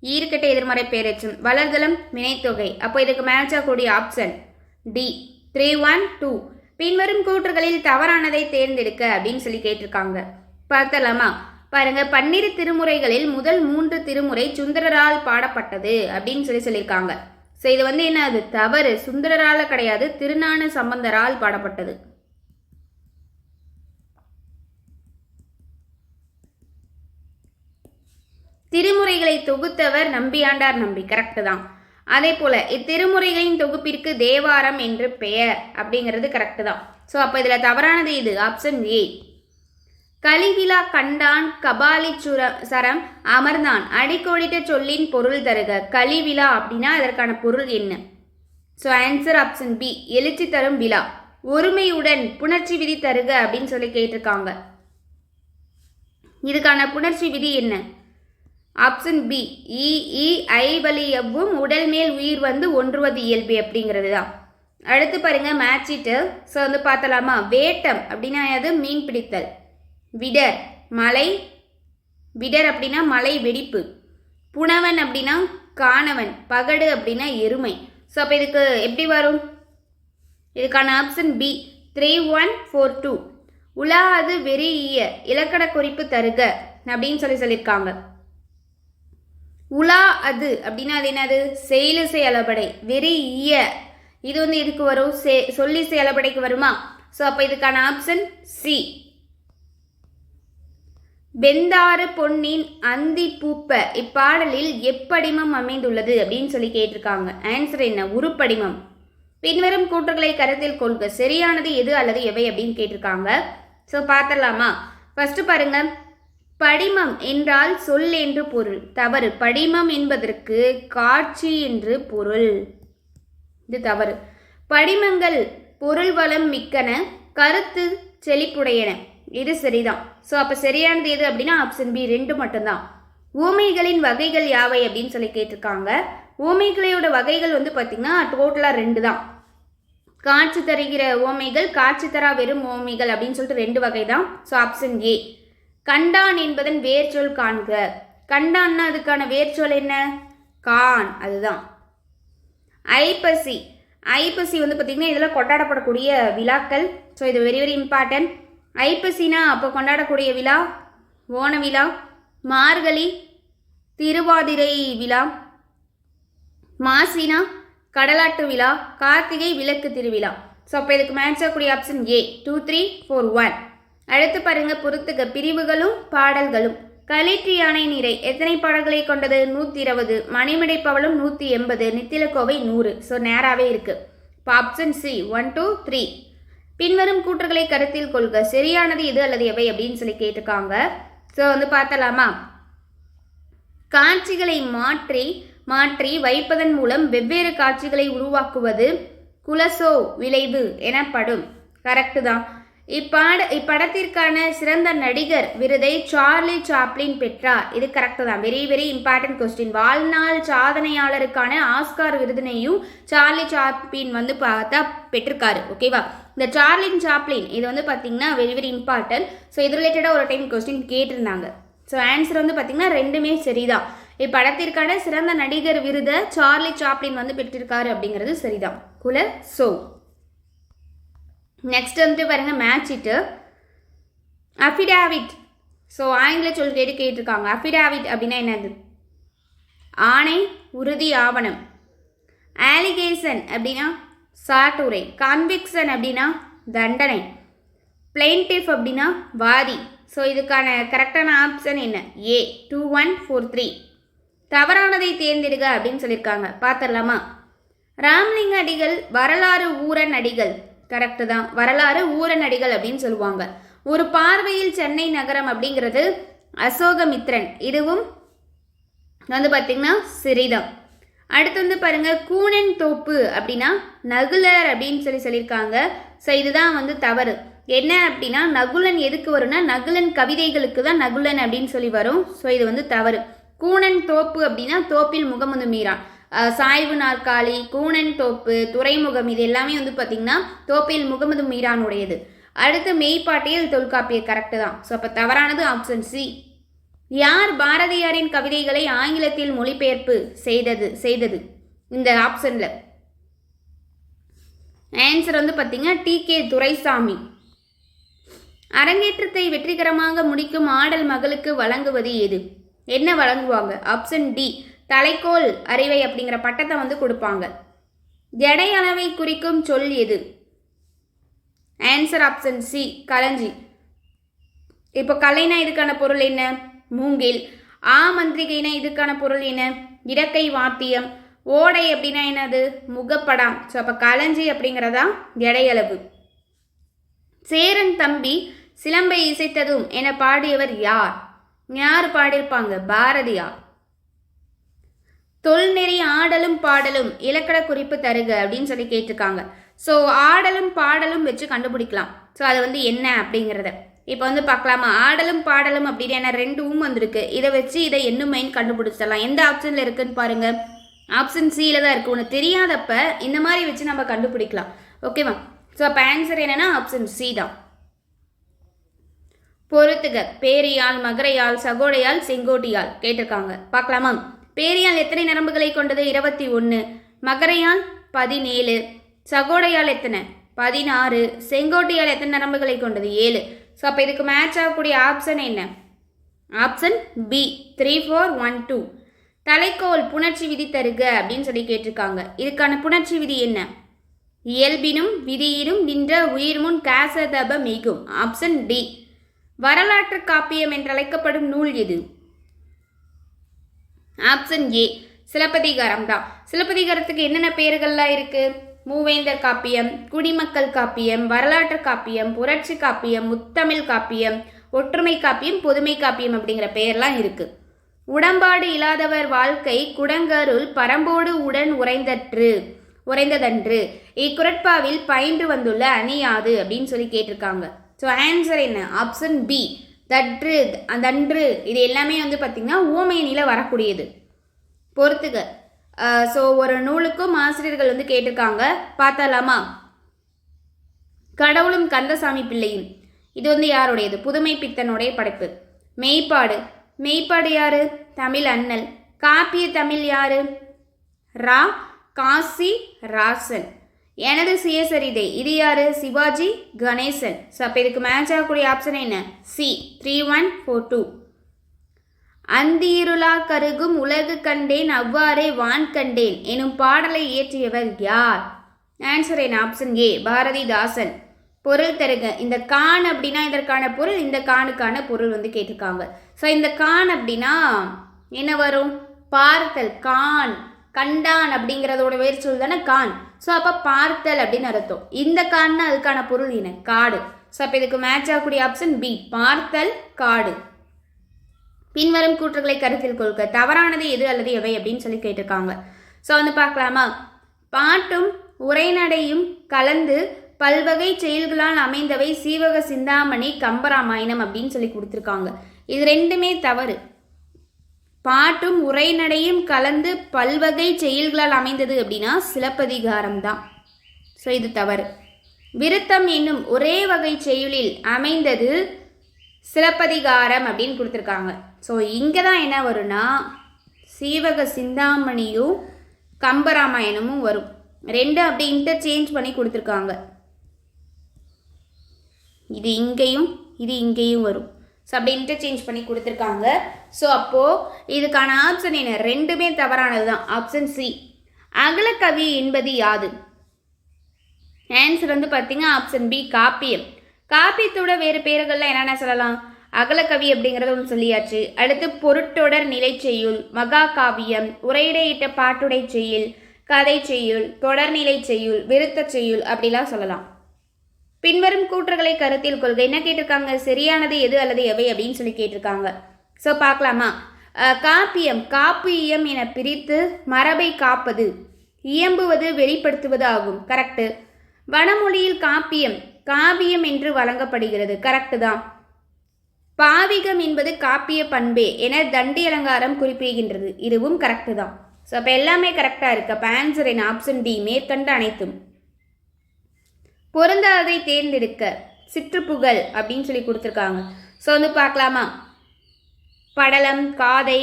ஈர்க்கட்ட எதிர்மறை பேரச்சும். வளர்தலம் வினைத்தொகை. அப்போ இதுக்கு மேட்ச் ஆகக்கூடிய ஆப்ஷன் டி. 3, 1, 2. பின்வரும் கூற்றுகளில் தவறானதை தேர்ந்தெடுக்க அப்படின்னு சொல்லி கேட்டிருக்காங்க. பார்த்தலாமா? பாருங்க, 12 திருமுறைகளில் முதல் 3 திருமுறை சுந்தரரால் பாடப்பட்டது அப்படின்னு சொல்லியிருக்காங்க. ஸோ இது என்ன? அது தவறு. சுந்தரரால கிடையாது, திருஞான சம்பந்தரால் பாடப்பட்டது. திருமுறைகளை தொகுத்தவர் நம்பியாண்டார் நம்பி. கரெக்டு தான். அதே போல இத்திருமுறைகளின் தொகுப்பிற்கு தேவாரம் என்று பெயர் அப்படிங்கிறது கரெக்டு தான். ஸோ அப்போ இதில் தவறானது இது. Option A. கலிவிழா கண்டான் கபாலி சரம் அமர்ந்தான் அடிக்கோடிட்ட சொல்லின் பொருள் தருக. கலிவிழா அப்படின்னா அதற்கான பொருள் என்ன? So answer option B. எழுச்சி தரும் விழா. ஒருமையுடன் புணர்ச்சி விதி தருக அப்படின்னு சொல்லி கேட்டிருக்காங்க. இதுக்கான புணர்ச்சி விதி என்ன? Option B. ஐவலி எவ்வும் உடல் மேல் உயிர் ஒன்றுவது இயல்பு அப்படிங்கிறது தான். அடுத்து பாருங்க, மேட்சிட்டு. ஸோ பார்த்தலாமா? வேட்டம் அப்படின்னா அது மீன் பிடித்தல். விடர் மலை. விடர் அப்படின்னா மலை வெடிப்பு. புனவன் அப்படின்னா காணவன். பகடு அப்படின்னா எருமை. ஸோ அப்போ இதுக்கு எப்படி வரும்? இதுக்கான ஆப்ஷன் பி. 3, 1, 4, 2. உலாது வெறிய இலக்கண குறிப்பு தருக அப்படின்னு சொல்லியிருக்காங்க. உலா அது அப்படின்னா அது என்னது? செயலிசை அளபடை. வெறிய இது இதுக்கு வரும், சொல்லிசை அளபடைக்கு வருமா? ஸோ அப்போ இதுக்கான ஆப்ஷன் சி. வெந்தாறு பொன்னின் அந்தி பூப்ப இப்பாடலில் எப்படிமம் அமைந்துள்ளது அப்படின்னு சொல்லி கேட்டிருக்காங்க. ஆன்சர் என்ன? உருப்படிமம். பின்வரும் கூற்றுகளை கருத்தில் கொள்க. சரியானது எது அல்லது எவை அப்படின்னு கேட்டிருக்காங்க. ஸோ பார்த்துடலாமா? ஃபர்ஸ்ட் பாருங்க, படிமம் என்றால் சொல் என்று பொருள். தவறு. படிமம் என்பதற்கு காட்சி என்று பொருள். இது தவறு. படிமங்கள் பொருள் வளம் மிக்கன, கருத்து செழிப்புடையன. இது சரிதான். ஸோ அப்போ சரியானது எது அப்படின்னா ஆப்ஷன் பி. 2 மட்டும்தான். ஊமைகளின் வகைகள் யாவை அப்படின்னு சொல்லி கேட்டிருக்காங்க. ஊமைகளோட வகைகள் பார்த்தீங்கன்னா டோட்டலாக 2 தான். காட்சி தருகிற ஓமைகள், காட்சி தரா வெறும் ஓமைகள் அப்படின்னு சொல்லிட்டு 2 வகை தான். So option A. கண்டான் என்பதன் வேர்ச்சொல் காண்க. கண்டான்னா அதுக்கான வேர்ச்சொல் என்ன? கான். அதுதான். ஐப்பசி. ஐப்பசி வந்து பார்த்திங்கன்னா இதில் கொண்டாடப்படக்கூடிய விழாக்கள். ஸோ இது வெரி வெரி இம்பார்ட்டன்ட். ஐப்பசினா அப்போ கொண்டாடக்கூடிய விழா ஓண விழா, மார்கழி திருவாதிரை விழா, மாசினா கடலாட்டு விழா, கார்த்திகை விளக்கு திருவிழா. ஸோ அப்போ இதுக்கு மேட்ச் ஆகக்கூடிய ஆப்ஷன் ஏ 2 3 4 1. அடுத்து பாருங்க, பொறுத்துக்க பிரிவுகளும் பாடல்களும். களிற்று யானை நிறை எத்தனை பாடல்களை கொண்டது? 120. மணிமடை பவளம் 180. நித்திலக்கோவை 100. ஸோ நேராகவே இருக்கு. இப்போ ஆப்ஷன் சி 1 2 3. பின்வரும் கூற்றுகளை கருத்தில் கொள்க. சரியானது எது அல்லது எவை அப்படின்னு சொல்லி கேட்டிருக்காங்க. ஸோ வந்து பார்த்தலாமா? காட்சிகளை மாற்றி வைப்பதன் மூலம் வெவ்வேறு காட்சிகளை உருவாக்குவது குலசோ விளைவு எனப்படும். கரெக்டு தான். இப்படத்திற்கான சிறந்த நடிகர் விருதை சார்லி சாப்ளின் பெற்றார். இது கரெக்டு தான். Very very important question. வாழ்நாள் சாதனையாளருக்கான ஆஸ்கார் விருதினையும் சார்லி சாப்ளின் வந்து பார்த்தா பெற்றிருக்காரு. ஓகேவா? இந்த சார்லின் சாப்ளின் இது வந்து பார்த்தீங்கன்னா வெரி வெரி இம்பார்ட்டன்ட். ஸோ இது ரிலேட்டடாக ஒரு டைம் கொஸ்டின் கேட்டிருந்தாங்க. ஸோ ஆன்சர் வந்து பார்த்தீங்கன்னா ரெண்டுமே சரிதான். இப்படத்திற்கான சிறந்த நடிகர் விருதை சார்லி சாப்ளின் வந்து பெற்றிருக்காரு அப்படிங்கிறது சரிதான். குலசோ. நெக்ஸ்ட் வந்து பாருங்க, மேட்ச் இட்டு அஃபிடாவிட். ஸோ ஆங்கில சொல் கேட்டிருக்காங்க. அஃபிடாவிட் அப்படின்னா என்னது? ஆணை, உறுதி, ஆவணம். ஆலிகேஷன் அப்படின்னா சாட்டுரை. கான்விக்ஷன் அப்படின்னா தண்டனை. பிளெயின்டிஃப் அப்படின்னா வாதி. ஸோ இதுக்கான கரெக்டான ஆப்ஷன் என்ன? ஏ 2 1 4 3. தவறானதை தேர்ந்தெடுக அப்படின்னு சொல்லியிருக்காங்க. பார்த்துடலாமா? ராமலிங்க அடிகள் வரலாறு ஊரன் அடிகள். கரெக்டு தான். வரலாறு ஊரன் அடிகள் அப்படின்னு சொல்லுவாங்க. ஒரு பார்வையில் சென்னை நகரம் அப்படிங்கிறது அசோகமித்ரன். இதுவும் வந்து பார்த்தீங்கன்னா சிறிதம். அடுத்து வந்து பாருங்க, கூனன் தோப்பு அப்படின்னா நகுலர் அப்படின்னு சொல்லியிருக்காங்க. ஸோ இதுதான் வந்து தவறு. என்ன அப்படின்னா நகுலன் எதுக்கு வரும்னா நகுலன் கவிதைகளுக்கு தான் நகுலன் அப்படின்னு சொல்லி வரும். ஸோ இது வந்து தவறு. கூனன் தோப்பு அப்படின்னா தோப்பில் முகமது மீரான். சாய்வு நாற்காலி, கூனன் தோப்பு, துறைமுகம் இது எல்லாமே வந்து பார்த்திங்கன்னா தோப்பில் முகமது மீரானுடையது. அடுத்து மெய்ப்பாட்டியல் தொல்காப்பிய. கரெக்டு தான். ஸோ அப்போ தவறானது ஆப்ஷன் சி. யார் பாரதியாரின் கவிதைகளை ஆங்கிலத்தில் மொழிபெயர்ப்பு செய்தது இந்த ஆப்ஷனில்? ஆன்சர் வந்து பார்த்தீங்கன்னா டி.கே. துரைசாமி. அரங்கேற்றத்தை வெற்றிகரமாக முடிக்கும் ஆடல் மகளுக்கு வழங்குவது எது? என்ன வழங்குவாங்க? ஆப்ஷன் டி தலைக்கோல் அறிவை அப்படிங்கிற பட்டத்தை வந்து கொடுப்பாங்க. எடை அளவை குறிக்கும் சொல் எது? ஆன்சர் ஆப்ஷன் சி களஞ்சி. இப்போ கலைனா இதுக்கான பொருள் என்ன? மூங்கில். மந்திரிகைனா இதுக்கான பொருள் என்ன? இடக்கை வாத்தியம். ஓடை அப்படின்னா என்னது? முகப்படாம். ஸோ அப்போ களஞ்சி அப்படிங்கிறதா எடையளவு. சேரன் தம்பி சிலம்பை இசைத்ததும் என பாடியவர் யார்? யார் பாடியிருப்பாங்க? பாரதியார். தொல்நெறி ஆடலும் பாடலும் இலக்கண குறிப்பு தருக அப்படின்னு சொல்லி கேட்டிருக்காங்க. ஸோ ஆடலும் பாடலும் வச்சு கண்டுபிடிக்கலாம். ஸோ அது வந்து என்ன அப்படிங்கிறத இப்போ வந்து பார்க்கலாமா? ஆடலும் பாடலும் அப்படின்னு என்ன 2 வந்திருக்கு. இதை வச்சு இதை என்னுமைன்னு கண்டுபிடிச்சிடலாம். எந்த ஆப்ஷனில் இருக்குன்னு பாருங்க. ஆப்ஷன் சியில் தான் இருக்குது. உனக்கு தெரியாதப்ப இந்த மாதிரி வச்சு நம்ம கண்டுபிடிக்கலாம். ஓகேவா? ஸோ அப்போ ஆன்சர் என்னன்னா ஆப்ஷன் சி தான். பொறுத்துக. பேரியால், மகரையால், சகோடையால், செங்கோட்டியால் கேட்டிருக்காங்க. பார்க்கலாமா? பேரியால் எத்தனை நரம்புகளை கொண்டது? 21. மகரையால் 17. சகோடையால் எத்தனை? 16. செங்கோட்டியால் எத்தனை நரம்புகளை கொண்டது? 7. ஸோ அப்போ இதுக்கு மேட்ச் ஆகக்கூடிய ஆப்ஷன் என்ன? Option B 3 4 1 2. தலைக்கோல் புணர்ச்சி விதி தருக அப்படின்னு சொல்லி கேட்டிருக்காங்க. இதுக்கான புணர்ச்சி விதி என்ன? இயல்பினும் விதியினும் நின்ற உயிர்முன் காசதப மிகும். Option D. வரலாற்று காப்பியம் என்றழைக்கப்படும் நூல் எது? ஆப்ஷன் ஏ சிலப்பதிகாரம் தான். சிலப்பதிகாரத்துக்கு என்னென்ன பெயர்கள்லாம் இருக்கு? மூவேந்தர் காப்பியம், குடிமக்கள் காப்பியம், வரலாற்று காப்பியம், புரட்சி காப்பியம், முத்தமிழ் காப்பியம், ஒற்றுமை காப்பியம், பொதுமை காப்பியம் அப்படிங்கிற பெயர்லாம் இருக்கு. உடம்பாடு இல்லாதவர் வாழ்க்கை குடங்கருள் பரம்போடு உடன் உறைந்ததன்று இக்குரட்பாவில் பயின்று வந்துள்ள அணியாது அப்படின்னு சொல்லி கேட்டிருக்காங்க. ஸோ ஆன்சர் என்ன? ஆப்ஷன் பி தற்று தன்று. இது எல்லாமே வந்து பார்த்திங்கன்னா ஊமையினில வரக்கூடியது. பொறுத்துக. ஸோ ஒரு நூலுக்கும் ஆசிரியர்கள் வந்து கேட்டிருக்காங்க. பார்த்தலாமா? கடவுளும் கந்தசாமி பிள்ளையும். இது வந்து யாருடையது? புதுமை பித்தனுடைய படைப்பு. மெய்ப்பாடு. மெய்ப்பாடு யாரு? தமிழ் அண்ணல். காப்பிய தமிழ் யாரு? ரா காசி ராசன். எனது சுயசரிதை இது யாரு? சிவாஜி கணேசன். ஸோ அப்போ இதுக்கு மேட்ச் ஆகக்கூடிய ஆப்ஷன் என்ன? சி 3142. அந்தியிருளா கருகும் உலகு கண்டேன் அவ்வாறே வான் கண்டேன் எனும் பாடலை இயற்றியவர் யார்? ஆன்சர் என்ன? Option A Bharathidasan. பொருள் தருக. இந்த கான் அப்படின்னா இதற்கான பொருள், இந்த கானுக்கான பொருள் வந்து கேட்டிருக்காங்க. ஸோ இந்த கான் அப்படின்னா என்ன வரும்? பார்த்தல். கான் கண்டான் அப்படிங்கிறதோட வேறு சொல் தானே கான். ஸோ அப்போ பார்த்தல் அப்படின்னு அர்த்தம். இந்த கான்னா அதுக்கான பொருள் என்ன? காடு. ஸோ அப்போ இதுக்கு மேட்ச் ஆகக்கூடிய ஆப்ஷன் பி பார்த்தல் காடு. பின்வரும் கூற்றுகளை கருத்தில் கொள்க. தவறானது எது அல்லது எவை அப்படின்னு சொல்லி கேட்டிருக்காங்க. ஸோ வந்து பார்க்கலாமா? பாட்டும் உரைநடையும் கலந்து பல்வகை செயல்களால் அமைந்தவை சீவக சிந்தாமணி கம்பராமாயணம் அப்படின்னு சொல்லி கொடுத்துருக்காங்க. இது ரெண்டுமே தவறு. பாட்டும் உரைநடையும் கலந்து பல்வகை செயல்களால் அமைந்தது அப்படின்னா சிலப்பதிகாரம் தான். ஸோ இது தவறு. விருத்தம் என்னும் ஒரே வகை செயலில் அமைந்தது சிலப்பதிகாரம் அப்படின்னு கொடுத்துருக்காங்க. ஸோ இங்கே தான் என்ன வரும்னா சீவக சிந்தாமணியும் கம்பராமாயணமும் வரும். ரெண்டு அப்படி இன்டர்சேஞ்ச் பண்ணி கொடுத்துருக்காங்க. இது இங்கேயும் இது இங்கேயும் வரும். ஸோ அப்படி இன்டர்சேஞ்ச் பண்ணி கொடுத்துருக்காங்க. ஸோ அப்போது இதுக்கான ஆப்ஷன் என்ன? ரெண்டுமே தவறானது தான். Option C. அகலக்கவி என்பது யாது? ஆன்சர் வந்து பார்த்தீங்கன்னா ஆப்ஷன் பி காப்பியம். காப்பியத்தோட வேறு பேர்கள்லாம் என்னென்ன சொல்லலாம்? அகலக்கவி அப்படிங்கிறத ஒன்று சொல்லியாச்சு. அடுத்து பொருட்டொடர் நிலை செய்யுள், மகாகாவியம், உரையிடையிட்ட பாட்டுடை செய்யுள், கதை செய்யுள், தொடர்நிலை செய்யுள், விருத்த செய்யுள் அப்படிலாம் சொல்லலாம். பின்வரும் கூற்றுகளை கருத்தில் கொள்க. என்ன கேட்டிருக்காங்க? சரியானது எது அல்லது எவை அப்படின்னு சொல்லி கேட்டிருக்காங்க. ஸோ பார்க்கலாமா? காப்பியம் காப்பியம் என பிரித்து மரபை காப்பது, இயம்புவது, வெளிப்படுத்துவது ஆகும். கரெக்டு. வடமொழியில் காப்பியம் காவியம் என்று வழங்கப்படுகிறது. கரெக்டு தான். பாவிகம் என்பது காப்பிய பண்பே என தண்டி அலங்காரம் குறிப்பிடுகின்றது. இதுவும் கரெக்டு தான். ஸோ அப்போ எல்லாமே கரெக்டாக இருக்கு. அப்போ ஆன்சர் என்ன? ஆப்ஷன் டி மேற்கண்ட அனைத்தும். பொருந்தாததை தேர்ந்தெடுக்க. சிற்றுப்புகள் அப்படின்னு சொல்லி கொடுத்துருக்காங்க. ஸோ வந்து பார்க்கலாமா? படலம், காதை,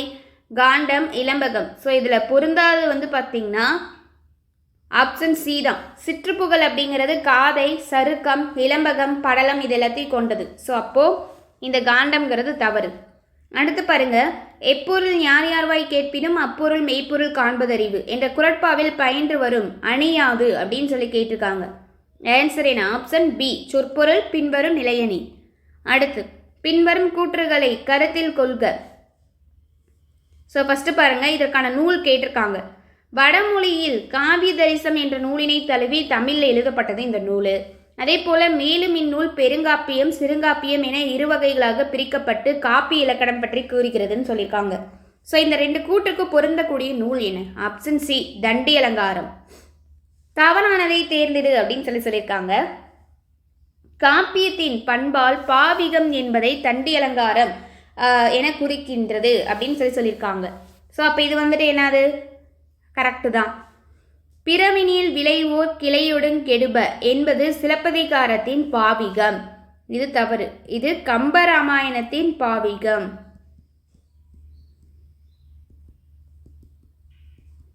காண்டம், இளம்பகம். ஸோ இதில் பொருந்தாது வந்து பார்த்தீங்கன்னா ஆப்ஷன் சி தான். சிற்றுப்புகள் அப்படிங்கிறது காதை, சருக்கம், இளம்பகம், படலம் இது எல்லாத்தையும் கொண்டது. ஸோ அப்போது இந்த காண்டம்ங்கிறது தவறு. அடுத்து பாருங்க. எப்பொருள் யார் யார்வாய் கேட்பினும் அப்பொருள் மெய்ப்பொருள் காண்பதறிவு என்ற குரட்பாவில் பயின்று வரும் அணியாது அப்படின்னு சொல்லி கேட்டிருக்காங்க. ஆன்சர் என்ன? ஆப்ஷன் பி சொற்பொருள் பின்வரும் நிலையணி. அடுத்து பின்வரும் கூற்றுகளை கருத்தில் கொள்க. ஸோ ஃபஸ்ட்டு பாருங்க, இதற்கான நூல் கேட்டிருக்காங்க. வடமொழியில் காவிய தரிசம் என்ற நூலினை தழுவி தமிழில் எழுதப்பட்டது இந்த நூல். அதே போல மேலும் இந்நூல் பெருங்காப்பியம், சிறுங்காப்பியம் என இரு வகைகளாக பிரிக்கப்பட்டு காப்பிய இலக்கணம் பற்றி கூறுகிறதுன்னு சொல்லியிருக்காங்க. ஸோ இந்த ரெண்டு கூட்டுக்கு பொருந்தக்கூடிய நூல் என்ன? ஆப்ஷன் சி தண்டி அலங்காரம். தவறானதை தேர்ந்தெடு அப்படின்னு சொல்லியிருக்காங்க. காப்பியத்தின் பண்பால் பாவிகம் என்பதை தண்டி அலங்காரம் என குறிக்கின்றது அப்படின்னு சொல்லியிருக்காங்க. ஸோ அப்போ இது வந்துட்டு என்னது? கரெக்டு தான். பிறவினில் விளைவோர் கிளையுடன் கெடுப என்பது சிலப்பதிகாரத்தின் பாவிகம். இது தவறு. இது கம்பராமாயணத்தின் பாவிகம்.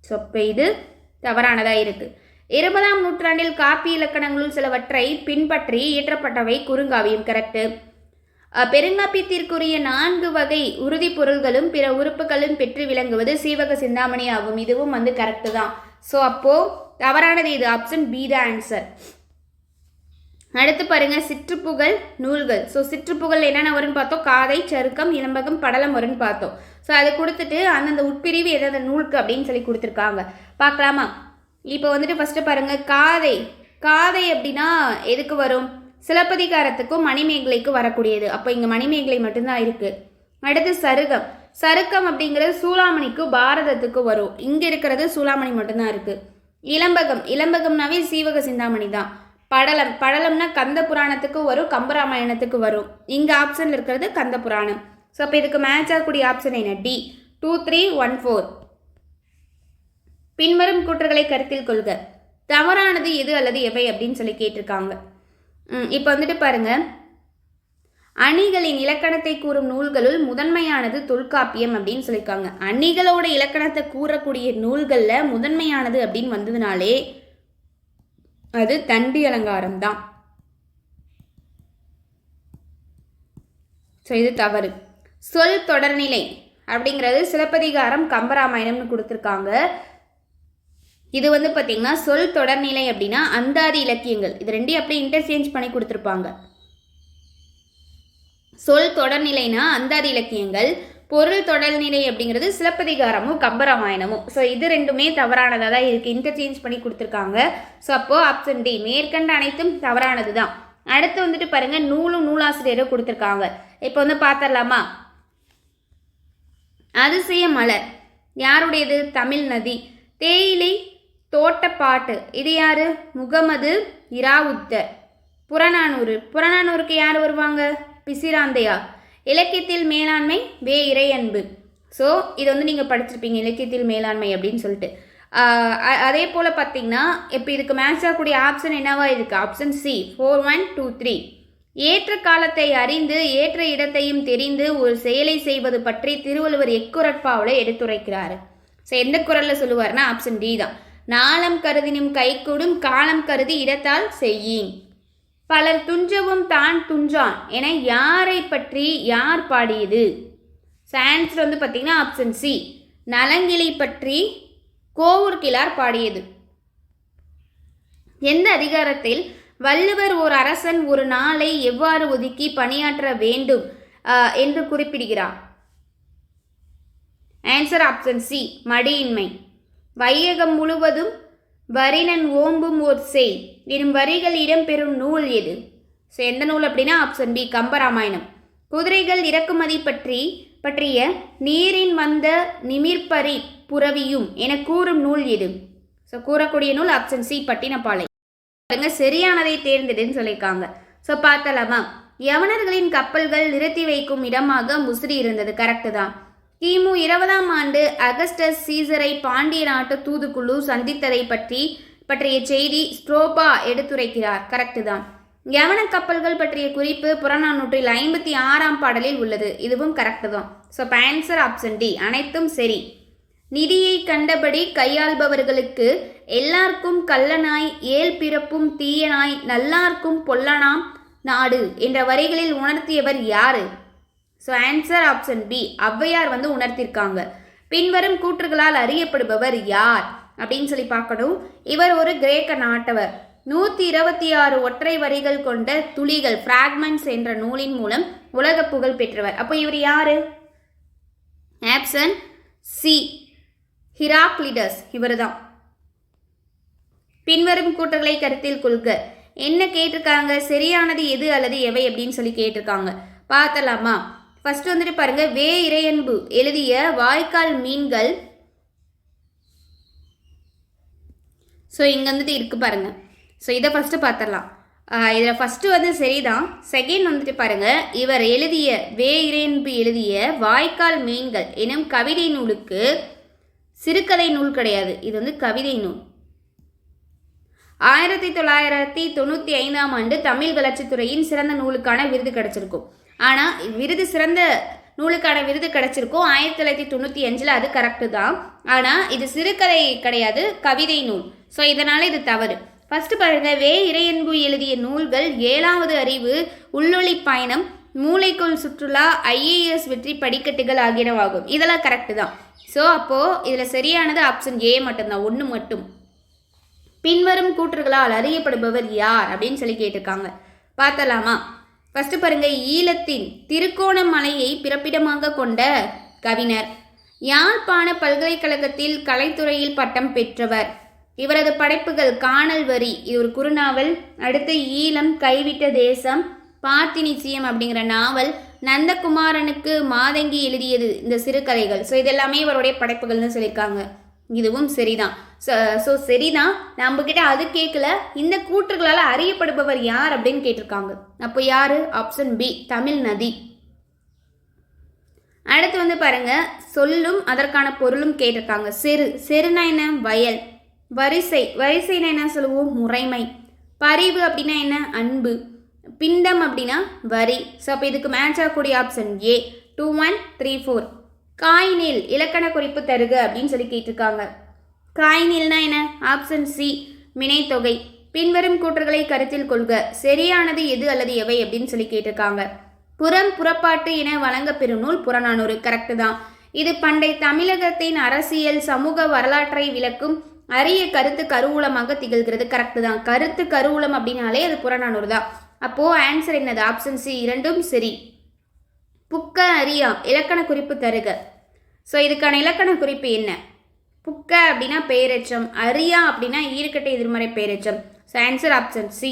சொப்ப இது தவறானதாக இருக்கு. 20ஆம் நூற்றாண்டில் காப்பிய இலக்கணங்களுள் சிலவற்றை பின்பற்றி இயற்றப்பட்டவை குறுங்காவியம். கரெக்டு. பெருங்காப்பியத்திற்குரிய 4 வகை உறுதி பொருள்களும் பிற உறுப்புகளும் பெற்று விளங்குவது சீவக சிந்தாமணி ஆகும். இதுவும் வந்து கரெக்டு தான். ஸோ அப்போது தவறானது இது. Option B the answer. அடுத்து பாருங்க, சிற்றுப்புகள் நூல்கள். ஸோ சிற்றுப்புகள் என்னென்ன வரும்னு பார்த்தோம்? காதை, சருக்கம், இளம்பகம், படலம் வரும்னு பார்த்தோம். ஸோ அதை கொடுத்துட்டு அந்தந்த உட்பிரிவு எதாவது நூலுக்கு அப்படின்னு சொல்லி கொடுத்துருக்காங்க. பார்க்கலாமா? இப்போ வந்துட்டு ஃபஸ்ட்டு பாருங்கள், காதை. காதை அப்படின்னா எதுக்கு வரும்? சிலப்பதிகாரத்துக்கும் மணிமேகலைக்கும் வரக்கூடியது. அப்போ இங்கே மணிமேகலை மட்டும்தான் இருக்குது. அடுத்து சருகம். சருக்கம் அப்படிங்கிறது சூளாமணிக்கும் பாரதத்துக்கும் வரும். இங்கே இருக்கிறது சூளாமணி மட்டும்தான் இருக்குது. இளம்பகம். இளம்பகம்னாவே சீவக சிந்தாமணி தான். படலம். படலம்னா கந்த புராணத்துக்கும் வரும், கம்பராமாயணத்துக்கு வரும். இங்கே ஆப்ஷனில் இருக்கிறது கந்த புராணம். ஸோ அப்போ இதுக்கு மேட்ச் ஆகக்கூடிய ஆப்ஷன் என்ன? டி 2314. பின்வரும் கூற்றுகளை கருத்தில் கொள்க. தவறானது எது அல்லது எவை அப்படின்னு சொல்லி கேட்டிருக்காங்க. இப்போ வந்துட்டு பாருங்க, அணிகளின் இலக்கணத்தை கூறும் நூல்களுள் முதன்மையானது தொல்காப்பியம் அப்படின்னு சொல்லியிருக்காங்க. அணிகளோட இலக்கணத்தை கூறக்கூடிய நூல்களில் முதன்மையானது அப்படின்னு வந்ததுனாலே அது தண்டி அலங்காரம் தான். ஸோ இது தவறு. சொல் தொடர்நிலை அப்படிங்கிறது சிலப்பதிகாரம் கம்பராமாயணம்னு கொடுத்துருக்காங்க. இது வந்து பார்த்தீங்கன்னா சொல் தொடர்நிலை அப்படின்னா அந்தாதி இலக்கியங்கள், இது ரெண்டையும் அப்படியே இன்டர்சேஞ்ச் பண்ணி கொடுத்துருப்பாங்க. சொல் தொடர்நிலைனா அந்தாதி இலக்கியங்கள், பொருள் தொடர்நிலை அப்படிங்கிறது சிலப்பதிகாரமும் கம்பராமாயணமும். ஸோ இது ரெண்டுமே தவறானதாக தான் இருக்குது, இன்டர்சேஞ்ச் பண்ணி கொடுத்துருக்காங்க. ஸோ அப்போது ஆப்ஷன் டி மேற்கண்ட அனைத்தும் தவறானது தான். அடுத்து வந்துட்டு பாருங்கள் நூலும் நூலாசிரியரும் கொடுத்துருக்காங்க. இப்போ வந்து பார்த்துடலாமா? அதிசய மலர் யாருடையது? தமிழ் நதி. தேயிலை தோட்டப்பாட்டு இது யாரு? முகமது இராவுத்தர். புறநானூறுக்கு யார் வருவாங்க? பிசிராந்தையா. இலக்கியத்தில் மேலாண்மை வே இறையன்பு. ஸோ இது வந்து நீங்கள் படிச்சிருப்பீங்க இலக்கியத்தில் மேலாண்மை அப்படின்னு சொல்லிட்டு. அதே போல் பார்த்தீங்கன்னா இப்போ இதுக்கு மேட்ச் ஆகக்கூடிய ஆப்ஷன் என்னவா இருக்குது? Option C 4, 1, 2, 3. ஏற்ற காலத்தை அறிந்து ஏற்ற இடத்தையும் தெரிந்து ஒரு செயலை செய்வது பற்றி திருவள்ளுவர் எக்குரட்பாவில் எடுத்துரைக்கிறார். ஸோ எந்த குரலில் சொல்லுவார்னா ஆப்ஷன் டி தான். நாளம் கருதினும் கைகூடும் காலம் கருதி இடத்தால் செய்யின். பலர் துஞ்சவும் தான் துஞ்சான் என யாரை பற்றி யார் பாடியது? ஸோ ஆன்சர் வந்து பார்த்தீங்கன்னா ஆப்ஷன் சி நலங்கிளி பற்றி கோவூர் கிழார் பாடியது. எந்த அதிகாரத்தில் வள்ளுவர் ஒரு அரசன் ஒரு நாளை எவ்வாறு ஒதுக்கி பணியாற்ற வேண்டும் என்று குறிப்பிடுகிறார்? ஆன்சர் ஆப்ஷன் சி மடியின்மை. வையகம் முழுவதும் வரினன் ஓம்பும் ஓர் செய் எனும் வரிகள் இடம்பெறும் நூல் எது? ஸோ எந்த நூல் அப்படின்னா ஆப்ஷன் பி கம்பராமாயணம். குதிரைகள் இறக்குமதி பற்றிய நீரின் வந்த நிமிர்பரி புரவியும் என கூறும் நூல் எது? ஸோ கூறக்கூடிய நூல் ஆப்ஷன் சி பட்டினப்பாலை. சரியானதை தேர்ந்தெடுன்னு சொல்லியிருக்காங்க. ஸோ பார்த்தலாமா? யவனர்களின் கப்பல்கள் நிறுத்தி வைக்கும் இடமாக முசிறி இருந்தது. கரெக்டு தான். கிமு 20ஆம் ஆண்டு அகஸ்டஸ் சீசரை பாண்டிய நாட்டு தூதுக்குழு சந்தித்ததை பற்றிய செய்தி ஸ்ட்ரோபா எடுத்துரைக்கிறார். கரெக்டு தான். யவன கப்பல்கள் பற்றிய குறிப்பு புறநானூற்றில் 56ஆம் பாடலில் உள்ளது. இதுவும் கரெக்டு தான். ஸோ ஆன்சர் ஆப்ஷன் டி அனைத்தும் சரி. நிதியை கண்டபடி கையாள்பவர்களுக்கு எல்லாருக்கும் கள்ளனாய் ஏல் பிறப்பும் தீயனாய் நல்லார்க்கும் பொல்லனாம் நாடு என்ற வரிகளில் உணர்த்தியவர் யாரு? So answer option B Avvaiyar வந்து உணர்த்திருக்காங்க. பின்வரும் கூற்றுகளால் அறியப்படுபவர் யார் அப்படின்னு சொல்லி பார்க்கணும். இவர் ஒரு கிரேக்க நாட்டவர். 126 ஒற்றை வரிகள் கொண்ட துளிகள் பிராக்மெண்ட்ஸ் என்ற நூலின் மூலம் உலக புகழ் பெற்றவர். அப்போ இவர் யாரு? Option C Heraclitus. இவர் தான். பின்வரும் கூற்றுகளை கருத்தில் கொள்க. என்ன கேட்டிருக்காங்க? சரியானது எது அல்லது எவை அப்படின்னு சொல்லி கேட்டிருக்காங்க. பார்த்தலாமா? ஃபர்ஸ்ட் வந்துட்டு பாருங்க, வே இறையன்பு எழுதிய வாய்க்கால் மீன்கள். ஸோ இங்கே வந்துட்டு இருக்கு பாருங்க. ஸோ இதை ஃபஸ்ட்டு பார்த்துடலாம். இதில் ஃபஸ்ட்டு வந்து சரிதான். செகண்ட் வந்துட்டு பாருங்க, இவர் எழுதிய வே இறையன்பு எழுதிய வாய்க்கால் மீன்கள் எனும் கவிதை நூலுக்கு சிறுகதை நூல் கிடையாது, இது வந்து கவிதை நூல். 1995ஆம் ஆண்டு தமிழ் வளர்ச்சித்துறையின் சிறந்த நூலுக்கான விருது கிடைச்சிருக்கும். ஆனால் சிறந்த நூலுக்கான விருது கிடைச்சிருக்கும் 1995. அது கரெக்டு தான். ஆனால் இது சிறுகதை கிடையாது, கவிதை நூல். ஸோ இதனால் இது தவறு. ஃபஸ்ட்டு பாருங்க, வே இறையன்பு எழுதிய நூல்கள் 7வது அறிவு, உள்ளொளி பயணம், மூளைக்குள் சுற்றுலா, IAS வெற்றி படிக்கட்டுகள் ஆகியனவாகும். இதெல்லாம் கரெக்டு தான். ஸோ அப்போது இதில் சரியானது ஆப்ஷன் ஏ மட்டும்தான், 1 மட்டும். பின்வரும் கூற்றுகளால் அறியப்படுபவர் யார் அப்படின்னு சொல்லி கேட்டிருக்காங்க. பார்த்தலாமா? ஃபஸ்ட்டு பாருங்க, ஈழத்தின் திருக்கோணமலையை பிறப்பிடமாக கொண்ட கவிஞர். யாழ்ப்பாண பல்கலைக்கழகத்தில் கலைத்துறையில் பட்டம் பெற்றவர். இவரது படைப்புகள் காணல் வரி, இது ஒரு குறுநாவல். அடுத்து ஈழம், கைவிட்ட தேசம், பாத்தினிச்சியம் அப்படிங்கிற நாவல், நந்தகுமாரனுக்கு மாதங்கி எழுதியது இந்த சிறுகதைகள். ஸோ இதெல்லாமே இவருடைய படைப்புகள்னு சொல்லியிருக்காங்க. இதுவும் சரிதான். ஸோ சரிதான். நம்மக்கிட்ட அது கேட்கல, இந்த கூற்றுகளால் அறியப்படுபவர் யார் அப்படின்னு கேட்டிருக்காங்க. அப்போ யாரு? ஆப்ஷன் பி தமிழ் நதி. அடுத்து வந்து பாருங்க, சொல்லும் அதற்கான பொருளும் கேட்டிருக்காங்க. செருனா என்ன? வயல். வரிசைனா என்ன சொல்லுவோம்? முறைமை. பரிவு அப்படின்னா என்ன? அன்பு. பிண்டம் அப்படின்னா வரி. ஸோ அப்போ இதுக்கு மேட்ச் ஆகக்கூடிய ஆப்ஷன் ஏ 2 1 3 4. காய்நீல் இலக்கண குறிப்பு தருக அப்படின்னு சொல்லி கேட்டிருக்காங்க. காய்நீல்னா என்ன? ஆப்ஷன் சி வினைத்தொகை. பின்வரும் கூற்றுகளை கருத்தில் கொள்க, சரியானது எது அல்லது எவை அப்படின்னு சொல்லி கேட்டிருக்காங்க. புறம் புறப்பாட்டு என வழங்கப்பெறும் நூல் புறநானூறு. கரெக்டு தான். இது பண்டை தமிழகத்தின் அரசியல் சமூக வரலாற்றை விளக்கும் அரிய கருத்து கருவூலமாக திகழ்கிறது. கரெக்டு தான். கருத்து கருவூலம் அப்படின்னாலே அது புறநானூறு தான். அப்போ ஆன்சர் என்னது? ஆப்ஷன் சி இரண்டும் சரி. புக்க அரியா இலக்கண குறிப்பு தருக. ஸோ இதுக்கான இலக்கண குறிப்பு என்ன? புக்க அப்படின்னா பெயரெச்சம், அரியா அப்படின்னா ஈர்க்கட்டை எதிர்மறை பெயரெச்சம். So answer option C.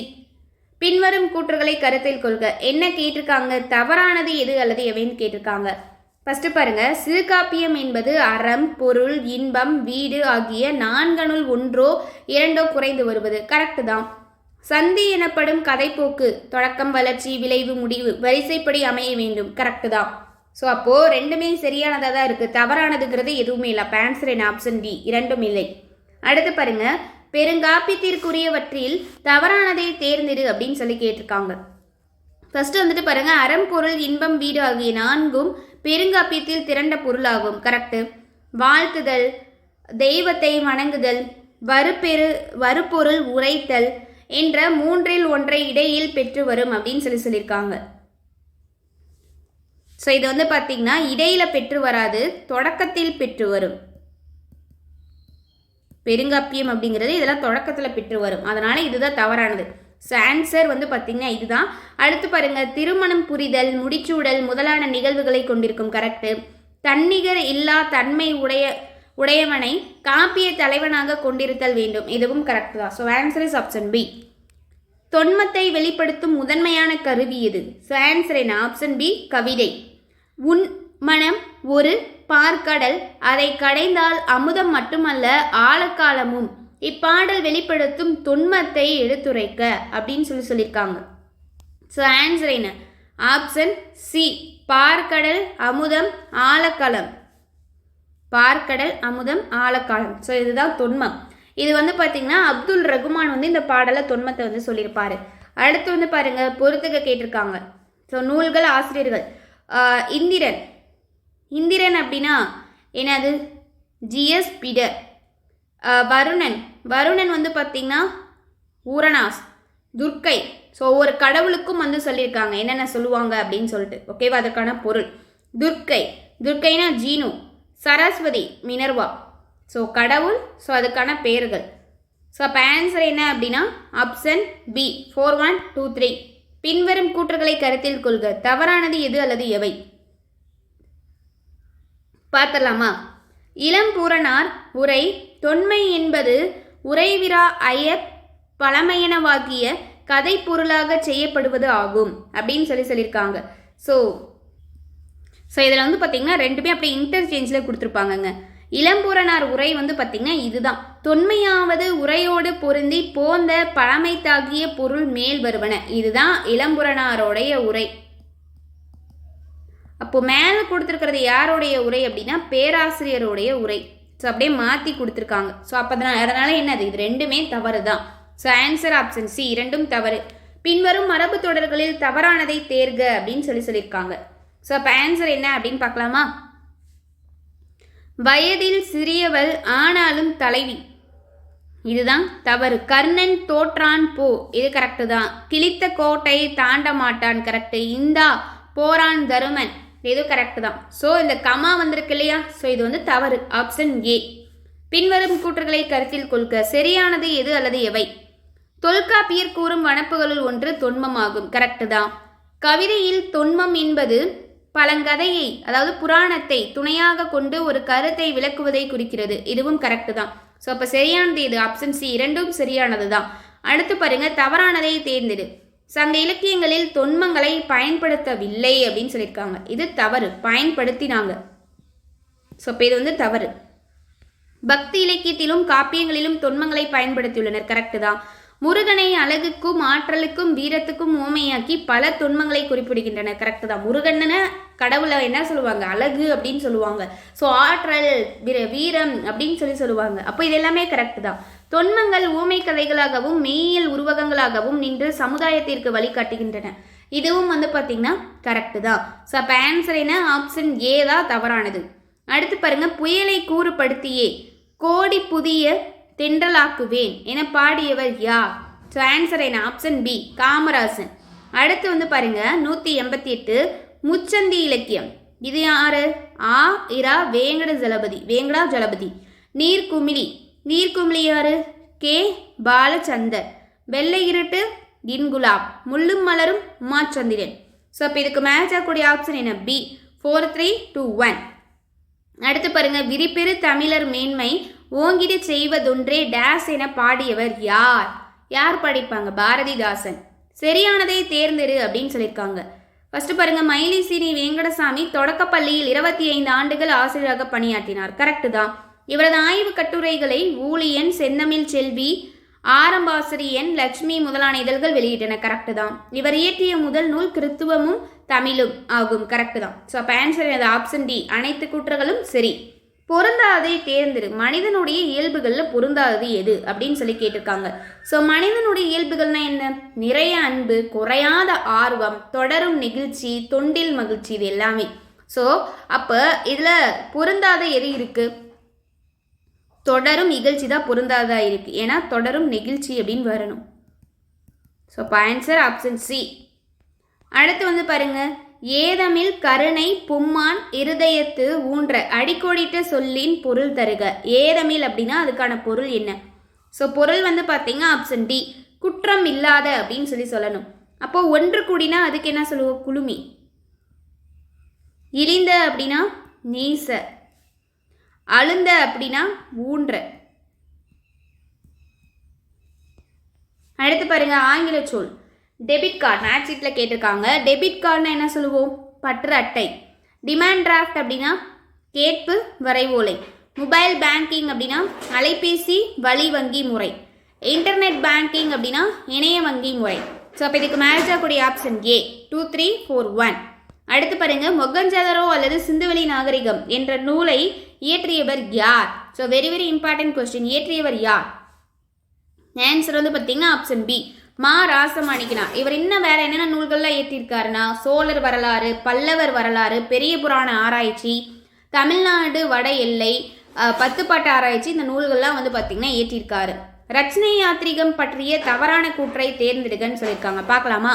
பின்வரும் கூற்றுகளை கருத்தில் கொள்க. என்ன கேட்டிருக்காங்க? தவறானது எது அல்லது எவைன்னு கேட்டிருக்காங்க. ஃபர்ஸ்ட் பாருங்க, சிறுகாப்பியம் என்பது அறம், பொருள், இன்பம், வீடு ஆகிய நான்கனுள் ஒன்றோ இரண்டோ குறைந்து வருவது. கரெக்டு தான். சந்தி எனப்படும் கதைப்போக்கு தொடக்கம், வளர்ச்சி, விளைவு, முடிவு வரிசைப்படி அமைய வேண்டும். கரெக்டு தான். ஸோ அப்போ ரெண்டுமே சரியானதாக தான் இருக்கு. தவறானதுங்கிறது எதுவுமே இல்லை. அப்போ ஆன்சர் என்ன? ஆப்ஷன் டி இரண்டும் இல்லை. அடுத்து பாருங்க, பெருங்காப்பியத்திற்குரியவற்றில் தவறானதை தேர்ந்தெடு அப்படின்னு சொல்லி கேட்டிருக்காங்க. ஃபர்ஸ்ட் வந்துட்டு பாருங்க, அறம், பொருள், இன்பம், வீடு ஆகிய நான்கும் பெருங்காப்பியத்தில் திரண்ட பொருளாகும். கரெக்டு. வாழ்த்துதல், தெய்வத்தை வணங்குதல், வருப்பொருள் உரைத்தல் என்ற மூன்றில் ஒன்றை இடையில் பெற்று வரும் அப்படின்னு சொல்லியிருக்காங்க. ஸோ இது வந்து பார்த்தீங்கன்னா இடையில பெற்று வராது, தொடக்கத்தில் பெற்று வரும். பெருங்காப்பியம் அப்படிங்கிறது இதெல்லாம் தொடக்கத்தில் பெற்று வரும். அதனால இதுதான் தவறானது. ஸோ ஆன்சர் வந்து பார்த்தீங்கன்னா இதுதான். அடுத்து பாருங்க, திருமணம் புரிதல், முடிச்சூடல் முதலான நிகழ்வுகளை கொண்டிருக்கும். கரெக்டு. தன்னிகர் இல்லா தன்மை உடையவனை காப்பிய தலைவனாக கொண்டிருத்தல் வேண்டும். இதுவும் கரெக்ட் தான். So answer is option B. தொன்மத்தை வெளிப்படுத்தும் முதன்மையான கருவி எது? ஸோ ஆன்சர் என்ன? ஆப்ஷன் பி கவிதை. உன் மனம் ஒரு பார்க்கடல், அதை கடைந்தால் அமுதம் மட்டுமல்ல ஆழக்காலமும். இப்பாடல் வெளிப்படுத்தும் தொன்மத்தை எடுத்துரைக்க அப்படின்னு சொல்லியிருக்காங்க. ஸோ ஆன்சர் என்ன? ஆப்ஷன் சி பார்க்கடல், அமுதம், ஆழக்காலம். பார்க்கடல், அமுதம், ஆழக்காலம். ஸோ இதுதான் தொன்மம். இது வந்து பார்த்தீங்கன்னா அப்துல் ரகுமான் வந்து இந்த பாடலை தொன்மத்தை வந்து சொல்லியிருப்பாரு. அடுத்து வந்து பாருங்க, பொறுத்துக்க கேட்டிருக்காங்க. ஸோ நூல்கள், ஆசிரியர்கள். இந்திரன் அப்படின்னா என்னது? ஜிஎஸ் பிடர். வருணன் வந்து பார்த்தீங்கன்னா ஊரனாஸ். துர்க்கை. ஸோ ஒவ்வொரு கடவுளுக்கும் வந்து சொல்லியிருக்காங்க என்னென்ன சொல்லுவாங்க அப்படின்னு சொல்லிட்டு. ஓகேவா? அதற்கான பொருள். துர்க்கைனா ஜீனு. சரஸ்வதி மினர்வா. ஸோ கடவுள். ஸோ அதுக்கான பெயர்கள். ஸோ அப்போ ஆன்சர் என்ன அப்படின்னா ஆப்ஷன் பி 4 1 2 3. பின்வரும் கூற்றுகளை கருத்தில் கொள்க. தவறானது எது அல்லது எவை? பார்த்தலாமா? இளம்பூரணார் உரை தொன்மை என்பது உரைவிரா ஐயப் பழமையனவாகிய கதை பொருளாக செய்யப்படுவது ஆகும் அப்படின்னு சொல்லியிருக்காங்க. ஸோ இதில் வந்து பார்த்தீங்கன்னா ரெண்டுமே அப்படியே இன்டர்சேஞ்சில் கொடுத்துருப்பாங்கங்க. இளம்பூரணார் உரை வந்து பார்த்தீங்கன்னா இதுதான். தொன்மையாவது உரையோடு பொருந்தி போந்த பழமைத்தாகிய பொருள் மேல் வருவன. இதுதான் இளம்பூரணாரோடைய உரை. அப்போ மேலே கொடுத்துருக்கிறது யாருடைய உரை அப்படின்னா பேராசிரியருடைய உரை. ஸோ அப்படியே மாற்றி கொடுத்துருக்காங்க. ஸோ அப்போ அதனால என்னது? இது ரெண்டுமே தவறு தான். ஸோ ஆன்சர் ஆப்ஷன் சி இரண்டும் தவறு. பின்வரும் மரபு தொடர்களில் தவறானதை தேர்க அப்படின்னு சொல்லியிருக்காங்க. ஸோ அப்போ ஆன்சர் என்ன அப்படின்னு பார்க்கலாமா? வயதில் சிறியவள் ஆனாலும் தலைவி. இதுதான் தவறு. கர்ணன் தோற்றான் போ. இது கரெக்டு தான். கிழித்த கோட்டை தாண்ட மாட்டான். கரெக்டு. இந்தா போரான் தருமன். இது கரெக்டு தான். ஸோ இந்த கமா வந்திருக்கு இல்லையா? ஸோ இது வந்து தவறு. Option A. பின்வரும் கூற்றுகளை கருத்தில் கொள்க. சரியானது எது அல்லது எவை? தொல்காப்பியர் கூறும் வனப்புகளுள் ஒன்று தொன்மமாகும். கரெக்டு தான். கவிதையில் தொன்மம் என்பது பழங்கதையை அதாவது புராணத்தை துணையாக கொண்டு ஒரு கருத்தை விளக்குவதை குறிக்கிறது. இதுவும் கரெக்டு தான். ஸோ அப்போ சரியானது இது ஆப்ஷன் சி இரண்டும் சரியானது தான். அடுத்து பாருங்க, தவறானதை தேர்ந்தெடு. சங்க இலக்கியங்களில் தொன்மங்களை பயன்படுத்தவில்லை அப்படின்னு சொல்லியிருக்காங்க. இது தவறு. பயன்படுத்தினாங்க. ஸோ இப்போ இது வந்து தவறு. பக்தி இலக்கியத்திலும் காப்பியங்களிலும் தொன்மங்களை பயன்படுத்தியுள்ளனர். கரெக்டு தான். முருகனை அழகுக்கும் ஆற்றலுக்கும் வீரத்துக்கும் ஊமையாக்கி பல துன்பங்களை குறிப்பிடுகின்றன. கரெக்டு தான். முருகன்னு கடவுளை என்ன சொல்லுவாங்க, அழகு அப்படின்னு சொல்லுவாங்க. ஸோ ஆற்றல் வீரம் அப்படின்னு சொல்லுவாங்க. அப்போ இது எல்லாமே கரெக்டு தான். தொன்மங்கள் ஊமை கதைகளாகவும் மெய்யியல் உருவகங்களாகவும் நின்று சமுதாயத்திற்கு வழிகாட்டுகின்றன. இதுவும் பார்த்தீங்கன்னா கரெக்டு தான். ஸோ அப்போ ஆன்சர் என்ன, ஆப்ஷன் ஏ தான் தவறானது. அடுத்து பாருங்க, புயலை கூறுபடுத்தியே கோடி புதிய தென்றலாக்குவேன் என பாடியவர் யார்? ஸோ ஆன்சர் என்ன, ஆப்ஷன் பி காமராசன். அடுத்து பாருங்க 188 முச்சந்தி இலக்கியம். இது யாரு? ஆ இரா வேங்கடா ஜலபதி. நீர்க்குமிழி யாரு? கே பாலச்சந்தர். வெள்ளை இருட்டு இன்குலாப். முள்ளும் மலரும் உமாச்சந்திரன். ஸோ அப்போ இதுக்கு மேட்ச் ஆகக்கூடிய ஆப்ஷன் என்ன, பி 4 3 2 1. அடுத்து பாருங்க, விரிப்பெரு தமிழர் மேன்மை ஓங்கிடு செய்வதொன்றே டேஸ் என பாடியவர் யார்? யார் படிப்பாங்க? பாரதிதாசன். சரியானதை தேர்ந்தெடு அப்படின்னு சொல்லியிருக்காங்க. ஃபர்ஸ்ட் பாருங்க, மயிலிசிறி வெங்கடசாமி தொடக்கப்பள்ளியில் 25 ஆண்டுகள் ஆசிரியராக பணியாற்றினார். கரெக்டு தான். இவரது ஆய்வு கட்டுரைகளை ஊழியன், செந்தமிழ் செல்வி, ஆரம்பாசிரியன், லட்சுமி முதலான இதழ்கள் வெளியிட்டன. கரெக்டு தான். இவர் இயற்றிய முதல் நூல் கிறித்துவமும் தமிழும் ஆகும். கரெக்டு தான். ஸோ அப்போ ஆன்சர் எனது ஆப்ஷன் டி, அனைத்து கூற்றுகளும் சரி. பொருந்தாததை தேர்ந்தெடு. மனிதனுடைய இயல்புகளில் பொருந்தாதது எது அப்படின்னு சொல்லி கேட்டிருக்காங்க. ஸோ மனிதனுடைய இயல்புகள்னா என்ன? நிறைய அன்பு, குறையாத ஆர்வம், தொடரும் நெகிழ்ச்சி, தொண்டில் மகிழ்ச்சி, இது எல்லாமே. ஸோ அப்போ இதில் பொருந்தாத எது இருக்கு? தொடரும் நிகழ்ச்சி தான் பொருந்தாதா இருக்கு. ஏன்னா தொடரும் நெகிழ்ச்சி அப்படின்னு வரணும். ஸோ இப்போ ஆன்சர் ஆப்ஷன் சி. அடுத்து பாருங்க, ஏதமில் கருணை பும்மான் இருதயத்து ஊன்ற அடிக்கோடிட்ட சொல்லின் பொருள் தருக. ஏதமில் அப்படின்னா அதுக்கான பொருள் என்ன? ஸோ பொருள் பார்த்தீங்கன்னா ஆப்ஷன் டி, குற்றம் இல்லாத அப்படின்னு சொல்லணும். அப்போ ஒன்று கூடினா அதுக்கு என்ன சொல்லுவோம்? குழுமி. இழிந்த அப்படின்னா நீச. அழுந்த அப்படின்னா ஊன்ற. அடுத்து பாருங்க, ஆங்கில சொல் டெபிட் கார்டு. மேட்ச் ஷீட்டில் கேட்டிருக்காங்க. டெபிட் கார்டுனா என்ன சொல்லுவோம்? பற்று அட்டை. டிமாண்ட் டிராஃப்ட் அப்படின்னா கேட்பு வரைவோலை. மொபைல் பேங்கிங் அப்படின்னா அலைபேசி வழி வங்கி முறை. இன்டர்நெட் பேங்கிங் அப்படின்னா இணைய வங்கி முறை. ஸோ அப்போ இதுக்கு மேட்ச் ஆகக்கூடிய ஆப்ஷன் ஏ 2 3 4 1. அடுத்து பாருங்க, மொகஞ்சதரோ அல்லது சிந்துவெளி நாகரிகம் என்ற நூலை இயற்றியவர் யார்? So very very important question. இயற்றியவர் யார்? ஆன்சர் பார்த்தீங்கன்னா ஆப்ஷன் பி மா ராசமாணிக்கனார். இவர் இன்னும் வேற என்னென்ன நூல்கள்லாம் ஏற்றிருக்காருன்னா சோழர் வரலாறு, பல்லவர் வரலாறு, பெரிய புராண ஆராய்ச்சி, தமிழ்நாடு வட எல்லை, 10 பாட்டு ஆராய்ச்சி, இந்த நூல்கள்லாம் பார்த்தீங்கன்னா ஏற்றிருக்காரு. ரச்சனை யாத்திரிகம் பற்றிய தவறான கூற்றை தேர்ந்தெடுக்கன்னு சொல்லியிருக்காங்க. பார்க்கலாமா?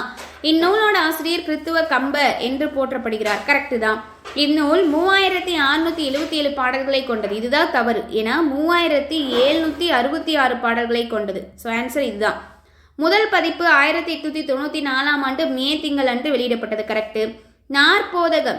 இந்நூலோட ஆசிரியர் கிறித்துவ கம்பர் என்று போற்றப்படுகிறார். கரெக்டு தான். இந்நூல் 3677 பாடல்களை கொண்டது. இதுதான் தவறு. ஏன்னா 3766 பாடல்களை கொண்டது. ஸோ ஆன்சர் இதுதான். முதல் பதிப்பு 1894ஆம் ஆண்டு மே திங்கள் அன்று வெளியிடப்பட்டது. கரெக்டு. நாற்போதகம்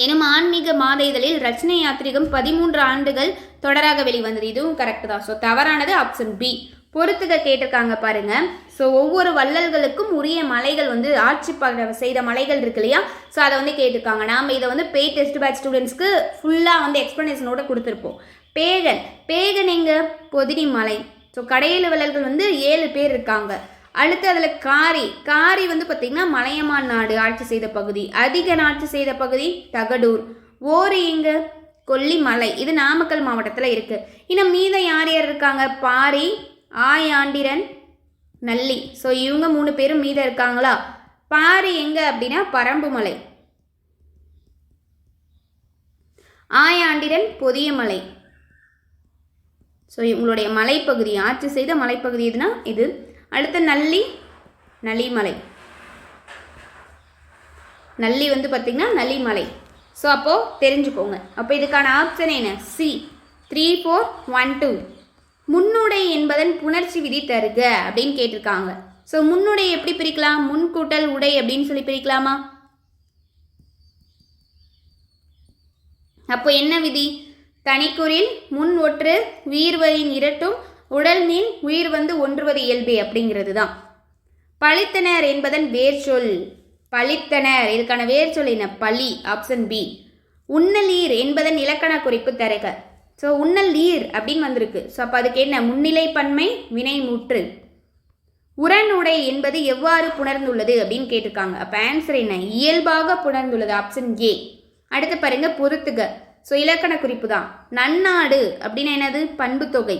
எனும் ஆன்மீக மாத இதழில் ரச்சனை யாத்திரிகம் 13 ஆண்டுகள் தொடராக வெளிவந்தது. இதுவும் கரெக்டு தான். ஸோ தவறானது ஆப்ஷன் பி. பொறுத்துக்க கேட்டிருக்காங்க பாருங்க. ஸோ ஒவ்வொரு வள்ளல்களுக்கும் உரிய மலைகள் ஆட்சி செய்த மலைகள் இருக்கு இல்லையா? ஸோ அதை கேட்டிருக்காங்க. நாம் இதை பெய்ட் டெஸ்ட் பேட்ச் ஸ்டூடெண்ட்ஸ்க்கு ஃபுல்லாக எக்ஸ்பிளனேஷனோட கொடுத்துருப்போம். பேகன் எங்க? பொதினி மலை. ஸோ கடையேழு வள்ளல்கள் 7 பேர் இருக்காங்க. அடுத்து அதில் காரி பார்த்தீங்கன்னா மலையமான் நாடு ஆட்சி செய்த பகுதி. அதிகன் ஆட்சி செய்த பகுதி தகடூர். ஓரி எங்க? கொல்லிமலை. இது நாமக்கல் மாவட்டத்தில் இருக்கு. இன்னும் மீதம் யார் யார் இருக்காங்க? பாரி, ஆயாண்டிரன், நல்லி. ஸோ இவங்க 3 பேரும் மீதம் இருக்காங்களா? பாரி எங்க அப்படின்னா பரம்புமலை. ஆயாண்டிரன் பொதியமலை. ஸோ இவங்களுடைய மலைப்பகுதி, ஆட்சி செய்த மலைப்பகுதி எதுனா இது. அடுத்து நளிமலை. நல்லி பார்த்தீங்கன்னா நளிமலை. ஸோ அப்போது தெரிஞ்சுக்கோங்க. அப்போ இதுக்கான ஆப்ஷன் என்ன? சி 3 4 1 2. முன்னுடை என்பதன் புணர்ச்சி விதி தருக அப்படின்னு கேட்டிருக்காங்க. ஸோ முன்னுடை எப்படி பிரிக்கலாம்? முன்கூட்டல் உடை அப்படின்னு சொல்லி பிரிக்கலாமா? அப்போ என்ன விதி? தனிக்குறில் முன் ஒற்று வீர்வரின் இரட்டும் உடல் மீன் உயிர் ஒன்றுவது இயல்பே அப்படிங்கிறது தான். பழித்தனர் என்பதன் வேர் சொல். பழித்தனர் இதுக்கான வேர் சொல் என்ன? பழி. Option B. உண்ணலீர் என்பதன் இலக்கண குறிப்பு தருக. ஸோ உண்ணலீர் அப்படின்னு வந்திருக்கு. ஸோ அப்போ அதுக்கு என்ன? முன்னிலை பன்மை வினை முற்று. உடனுடை என்பது எவ்வாறு புணர்ந்துள்ளது அப்படின்னு கேட்டிருக்காங்க. அப்போ ஆன்சர் என்ன? இயல்பாக புணர்ந்துள்ளது. Option A. அடுத்து பாருங்க பொறுத்துக. ஸோ இலக்கண குறிப்பு தான். நன்னாடு அப்படின்னா என்னது? பண்பு தொகை.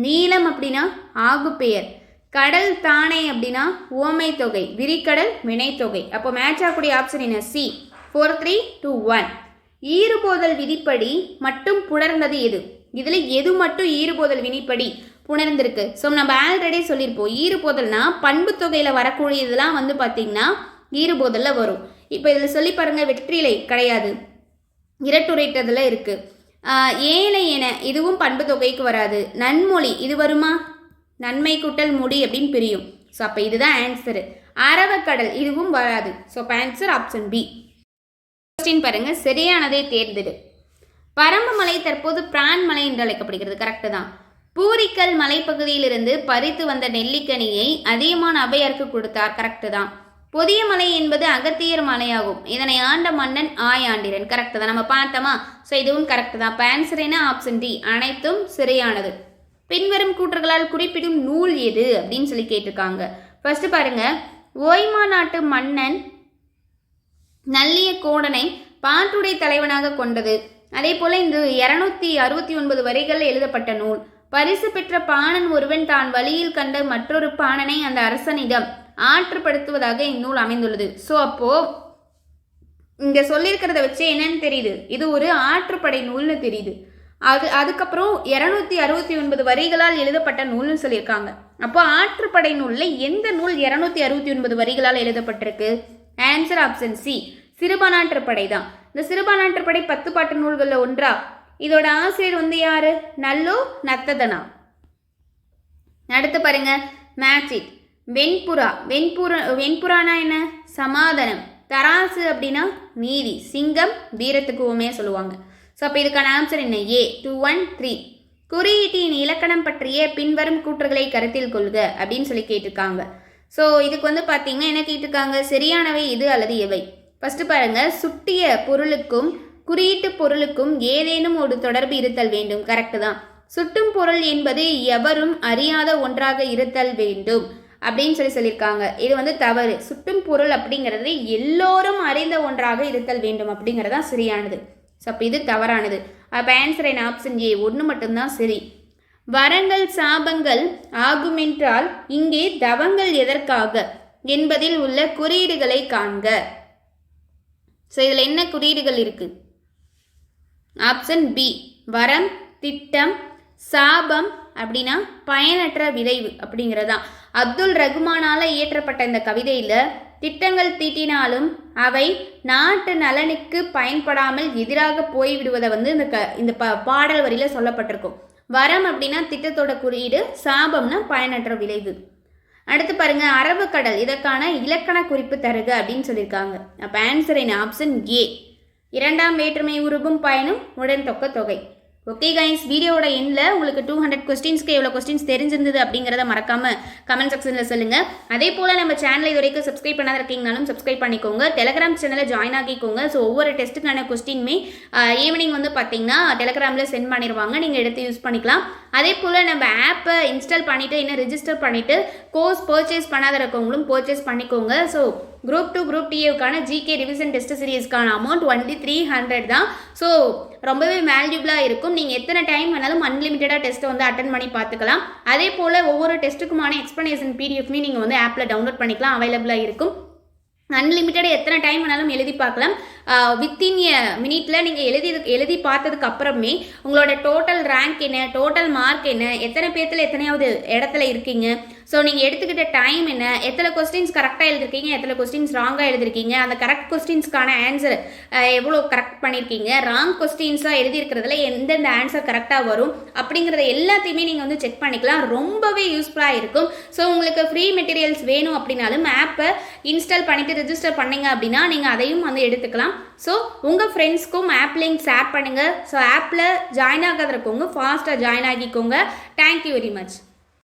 நீளம் அப்படின்னா ஆகுப்பெயர். கடல் தானே அப்படின்னா உவமை தொகை. விரிகடல் வினைத்தொகை. அப்போ மேட்ச் ஆகக்கூடிய ஆப்ஷன் என்ன? சி. 4 3 2 1. ஈறுபோதல் விதிப்படி மட்டும் புணர்ந்தது எது? இதில் எது மட்டும் ஈறுபோதல் விதிப்படி புணர்ந்திருக்கு? ஸோ நம்ம ஆல்ரெடி சொல்லியிருப்போம், ஈறுபோதல்னா பண்பு தொகையில் வரக்கூடியதெல்லாம் வந்து பார்த்தீங்கன்னா ஈறுபோதலில் வரும். இப்போ இதில் சொல்லி பாருங்க, வெற்றிலை கிடையாது, இரட்டுரைட்டதில் இருக்குது. ஏழை என இதுவும் பண்பு தொகைக்கு வராது. நன்மொழி இது வருமா? நன்மை கூட்டல் மொழி அப்படின்னு பிரியும். ஸோ அப்போ இதுதான் ஆன்சரு. அரவக்கடல் இதுவும் வராது. ஸோ அப்போ ஆன்சர் ஆப்ஷன் பி. கொஸ்டின் பாருங்க, சரியானதை தேர்ந்தெடு. பரம்பு மலை தற்போது பிரான் மலை என்று அழைக்கப்படுகிறது. கரெக்டு தான். பூரிக்கல் மலைப்பகுதியிலிருந்து பறித்து வந்த நெல்லிக்கனியை அதிகமான அபையருக்கு கொடுத்தார். கரெக்டு தான். பொதிய மலை என்பது அகத்தியர் மலையாகும். இதனை ஆண்ட மன்னன் ஆயாண்டிரன். கரெக்டு தான். நம்ம பார்த்தோமா? ஸோ இதுவும் கரெக்டு தான். இப்போ ஆன்சர் என்ன? Option D. அனைத்தும் சரியானது. பின்வரும் கூற்றுகளால் குறிப்பிடும் நூல் எது அப்படின்னு சொல்லி கேட்டிருக்காங்க. ஃபர்ஸ்ட் பாருங்க, ஓய்மா நாட்டு மன்னன் நல்லிய கோடனை பாட்டுடை தலைவனாக கொண்டது. அதே போல இந்த 269 வரிகள் எழுதப்பட்ட நூல். பரிசு பெற்ற பாணன் ஒருவன் தான் வழியில் கண்ட மற்றொரு பாணனை அந்த அரசனிடம் ஆற்றுப்படுத்துவதாக இந்நூல் அமைந்துள்ளது. ஸோ அப்போ இங்க சொல்லியிருக்கிறத வச்சு என்னன்னு தெரியுது? இது ஒரு ஆற்றுப்படை நூல்னு தெரியுது. அதுக்கப்புறம் 269 வரிகளால் எழுதப்பட்ட நூல்னு சொல்லியிருக்காங்க. அப்போ ஆற்றுப்படை நூலில் எந்த நூல் 269 வரிகளால் எழுதப்பட்டிருக்கு? Answer option C. சிறுபானாற்றுப்படை தான். இந்த சிறுபானாற்றுப்படை 10 பாட்டு நூல்களில் ஒன்றா. இதோட ஆசிரியர் வந்து யாரு? நல்லூர் நத்ததனா. அடுத்து பாருங்க, மேட்சிட். வெண்புறானா என்ன? சமாதானம். தராசு அப்படின்னா நீதி. சிங்கம் வீரத்துக்கு உண்மையாக சொல்லுவாங்க. ஸோ அப்போ இதுக்கான ஆன்சர் என்ன? ஏ. 2 1 3. குறியீட்டின் இலக்கணம் பற்றிய பின்வரும் கூற்றுகளை கருத்தில் கொள்க அப்படின்னு சொல்லி கேட்டிருக்காங்க. ஸோ இதுக்கு வந்து பார்த்தீங்கன்னா என்ன கேட்டிருக்காங்க? சரியானவை இது அல்லது எவை? ஃபர்ஸ்ட் பாருங்க, சுட்டிய பொருளுக்கும் குறியீட்டு பொருளுக்கும் ஏதேனும் ஒரு தொடர்பு இருத்தல் வேண்டும். கரெக்டு தான். சுட்டும் பொருள் என்பது எவரும் அறியாத ஒன்றாக இருத்தல் வேண்டும் அப்படின்னு சொல்லியிருக்காங்க. இது வந்து தவறு. சுட்டும் பொருள் அப்படிங்கிறது எல்லோரும் அறிந்த ஒன்றாக இருத்தல் வேண்டும் அப்படிங்கிறதான் சரியானது. ஸோ அப்போ இது தவறானது. அப்போ ஆன்சர் என்ன? Option A. 1 மட்டும்தான் சரி. வரங்கள் சாபங்கள் ஆகுமென்றால் இங்கே தவங்கள் எதற்காக என்பதில் உள்ள குறியீடுகளை காண்க. ஸோ இதில் என்ன குறியீடுகள் இருக்கு? Option B. வரம், திட்டம், சாபம் அப்படின்னா பயனற்ற விளைவு அப்படிங்கிறதா. அப்துல் ரகுமானால இயற்றப்பட்ட இந்த கவிதையில் திட்டங்கள் தீட்டினாலும் அவை நாட்டு நலனுக்கு பயன்படாமல் எதிராக போய்விடுவதை வந்து இந்த பாடல் வரியில் சொல்லப்பட்டிருக்கும். வரம் அப்படின்னா திட்டத்தோட குறியீடு, சாபம்னா பயனற்ற விளைவு. அடுத்து பாருங்க, அரபுக்கடல் இதற்கான இலக்கண குறிப்பு தருக அப்படின்னு சொல்லியிருக்காங்க. அப்போ ஆன்சர் என்ன? Option A. 2ஆம் வேற்றுமை உருவும் பயனும் உடன் தொக்க தொகை. ஓகே கைஸ், வீடியோட எண்ணில் உங்களுக்கு 200 கொஸ்டின்ஸ்க்கு எவ்வளோ கொஸ்டின்ஸ் தெரிஞ்சிருந்தது அப்படிங்கிறத மறக்காம கமெண்ட் செக்ஷனில் சொல்லுங்கள். அதே போல் நம்ம சேனலை இது வரைக்கும் சப்ஸ்கிரைப் பண்ணாத இருக்கீங்கனாலும் சப்ஸ்கிரைப் பண்ணிக்கோங்க. டெலகிராம் சேனலில் ஜாயின் ஆகிக்கோங்க. ஸோ ஒவ்வொரு டெஸ்ட்டுக்கான கொஸ்டினுமே ஈவினிங் வந்து பார்த்தீங்கன்னா டெலகிராமில் சென்ட் பண்ணிடுவாங்க, நீங்கள் எடுத்து யூஸ் பண்ணிக்கலாம். அதே போல் நம்ம ஆப்பை இன்ஸ்டால் பண்ணிவிட்டு இன்னும் ரிஜிஸ்டர் பண்ணிவிட்டு கோர்ஸ் பர்ச்சேஸ் பண்ணாத இருக்கவங்களும் பர்ச்சேஸ் பண்ணிக்கோங்க. ஸோ குரூப் 2 குரூப் டிஏவுக்கான ஜிகே ரிவிஷன் டெஸ்ட் சீரிஸ்க்கான அமௌண்ட் ஒன்லி 300 தான். ஸோ ரொம்பவே வேல்யூபிளாக இருக்கும். நீங்கள் எத்தனை டைம் வேணாலும் அன்லிமிட்டடாக டெஸ்ட்டை வந்து அட்டன் பண்ணி பார்த்துக்கலாம். அதே போல் ஒவ்வொரு டெஸ்ட்டுக்குமான எக்ஸ்ப்ளனேஷன் பிடிஎஃப்மே நீங்கள் வந்து ஆப்பில் டவுன்லோட் பண்ணிக்கலாம், அவைலபிளாக இருக்கும். அன்லிமிட்டட் எத்தனை டைம் வேணாலும் எழுதி பார்க்கலாம். வித்தின் எ மினிட்டில் நீங்கள் எழுதி பார்த்ததுக்கு அப்புறமே உங்களோட டோட்டல் ரேங்க் என்ன, டோட்டல் மார்க் என்ன, எத்தனை பேர்த்தில் எத்தனையாவது இடத்துல இருக்கீங்க, ஸோ நீங்கள் எடுத்துக்கிட்ட டைம் என்ன, எத்தனை கொஸ்டின்ஸ் கரெக்டாக எழுதிருக்கீங்க, எத்தனை கொஸ்டின்ஸ் ராங்காக எழுதிருக்கீங்க, அந்த கரெக்ட் கொஸ்டின்ஸ்க்கான ஆன்சர் எவ்வளோ கரெக்ட் பண்ணியிருக்கீங்க, ராங் கொஸ்டின்ஸாக எழுதியிருக்கிறதுல எந்தெந்த ஆன்சர் கரெக்டாக வரும் அப்படிங்கிறத எல்லாத்தையுமே நீங்கள் வந்து செக் பண்ணிக்கலாம். ரொம்பவே யூஸ்ஃபுல்லாக இருக்கும். ஸோ உங்களுக்கு ஃப்ரீ மெட்டீரியல்ஸ் வேணும் அப்படின்னாலும் ஆப்பை இன்ஸ்டால் பண்ணிவிட்டு ரிஜிஸ்டர் பண்ணீங்க அப்படின்னா நீங்கள் அதையும் வந்து எடுத்துக்கலாம். ஸோ உங்கள் ஃப்ரெண்ட்ஸ்க்கும் ஆப் லிங்க் ஷேர் பண்ணுங்கள். ஸோ ஆப்பில் ஜாயின் ஆகாத இருக்கவங்க ஃபாஸ்ட்டாக ஜாயின் ஆகிக்கோங்க. Thank you very much.